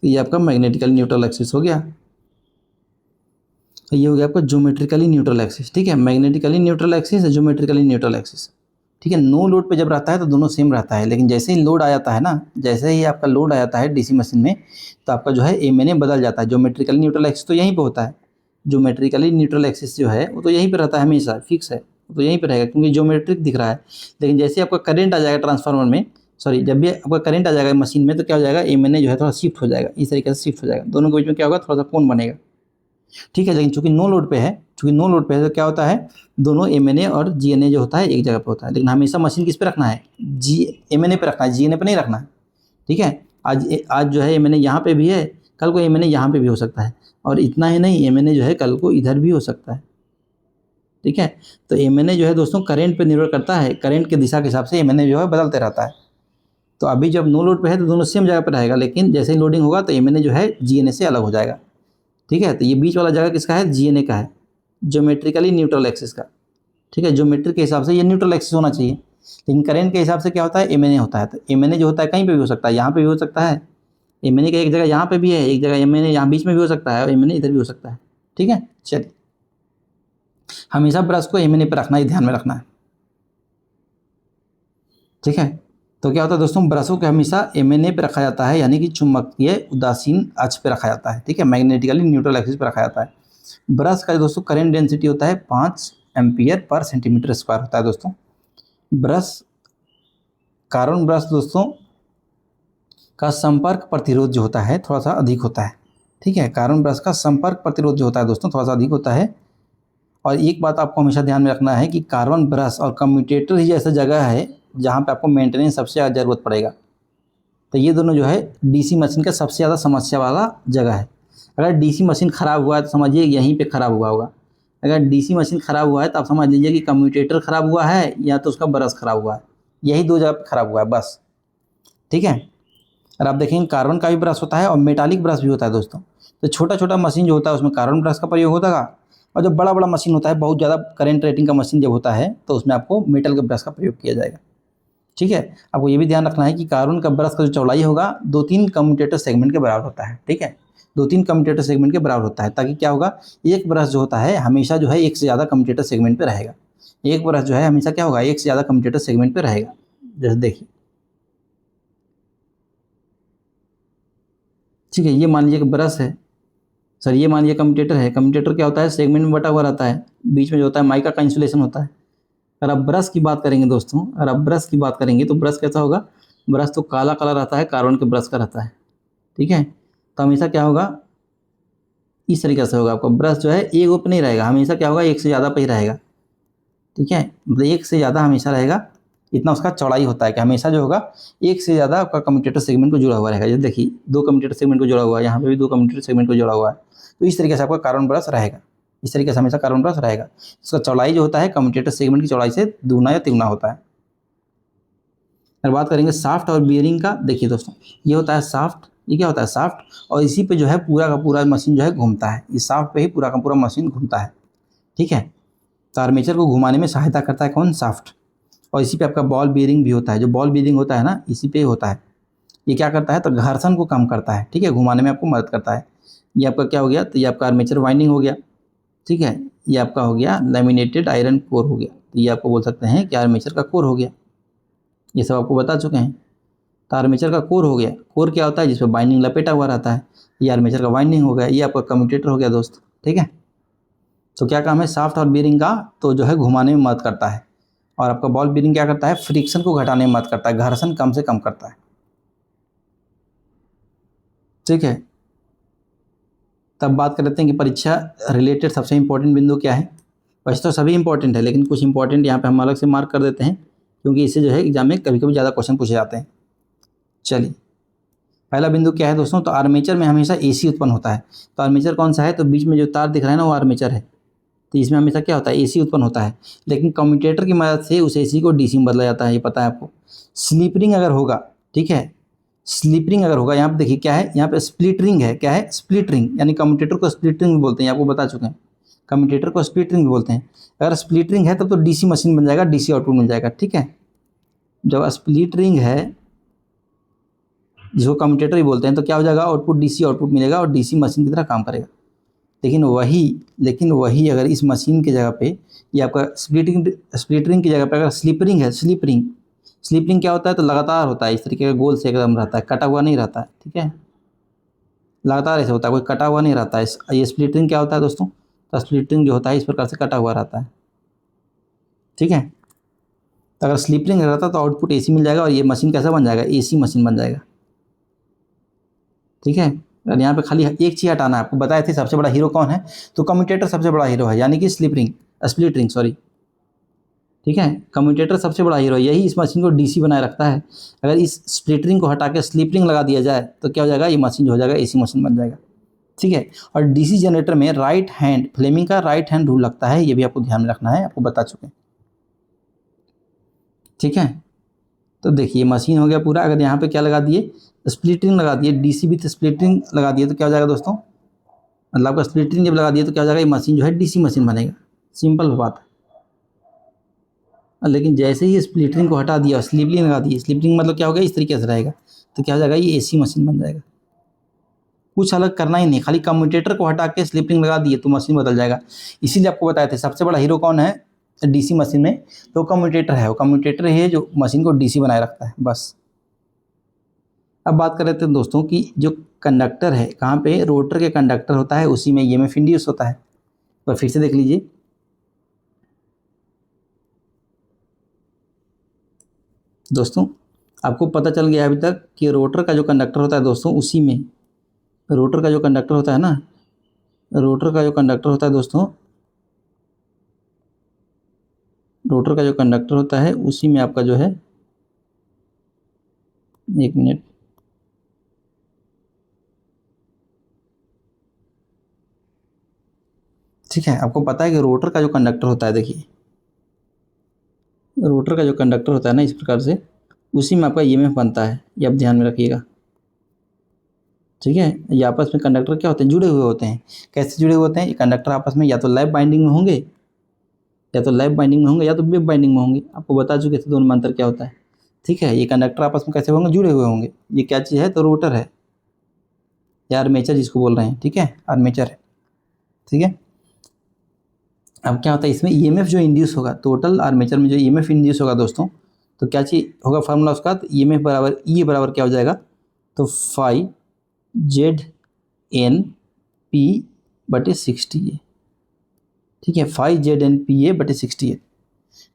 तो ये आपका मैग्नेटिकली न्यूट्रल एक्सिस हो गया। ये हो गया आपका ज्योमेट्रिकली न्यूट्रल एक्सिस, ठीक है। Magnetically neutral axis, geometrically neutral axis, ठीक है। नो लोड पे जब रहता है तो दोनों सेम रहता है, लेकिन जैसे ही लोड आ जाता है ना, जैसे ही आपका लोड आ जाता है डीसी मशीन में, तो आपका जो है MNA बदल जाता है। ज्योमेट्रिकली न्यूट्रल एक्सिस तो यहीं पे होता है, ज्योमेट्रिकली न्यूट्रल एक्सिस जो है वो तो यहीं पे रहता है, हमेशा फिक्स है, वो तो यहीं पे रहेगा क्योंकि ज्योमेट्रिक दिख रहा है। लेकिन जैसे ही आपका करंट आ जाएगा ट्रांसफार्मर में, सॉरी, जब भी आपका करंट आ जाएगा मशीन में, तो क्या हो जाएगा, MNA जो है थोड़ा शिफ्ट हो जाएगा, इस तरीके से शिफ्ट हो जाएगा। दोनों के बीच में क्या होगा, थोड़ा सा कोण बनेगा, ठीक है। लेकिन चूंकि नो लोड पे है, तो क्या होता है, दोनों MNA और GNA जो होता है एक जगह पे होता है। लेकिन हमेशा मशीन किस पे रखना है, MNA पे रखना है, GNA पे नहीं रखना है, ठीक है। आज जो है MNA यहाँ पे भी है, कल को एम एन ए यहाँ पर भी हो सकता है, और इतना ही नहीं, एम एन ए जो है कल को इधर भी हो सकता है। ठीक है, तो एम एन ए जो है दोस्तों करंट पर निर्भर करता है, करंट के दिशा के हिसाब से एम एन ए जो है बदलते रहता है। तो अभी जब नो लोड पे है तो दोनों सेम जगह पर रहेगा, लेकिन जैसे ही लोडिंग होगा तो एम एन ए जो है जी एन ए से अलग हो जाएगा। ठीक है, तो ये बीच वाला जगह किसका है, जी एन ए का है, ज्योमेट्रिकली न्यूट्रल एक्सिस का। ठीक है, ज्योमेट्री के हिसाब से ये न्यूट्रल एक्सिस होना चाहिए, लेकिन करंट के हिसाब से क्या होता है, एम एन ए होता है। तो एम एन ए जो होता है कहीं पे भी हो सकता है, यहाँ पे भी हो सकता है, एम एन ए का एक जगह यहाँ पे भी है, एक जगह एम एन ए यहाँ बीच में भी हो सकता है, और एम एन ए इधर भी हो सकता है। ठीक है, चलिए हमेशा ब्रश को एम एन ए पर रखना है, ध्यान में रखना है। ठीक है, तो क्या होता है दोस्तों, ब्रशों को हमेशा एम एन ए पर रखा जाता है, यानी कि चुंबकीय उदासीन अक्ष पर रखा जाता है। ठीक है, मैग्नेटिकली न्यूट्रल एक्सिस पर रखा जाता है। ब्रश का दोस्तों करंट डेंसिटी होता है 5 एम्पियर पर सेंटीमीटर स्क्वायर होता है दोस्तों। ब्रश, कार्बन ब्रश दोस्तों का संपर्क प्रतिरोध जो होता है थोड़ा सा अधिक होता है। ठीक है, कार्बन ब्रश का संपर्क प्रतिरोध जो होता है दोस्तों थोड़ा सा अधिक होता है। और एक बात आपको हमेशा ध्यान में रखना है कि कार्बन ब्रश और कम्यूटेटर ही ऐसा जगह है जहाँ पे आपको मेंटेनेंस सबसे ज़्यादा ज़रूरत पड़ेगा। तो ये दोनों जो है डीसी मशीन का सबसे ज़्यादा समस्या वाला जगह है। अगर डीसी मशीन ख़राब हुआ है तो समझिए यहीं पे ख़राब हुआ होगा। अगर डीसी मशीन ख़राब हुआ है तो आप समझ लीजिए कि कम्यूटेटर ख़राब हुआ है या तो उसका ब्रश ख़राब हुआ है, यही दो जगह पर ख़राब हुआ है बस। ठीक है, और आप देखेंगे कार्बन का भी ब्रश होता है और मेटालिक ब्रश भी होता है दोस्तों। तो छोटा छोटा मशीन जो होता है उसमें कार्बन ब्रश का प्रयोग होता है, और जो बड़ा बड़ा मशीन होता है, बहुत ज़्यादा करंट रेटिंग का मशीन जब होता है तो उसमें आपको मेटल के ब्रश का प्रयोग किया जाएगा। ठीक है, आपको ये भी ध्यान रखना है कि कार्बन का ब्रश का जो चौड़ाई होगा 2-3 कम्यूटेटर सेगमेंट के बराबर होता है। ठीक है, 2-3 कम्यूटेटर सेगमेंट के बराबर होता है, ताकि क्या होगा, एक ब्रश जो होता है हमेशा जो है एक से ज़्यादा कम्यूटेटर सेगमेंट पे रहेगा। एक ब्रश जो है हमेशा क्या होगा, एक से ज़्यादा कम्यूटेटर सेगमेंट पे रहेगा। जैसे देखिए, ठीक है, ये मान लीजिए कि ब्रश है, सर ये मान लीजिए कम्यूटेटर है। कम्यूटेटर क्या होता है, सेगमेंट में बटा हुआ रहता है, बीच में जो होता है माइका का इंसुलेशन होता है। अगर आप ब्रश की बात करेंगे दोस्तों, अगर आप ब्रश की बात करेंगे तो ब्रश कैसा होगा, ब्रश तो काला काला रहता है, कार्बन के ब्रश का रहता है। ठीक है, तो हमेशा क्या होगा, इस तरीके से होगा, आपका ब्रश जो है एक पे नहीं रहेगा, हमेशा क्या होगा, एक से ज़्यादा पे ही रहेगा। ठीक है, मतलब एक से ज़्यादा हमेशा रहेगा, इतना उसका चौड़ाई होता है कि हमेशा जो होगा एक से ज़्यादा आपका कम्यूटेटर सेगमेंट को जुड़ा हुआ रहेगा। जैसे देखिए 2 कम्यूटेटर सेगमेंट को जुड़ा हुआ है, यहाँ पे भी 2 कम्यूटेटर सेगमेंट को जुड़ा हुआ है। तो इस तरीके से आपका कार्बन ब्रश रहेगा, इस तरीके से हमेशा कार्बन ब्रश रहेगा। इसका चौड़ाई जो होता है कम्यूटेटर सेगमेंट की चौड़ाई से दुगुना या तिगुना होता है। अगर बात करेंगे साफ्ट और बियरिंग का, देखिए दोस्तों ये होता है साफ्ट, ये क्या होता है साफ्ट, और इसी पे जो है पूरा का पूरा मशीन जो है घूमता है, इस साफ्ट पे ही पूरा का पूरा मशीन घूमता है। ठीक है, तो आर्मेचर को घुमाने में सहायता करता है कौन, साफ्ट। और इसी पे आपका बॉल बियरिंग भी होता है, जो बॉल बियरिंग होता है ना, इसी पे होता है। ये क्या करता है, तो घर्षण को कम करता है। ठीक है, घुमाने में आपको मदद करता है। ये आपका क्या हो गया, तो ये आपका आर्मेचर वाइंडिंग हो गया। ठीक है, ये आपका हो गया लैमिनेटेड आयरन कोर हो गया, तो ये आपको बोल सकते हैं कि आर्मेचर का कोर हो गया। ये सब आपको बता चुके हैं। तो आर्मेचर का कोर हो गया, कोर क्या होता है, जिसपे बाइंडिंग लपेटा हुआ रहता है, ये आर्मेचर का वाइंडिंग हो गया, ये आपका कम्यूटेटर हो गया दोस्त। ठीक है, तो क्या काम है साफ्ट और बियरिंग का, तो जो है घुमाने में मदद करता है, और आपका बॉल बियरिंग क्या करता है, फ्रिक्शन को घटाने में मदद करता है, घर्षण कम से कम करता है। ठीक है, तब बात कर लेते हैं कि परीक्षा रिलेटेड सबसे इंपॉर्टेंट बिंदु क्या है। वैसे तो सभी इंपॉर्टेंट है, लेकिन कुछ इंपॉर्टेंट यहाँ पे हम अलग से मार्क कर देते हैं, क्योंकि इससे जो है एग्जाम में कभी कभी ज़्यादा क्वेश्चन पूछे जाते हैं। चलिए, पहला बिंदु क्या है दोस्तों, तो आर्मेचर में हमेशा एसी उत्पन्न होता है। तो आर्मेचर कौन सा है, तो बीच में जो तार दिख रहा है ना, वो आर्मेचर है। तो इसमें हमेशा क्या होता है, एसी उत्पन्न होता है, लेकिन कम्यूटेटर की मदद से उस एसी को डीसी में बदला जाता है, ये पता है आपको। स्लीप रिंग अगर होगा, ठीक है, स्लीप रिंग अगर होगा, यहाँ पे देखिए क्या है, यहाँ पे स्प्लिट रिंग है, क्या है, स्प्लिट रिंग, यानी कम्यूटेटर को स्प्लिट रिंग भी बोलते हैं, आपको बता चुके हैं, कम्यूटेटर को स्प्लिट रिंग भी बोलते हैं। अगर स्प्लिट रिंग है तब तो डीसी मशीन बन जाएगा, डीसी आउटपुट मिल जाएगा। ठीक है, जब स्प्लिट रिंग है जिसको कम्यूटेटर ही बोलते हैं, तो क्या हो जाएगा, आउटपुट डीसी आउटपुट मिलेगा और डीसी मशीन की तरह काम करेगा। लेकिन वही अगर इस मशीन की जगह पे ये आपका स्प्लिटरिंग की जगह पे अगर स्लीपरिंग है, स्लीपरिंग क्या होता है, तो लगातार होता है, इस तरीके का गोल से एकदम रहता है, कटा हुआ नहीं रहता है। ठीक है, लगातार ऐसे होता है, कोई कटा हुआ नहीं रहता है। ये स्प्लिटरिंग क्या होता है दोस्तों, तो स्प्लिटरिंग जो होता है इस प्रकार से कटा हुआ रहता है। ठीक है, तो अगर स्लीपरिंग रहता तो आउटपुट एसी मिल जाएगा, और ये मशीन कैसा बन जाएगा, एसी मशीन बन जाएगा। ठीक है, और यहाँ पे खाली एक चीज़ हटाना है, आपको बताए थे सबसे बड़ा हीरो कौन है, तो कम्यूटेटर सबसे बड़ा हीरो है, यानी कि स्प्लिट रिंग सॉरी। ठीक है, कम्यूटेटर सबसे बड़ा हीरो, यही इस मशीन को डीसी बनाए रखता है। अगर इस स्प्लिट रिंग को हटा के स्लिप रिंग लगा दिया जाए तो क्या हो जाएगा, ये मशीन जो हो जाएगा एसी मशीन बन जाएगा। ठीक है, और डीसी जनरेटर में राइट हैंड फ्लेमिंग का राइट हैंड रूल लगता है, ये भी आपको ध्यान में रखना है, आपको बता चुके हैं। ठीक है, तो देखिए मशीन हो गया पूरा। अगर यहाँ पे क्या लगा दिए, स्प्लिट रिंग लगा दिए, डीसी विथ स्प्लिट रिंग लगा दिए तो क्या हो जाएगा दोस्तों, मतलब आपका स्प्लिट रिंग जब लगा दिए तो क्या हो जाएगा, ये मशीन जो है डीसी मशीन बनेगा। सिंपल बात है। लेकिन जैसे ही स्प्लिट रिंग को हटा दिया, स्लिप रिंग लगा दी, स्लिप रिंग मतलब क्या हो गया, इस तरीके से रहेगा, तो क्या हो जाएगा, ये एसी मशीन बन जाएगा। कुछ अलग करना ही नहीं, खाली कम्यूटेटर को हटा के स्लिप रिंग लगा दिए तो मशीन बदल जाएगा। इसीलिए आपको बताए थे सबसे बड़ा हीरो कौन है डीसी मशीन में, तो कम्यूटेटर है। वो कम्यूटेटर है जो मशीन को डीसी बनाए रखता है, बस। अब बात कर रहे थे दोस्तों कि जो कंडक्टर है, कहाँ पे, रोटर के कंडक्टर होता है, उसी में ईएमएफ इंड्यूस होता है। तो फिर से देख लीजिए, दोस्तों आपको पता चल गया अभी तक कि रोटर का जो कंडक्टर होता है दोस्तों, उसी में रोटर का जो कंडक्टर होता है ना, रोटर का जो कंडक्टर होता है दोस्तों, रोटर का जो कंडक्टर होता है उसी में आपका जो है, एक मिनट, ठीक है, आपको पता है कि रोटर का जो कंडक्टर होता है, देखिए रोटर का जो कंडक्टर होता है ना, इस प्रकार से उसी में आपका ईएमएफ बनता है, ये आप ध्यान में रखिएगा। ठीक है, ये आपस में कंडक्टर क्या होते हैं, जुड़े हुए होते हैं। कैसे जुड़े हुए होते हैं, ये कंडक्टर आपस में या तो लैप बाइंडिंग में होंगे, या तो लैप बाइंडिंग में होंगे, या तो वेब बाइंडिंग में होंगे। आपको बता चुके थे दोनों में अंतर क्या होता है। ठीक है, ये कंडक्टर आपस में कैसे होंगे, जुड़े हुए होंगे। ये क्या चीज़ है, तो रोटर है या आर्मेचर जिसको बोल रहे हैं। ठीक है, आर्मेचर है। ठीक है, अब क्या होता है इसमें ईएमएफ जो इंड्यूस होगा, टोटल आर्मेचर में जो ईएमएफ इंड्यूस होगा दोस्तों, तो क्या चीज़ होगा फार्मूला उसका, तो ईएमएफ बराबर ई बराबर क्या हो जाएगा, तो फाई जेड एन पी बटे 60 ए। ठीक है, 5 ZNPA बटे 60 है।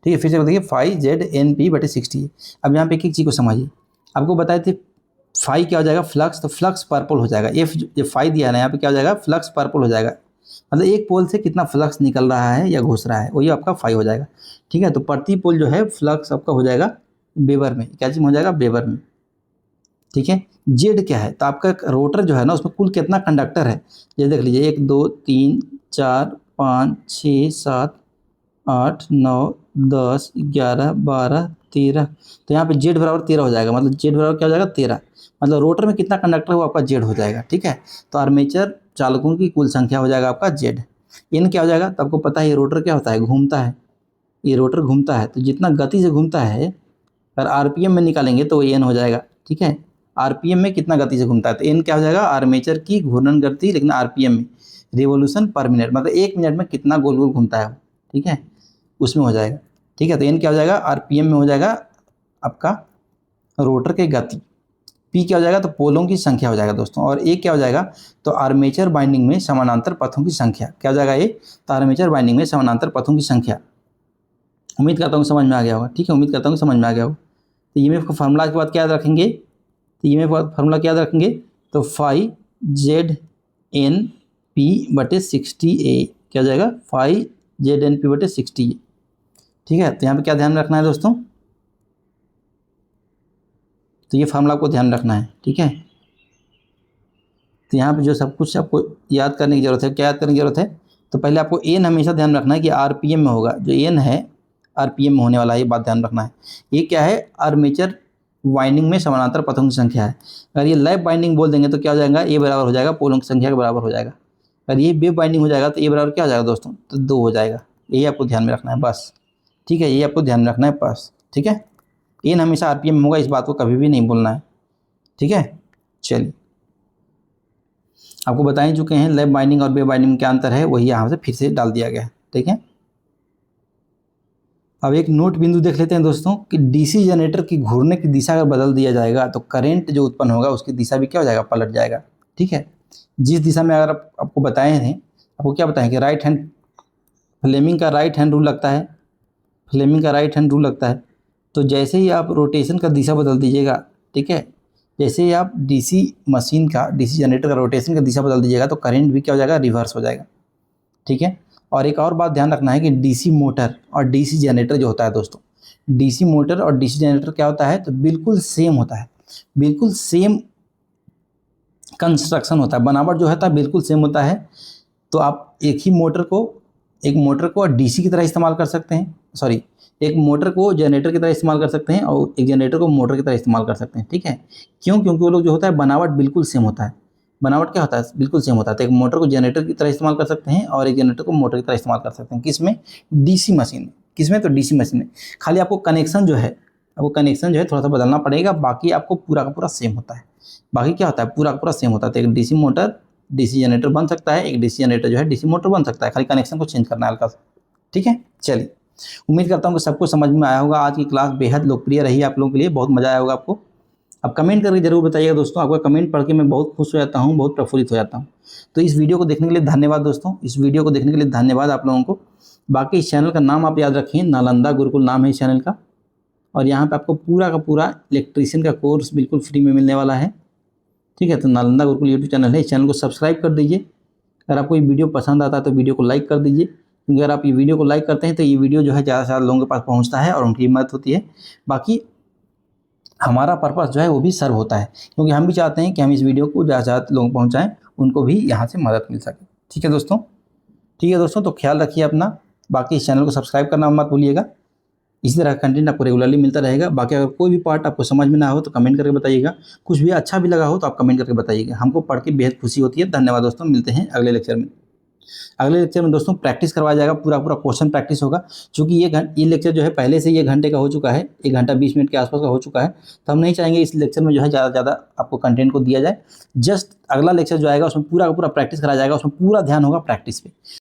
ठीक है, फिर से बताइए 5 ZNP बटे 60 है। अब यहाँ पे एक एक चीज़ को समझिए, आपको बताए थे फाई क्या हो जाएगा, फ्लक्स, तो फ्लक्स पर्पल हो जाएगा। एफ जो फाई दिया है ना, यहाँ पे क्या हो जाएगा, फ्लक्स पर्पल हो जाएगा, मतलब एक पोल से कितना फ्लक्स निकल रहा है या घुस रहा है, वही आपका फाई हो जाएगा। ठीक है, तो प्रति पोल जो है फ्लक्स आपका हो जाएगा वेबर में, क्या चीज़ हो जाएगा, वेबर में। ठीक है, जेड क्या है, तो आपका रोटर जो है ना, उसमें कुल कितना कंडक्टर है, ये देख लीजिए, 1 2 3 4 5 6 7 8 9 10 11 12 13, तो यहाँ पे जेड बराबर 13 हो जाएगा, मतलब जेड बराबर क्या हो जाएगा, 13, मतलब रोटर में कितना कंडक्टर है वो आपका जेड हो जाएगा। ठीक है, तो आर्मेचर चालकों की कुल संख्या हो जाएगा आपका जेड। एन क्या हो जाएगा, तो आपको पता है ये रोटर क्या होता है, घूमता है, ये रोटर घूमता है, तो जितना गति से घूमता है, अगर आरपीएम में निकालेंगे तो एन हो जाएगा। ठीक है, आरपीएम में कितना गति से घूमता है, तो एन क्या हो जाएगा, आर्मेचर की घूर्णन गति, लेकिन आरपीएम में रिवोल्यूशन पर मिनट, मतलब 1 मिनट में कितना गोल गोल घूमता है। ठीक है, उसमें हो जाएगा। ठीक है, तो एन क्या हो जाएगा, आरपीएम में हो जाएगा आपका रोटर की गति। पी क्या हो जाएगा, तो पोलों की संख्या हो जाएगा दोस्तों, और ए क्या हो जाएगा, तो आर्मेचर बाइंडिंग में समानांतर पथों की संख्या, क्या हो जाएगा ये, तो आर्मेचर बाइंडिंग में समानांतर पथों की संख्या। उम्मीद करता हूँ समझ में आ गया होगा। ठीक है, उम्मीद करता हूँ समझ में आ गया होगा। तो ईएमएफ का फार्मूला के बाद क्या याद रखेंगे, तो ईएमएफ का फार्मूला क्या याद रखेंगे, तो 5 ZNP बटे 60A, क्या हो जाएगा, 5 ZNP बटे 60A। ठीक है, तो यहाँ पे क्या ध्यान रखना है दोस्तों, तो ये फार्मूला आपको ध्यान रखना है। ठीक है, तो यहाँ पे जो सब कुछ आपको याद करने की ज़रूरत है, क्या याद करने की ज़रूरत है, तो पहले आपको एन हमेशा ध्यान रखना है कि आरपीएम में होगा, जो एन है आरपीएम में होने वाला है, ये बात ध्यान रखना है। ये क्या है, आर्मेचर वाइंडिंग में समानांतर पथों की संख्या है। अगर ये लैप बाइंडिंग बोल देंगे तो क्या हो जाएगा, ए बराबर हो जाएगा पोलों की संख्या के बराबर हो जाएगा। अगर ये वेव बाइंडिंग हो जाएगा तो ए बराबर क्या हो जाएगा दोस्तों, तो 2 हो जाएगा। यही आपको ध्यान में रखना है बस। ठीक है, ये आपको ध्यान में रखना है बस। ठीक है, एन हमेशा आरपीएम में होगा, इस बात को कभी भी नहीं भूलना है। ठीक है, चलिए आपको बता ही चुके हैं लैप बाइंडिंग और वेव बाइंडिंग में क्या अंतर है, वही यहाँ से फिर से डाल दिया गया है। ठीक है, अब एक नोट बिंदु देख लेते हैं दोस्तों कि डीसी जनरेटर की घूरने की दिशा अगर बदल दिया जाएगा तो करंट जो उत्पन्न होगा उसकी दिशा भी क्या हो जाएगा, पलट जाएगा। ठीक है, जिस दिशा में अगर आपको बताए थे, आपको क्या बताएं कि राइट हैंड फ्लेमिंग का राइट हैंड रूल लगता है, फ्लेमिंग का राइट हैंड रूल लगता है, तो जैसे ही आप रोटेशन का दिशा बदल दीजिएगा, ठीक है, जैसे ही आप डीसी मशीन का, डीसी जनरेटर का रोटेशन का दिशा बदल दीजिएगा तो करंट भी क्या हो जाएगा, रिवर्स हो जाएगा। ठीक है। और एक और बात ध्यान रखना है कि डीसी मोटर और डीसी जनरेटर जो होता है दोस्तों, डीसी मोटर और डीसी जनरेटर क्या होता है, तो बिल्कुल सेम होता है, बिल्कुल सेम कंस्ट्रक्शन होता है, बनावट जो होता है बिल्कुल सेम होता है। तो आप एक मोटर को डीसी की तरह इस्तेमाल कर सकते हैं, सॉरी, एक मोटर को जनरेटर की तरह इस्तेमाल कर सकते हैं और एक जनरेटर को मोटर की तरह इस्तेमाल कर सकते हैं, ठीक है। क्यों? क्योंकि वो लोग जो होता है बनावट बिल्कुल सेम होता है, बनावट क्या होता है, बिल्कुल सेम होता है। तो एक मोटर को जनरेटर की तरह इस्तेमाल कर सकते हैं और एक जनरेटर को मोटर की तरह इस्तेमाल कर सकते हैं, किसमें, डीसी मशीन में, किसमें, तो डीसी मशीन में। खाली आपको कनेक्शन जो है थोड़ा सा बदलना पड़ेगा, बाकी आपको पूरा का पूरा सेम होता है। बाकी क्या होता है, पूरा का पूरा सेम होता है। तो एक डीसी मोटर डीसी जनरेटर बन सकता है, एक डीसी जनरेटर जो है डीसी मोटर बन सकता है, खाली कनेक्शन को चेंज करना है हल्का सा, ठीक है। चलिए, उम्मीद करता हूँ कि सबको समझ में आया होगा। आज की क्लास बेहद लोकप्रिय रही आप लोगों के लिए, बहुत मजा आया होगा आपको। अब कमेंट करके जरूर बताइएगा दोस्तों, आपका कमेंट पढ़ के मैं बहुत खुश हो जाता हूँ, बहुत प्रफुल्लित हो जाता हूँ। तो इस वीडियो को देखने के लिए धन्यवाद दोस्तों, इस वीडियो को देखने के लिए धन्यवाद आप लोगों को। बाकी इस चैनल का नाम आप याद रखें, नालंदा गुरुकुल नाम है इस चैनल का। और यहाँ पे आपको पूरा का पूरा इलेक्ट्रीशियन का कोर्स बिल्कुल फ्री में मिलने वाला है, ठीक है। तो नालंदा गुरुकुल यूट्यूब चैनल है, इस चैनल को सब्सक्राइब कर दीजिए। अगर आपको ये वीडियो पसंद आता है तो वीडियो को लाइक कर दीजिए, क्योंकि अगर आप ये वीडियो को लाइक करते हैं तो ये वीडियो जो है ज़्यादा से ज़्यादा लोगों के पास पहुंचता है और उनकी मदद होती है। बाकी हमारा पर्पस जो है वो भी सर्व होता है, क्योंकि हम भी चाहते हैं कि हम इस वीडियो को ज़्यादा से ज़्यादा लोगों को पहुँचाएँ, उनको भी यहाँ से मदद मिल सके, ठीक है दोस्तों। ठीक है दोस्तों, तो ख्याल रखिए अपना। बाकी इस चैनल को सब्सक्राइब करना मत भूलिएगा। इसी तरह का कंटेंट आपको रेगुलरली मिलता रहेगा। बाकी अगर कोई भी पार्ट आपको समझ में ना हो तो कमेंट करके बताइएगा, कुछ भी अच्छा भी लगा हो तो आप कमेंट करके बताइएगा, हमको पढ़ के बेहद खुशी होती है। धन्यवाद दोस्तों, मिलते हैं अगले लेक्चर में। अगले लेक्चर में दोस्तों प्रैक्टिस करवाया जाएगा, पूरा पूरा क्वेश्चन प्रैक्टिस होगा। चूँकि ये लेक्चर जो है पहले से ये घंटे का हो चुका है, 1 घंटा 20 मिनट के आसपास का हो चुका है, तो हम नहीं चाहेंगे इस लेक्चर में जो है ज़्यादा से ज़्यादा आपको कंटेंट को दिया जाए। जस्ट अगला लेक्चर जो आएगा उसमें पूरा का पूरा प्रैक्टिस कराया जाएगा, उसमें पूरा ध्यान होगा प्रैक्टिस पे।